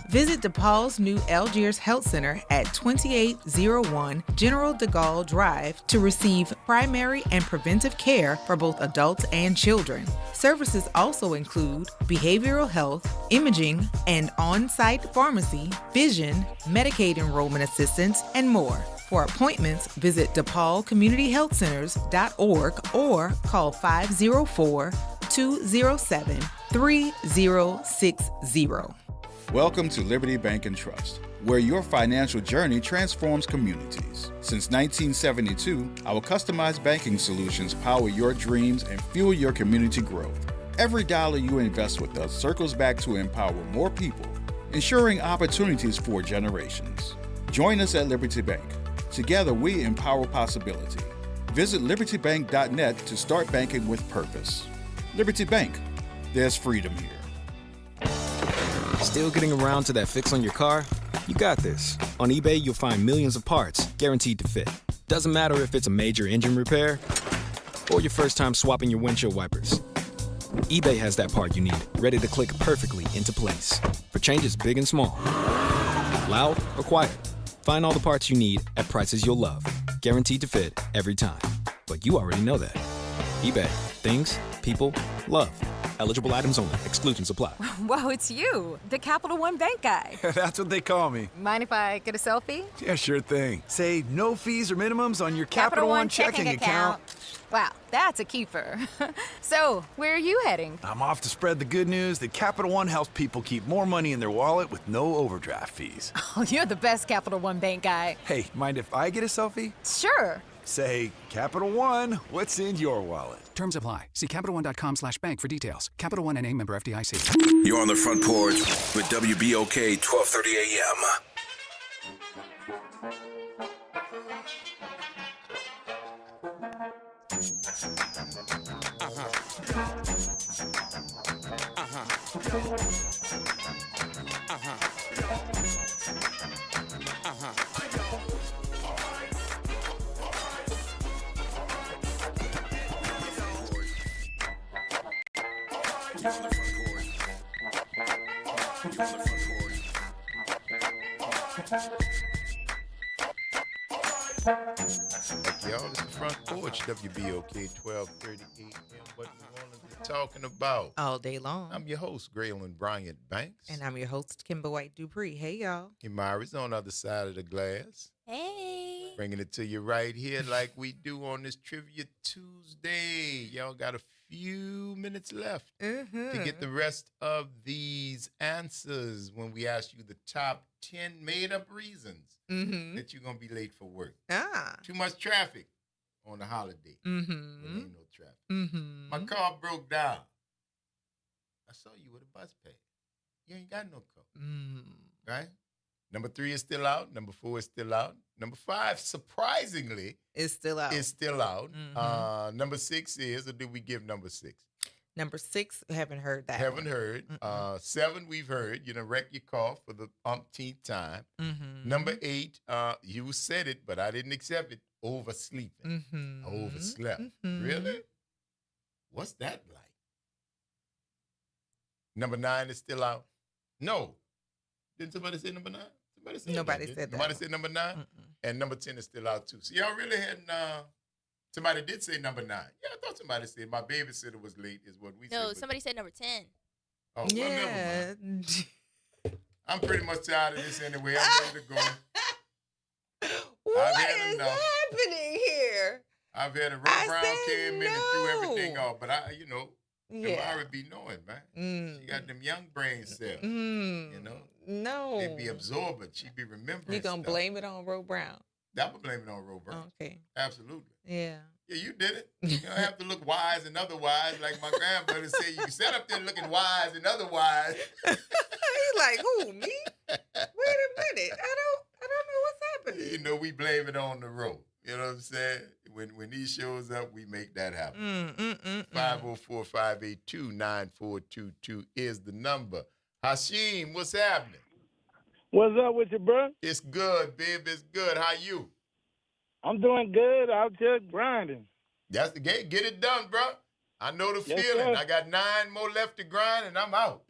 Visit DePaul's new Algiers Health Center at 2801 General de Gaulle Drive to receive primary and preventive care for both adults and children. Services also include behavioral health, imaging, and on-site pharmacy, vision, Medicaid enrollment assistance, and more. For appointments, visit DePaulCommunityHealthCenters.org or call 504-207-3060. Welcome to Liberty Bank and Trust, where your financial journey transforms communities. Since 1972, our customized banking solutions power your dreams and fuel your community growth. Every dollar you invest with us circles back to empower more people, ensuring opportunities for generations. Join us at Liberty Bank. Together, we empower possibility. Visit libertybank.net to start banking with purpose. Liberty Bank. There's freedom here. Still getting around to that fix on your car? You got this. On eBay, you'll find millions of parts guaranteed to fit. Doesn't matter if it's a major engine repair or your first time swapping your windshield wipers. eBay has that part you need, ready to click perfectly into place for changes big and small. Loud or quiet, find all the parts you need at prices you'll love. Guaranteed to fit every time. But you already know that. eBay. Things, people, love. Eligible items only. Exclusions apply. Whoa, it's you, the Capital One Bank guy. That's what they call me. Mind if I get a selfie? Yeah, sure thing. Say no fees or minimums on your Capital One checking account. Wow, that's a keeper. So, where are you heading? I'm off to spread the good news that Capital One helps people keep more money in their wallet with no overdraft fees. Oh, you're the best Capital One Bank guy. Hey, mind if I get a selfie? Sure. Say, Capital One, what's in your wallet? Terms apply. See CapitalOne.com/bank for details. Capital One NA, member FDIC. You're on the Front Porch with WBOK 1230 AM. Y'all, it's the Front Porch, WBOK 1230 AM. What New Orleans is talking about all day long. I'm your host, Graylin Bryant Banks. And I'm your host, Kimber White Dupree. Hey, y'all. Imari's on the other side of the glass. Hey. Bringing it to you right here like we do on this Trivia Tuesday. Y'all got a few minutes left to get the rest of these answers when we ask you the top 10 made-up reasons that you're going to be late for work. Too much traffic on the holiday. There ain't no traffic. My car broke down. I saw you with a bus pass. You ain't got no car. Right? Number 3 is still out. Number 4 is still out. Number 5, surprisingly, is still out. It's still out. Number 6 is, or did we give number 6? Number 6, haven't heard that. Haven't heard. 7, we've heard. You know, wreck your car for the umpteenth time. Number 8, you said it, but I didn't accept it. oversleeping. I overslept. Really? What's that like? Number 9 is still out. No. Didn't somebody say number 9? Nobody said that. Nobody said number 9? And number 10 is still out too. So y'all really hadn't, somebody did say number 9. Yeah, I thought somebody said my babysitter was late is what we said. No, somebody said number 10. Oh, well, never mind. I'm pretty much tired of this anyway. I'm ready to go. What is happening here? I've had a Ray Brown came in and threw everything off. But Kamara be knowing, man. She got them young brain cells. You know? No. They be absorbing. She be remembering. You gonna blame it on Ro Brown? I would blame it on Ro Brown. Okay. Absolutely. Yeah. Yeah, you did it. You don't have to look wise and otherwise, like my grandmother said. You sat up there looking wise and otherwise. He's like, who, me? Wait a minute. I don't know what's happening. You know, we blame it on the Ro. You know what I'm saying? When he shows up, we make that happen. 504-582-9422 is the number. Hashim, what's happening? What's up with you, bro? It's good, babe. It's good. How you? I'm doing good. Out here grinding. That's the game. Get it done, bro. I know the feeling. Sir. I got 9 more left to grind, and I'm out.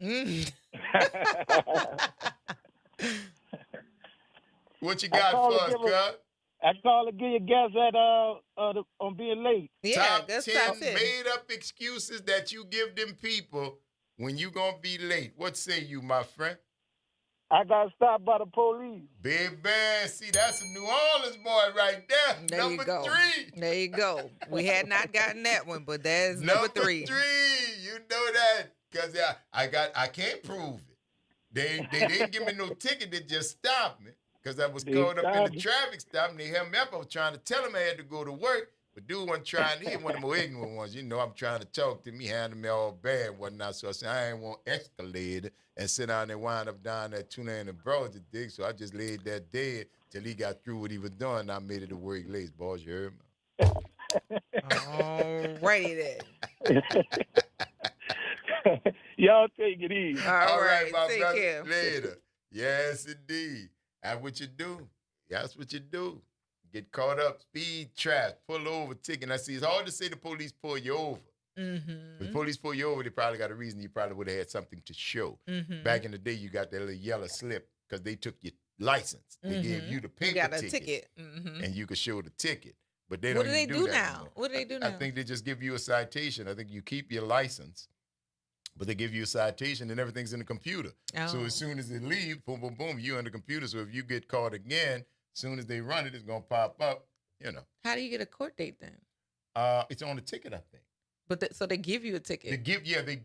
What you got for us, cuz? I call to give you guys at on being late. Yeah, top 10 made-up excuses that you give them people when you gonna be late. What say you, my friend? I got stopped by the police. Big man, see, that's a New Orleans boy right there. There number you go. 3. There you go. We had not gotten that one, but there's number 3. Number 3, you know that, because I can't prove it. They didn't give me no ticket. They just stopped me because I was caught up in the traffic stop, and they held me up. I was trying to tell them I had to go to work, but dude wasn't trying to hit one of the more ignorant ones. You know, I'm trying to talk to me, handling me all bad and whatnot. So I said, I ain't want escalate and sit down and wind up down that tuna and the bros to dig. So I just laid that dead till he got through what he was doing. And I made it to work late, boys. You heard me? All righty then. Y'all take it easy. All right, my take brother. care. Later. Yes, indeed. That's what you do. That's what you do. Get caught up, speed trap, pull over, ticket. I see it's hard to say the police pull you over. When the police pull you over, they probably got a reason. You probably would have had something to show. Back in the day, you got that little yellow slip because they took your license. They gave you the paper You got a ticket. And you could show the ticket. But they don't What do they even do that now? anymore. What do they do now? I think they just give you a citation. I think you keep your license, but they give you a citation and everything's in the computer. So as soon as it leaves, boom, boom, boom, you're in the computer. So if you get caught again, as soon as they run it, it's going to pop up, you know. How do you get a court date then? It's on the ticket, I think. But so they give you a ticket. They give you. They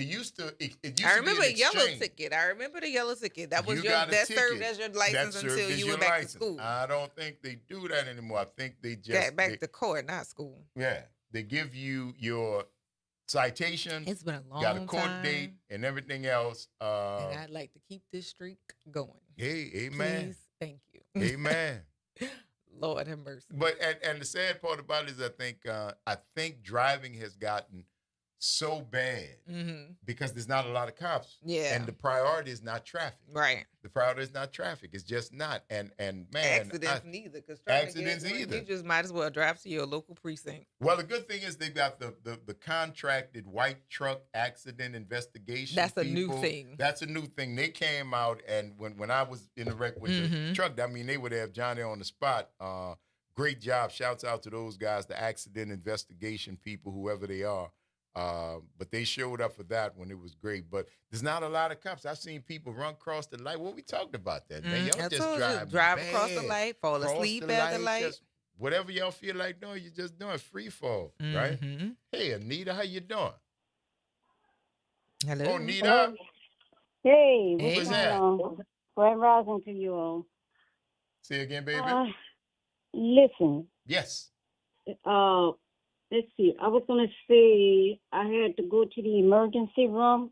used to. It used I remember to a be yellow exchange. ticket. I remember the yellow ticket. That was You got a that ticket. served as your license That served until as you your went back license. to school. I don't think they do that anymore. I think they just Got back to court, not school. Yeah, they give you your citation. It's been a long got a court time. date and everything else. And I'd like to keep this streak going. Hey, amen. Please, thank you. Amen. Lord have mercy. But and the sad part about it is I think driving has gotten so bad because there's not a lot of cops. Yeah. And the priority is not traffic. Right. The priority is not traffic. It's just not. And man, Accidents neither. Because accidents either. You just might as well drive to your local precinct. Well, the good thing is they've got the contracted white truck accident investigation. That's a people. new thing. That's a new thing. They came out, and when I was in the wreck with the truck, I mean, they would have Johnny on the spot. Great job. Shouts out to those guys, the accident investigation people, whoever they are. But they showed up for that when it was great. But there's not a lot of cops. I've seen people run across the light. Well, we talked about that, man. Y'all just drive across the light, fall asleep at the light. Just whatever y'all feel like doing, you're just doing free fall, right? Hey, Anita, how you doing? Hello. Oh, Anita. Hey, what's that? Grand rising to you all. Say again, baby. Listen. Yes. Let's see. I was going to say I had to go to the emergency room.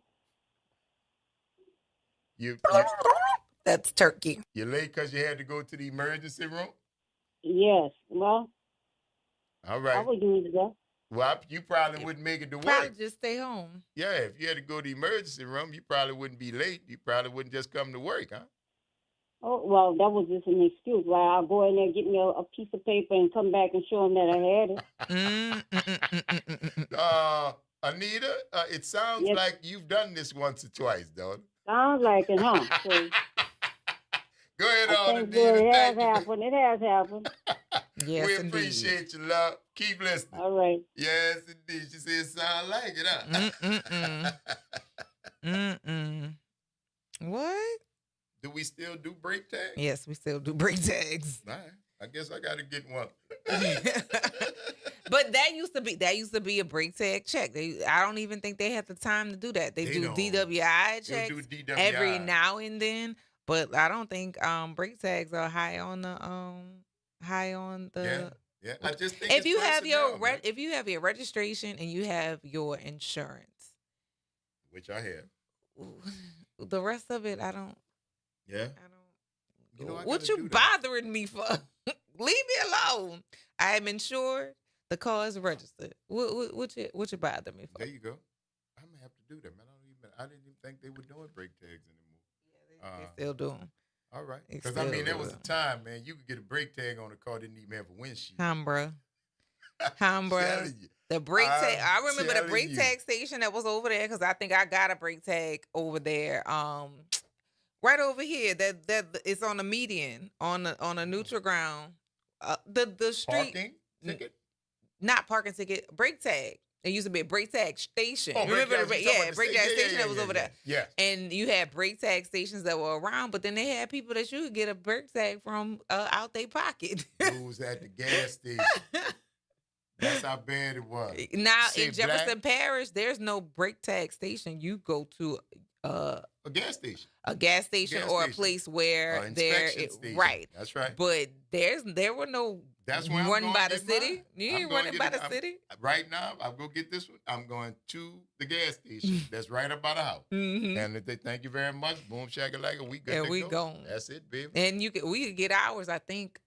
That's turkey. You're late because you had to go to the emergency room? Yes. Well, all right. I would do that. Well, you probably wouldn't make it to Probably work. just stay home. Yeah, if you had to go to the emergency room, you probably wouldn't be late. You probably wouldn't just come to work, huh? Oh, well, that was just an excuse. Like, I'll go in there, get me a piece of paper, and come back and show them that I had it. Anita, it sounds like you've done this once or twice, don't it? Sounds like it, huh? So, go ahead, Anita. It has happened. It has happened. Yes, we appreciate you, love. Keep listening. All right. Yes, indeed. She said it sounds like it, huh? What? Do we still do break tags? Yes, we still do break tags. All right. I guess I got to get one. But that used to be a break tag check. I don't even think they have the time to do that. They do DWI checks every now and then, but I don't think break tags are high on the Yeah. I just think if you have your registration and you have your insurance, which I have, the rest of it I don't. Yeah. I don't. You know, what you bothering me for? Leave me alone. I am insured. The car is registered. What you bother me for? There you go. I'm gonna have to do that, man. I didn't even think they were doing brake tags anymore. Yeah, they still do them. All right. Because there was a time, man, you could get a brake tag on a car, didn't even have a windshield. Bro. The brake tag. I remember the brake tag station that was over there because I think I got a brake tag over there. Right over here, that it's on the median on a neutral ground. The street parking ticket, not parking ticket, brake tag. It used to be a brake tag station. Oh, remember brake tag station that was over there. Yeah. And you had brake tag stations that were around, but then they had people that you could get a brake tag from out their pocket. It was at the gas station. That's how bad it was. Now in Jefferson Parish, there's no brake tag station. You go to a gas station. A gas station or a place where right. That's right. But there were no running by the city. You ain't running by the city. Right now, I'll go get this one. I'm going to the gas station that's right up by the house. Mm-hmm. And if they thank you very much, boom shakalaka, we good to go. Gone. That's it, baby. And we could get ours, I think,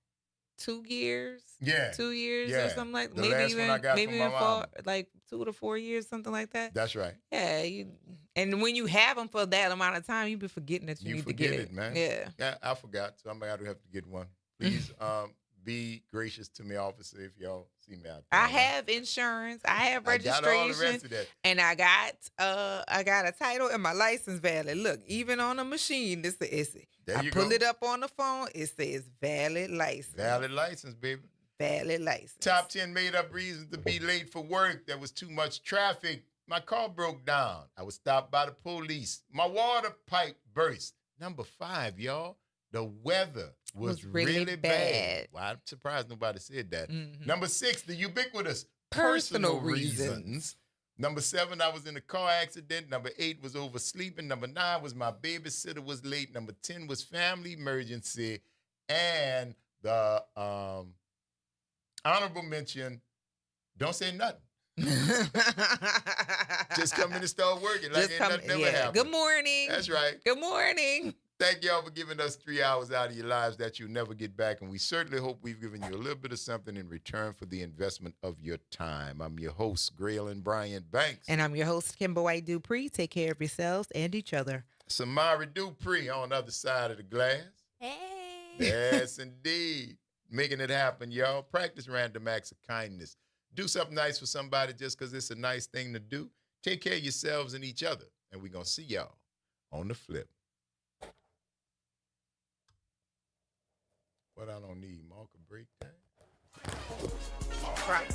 2 years. Yeah. 2 years or something like that. Maybe even like 2 to 4 years, something like that. That's right. Yeah. And when you have them for that amount of time, you be forgetting that you need to get it, man. Yeah. Yeah, I forgot. So I'm going to have to get one. Please be gracious to me, officer, if y'all see me out there. I have insurance. I have registration. I got all the rest of that. And I got a title and my license valid. Look, even on a machine, I pull it up on the phone, it says valid license. Valid license, baby. Valid license. Top 10 made up reasons to be late for work. There was too much traffic. My car broke down. I was stopped by the police. My water pipe burst. Number 5, y'all. The weather was really bad. Well, I'm surprised nobody said that. Mm-hmm. Number 6, the ubiquitous personal reasons. Number 7, I was in a car accident. Number 8 was oversleeping. Number 9 was my babysitter was late. Number 10 was family emergency. And the honorable mention, don't say nothing. Just come in and start working like nothing never happened. Good morning. That's right. Good morning. Thank y'all for giving us 3 hours out of your lives that you'll never get back. And we certainly hope we've given you a little bit of something in return for the investment of your time. I'm your host, Graylin Bryant Banks. And I'm your host, Kimber White Dupree. Take care of yourselves and each other. Samara Dupree on the other side of the glass. Hey. Yes, indeed. Making it happen, y'all. Practice random acts of kindness. Do something nice for somebody just because it's a nice thing to do. Take care of yourselves and each other. And we're going to see y'all on the flip. What I don't need, mark a break time. Right.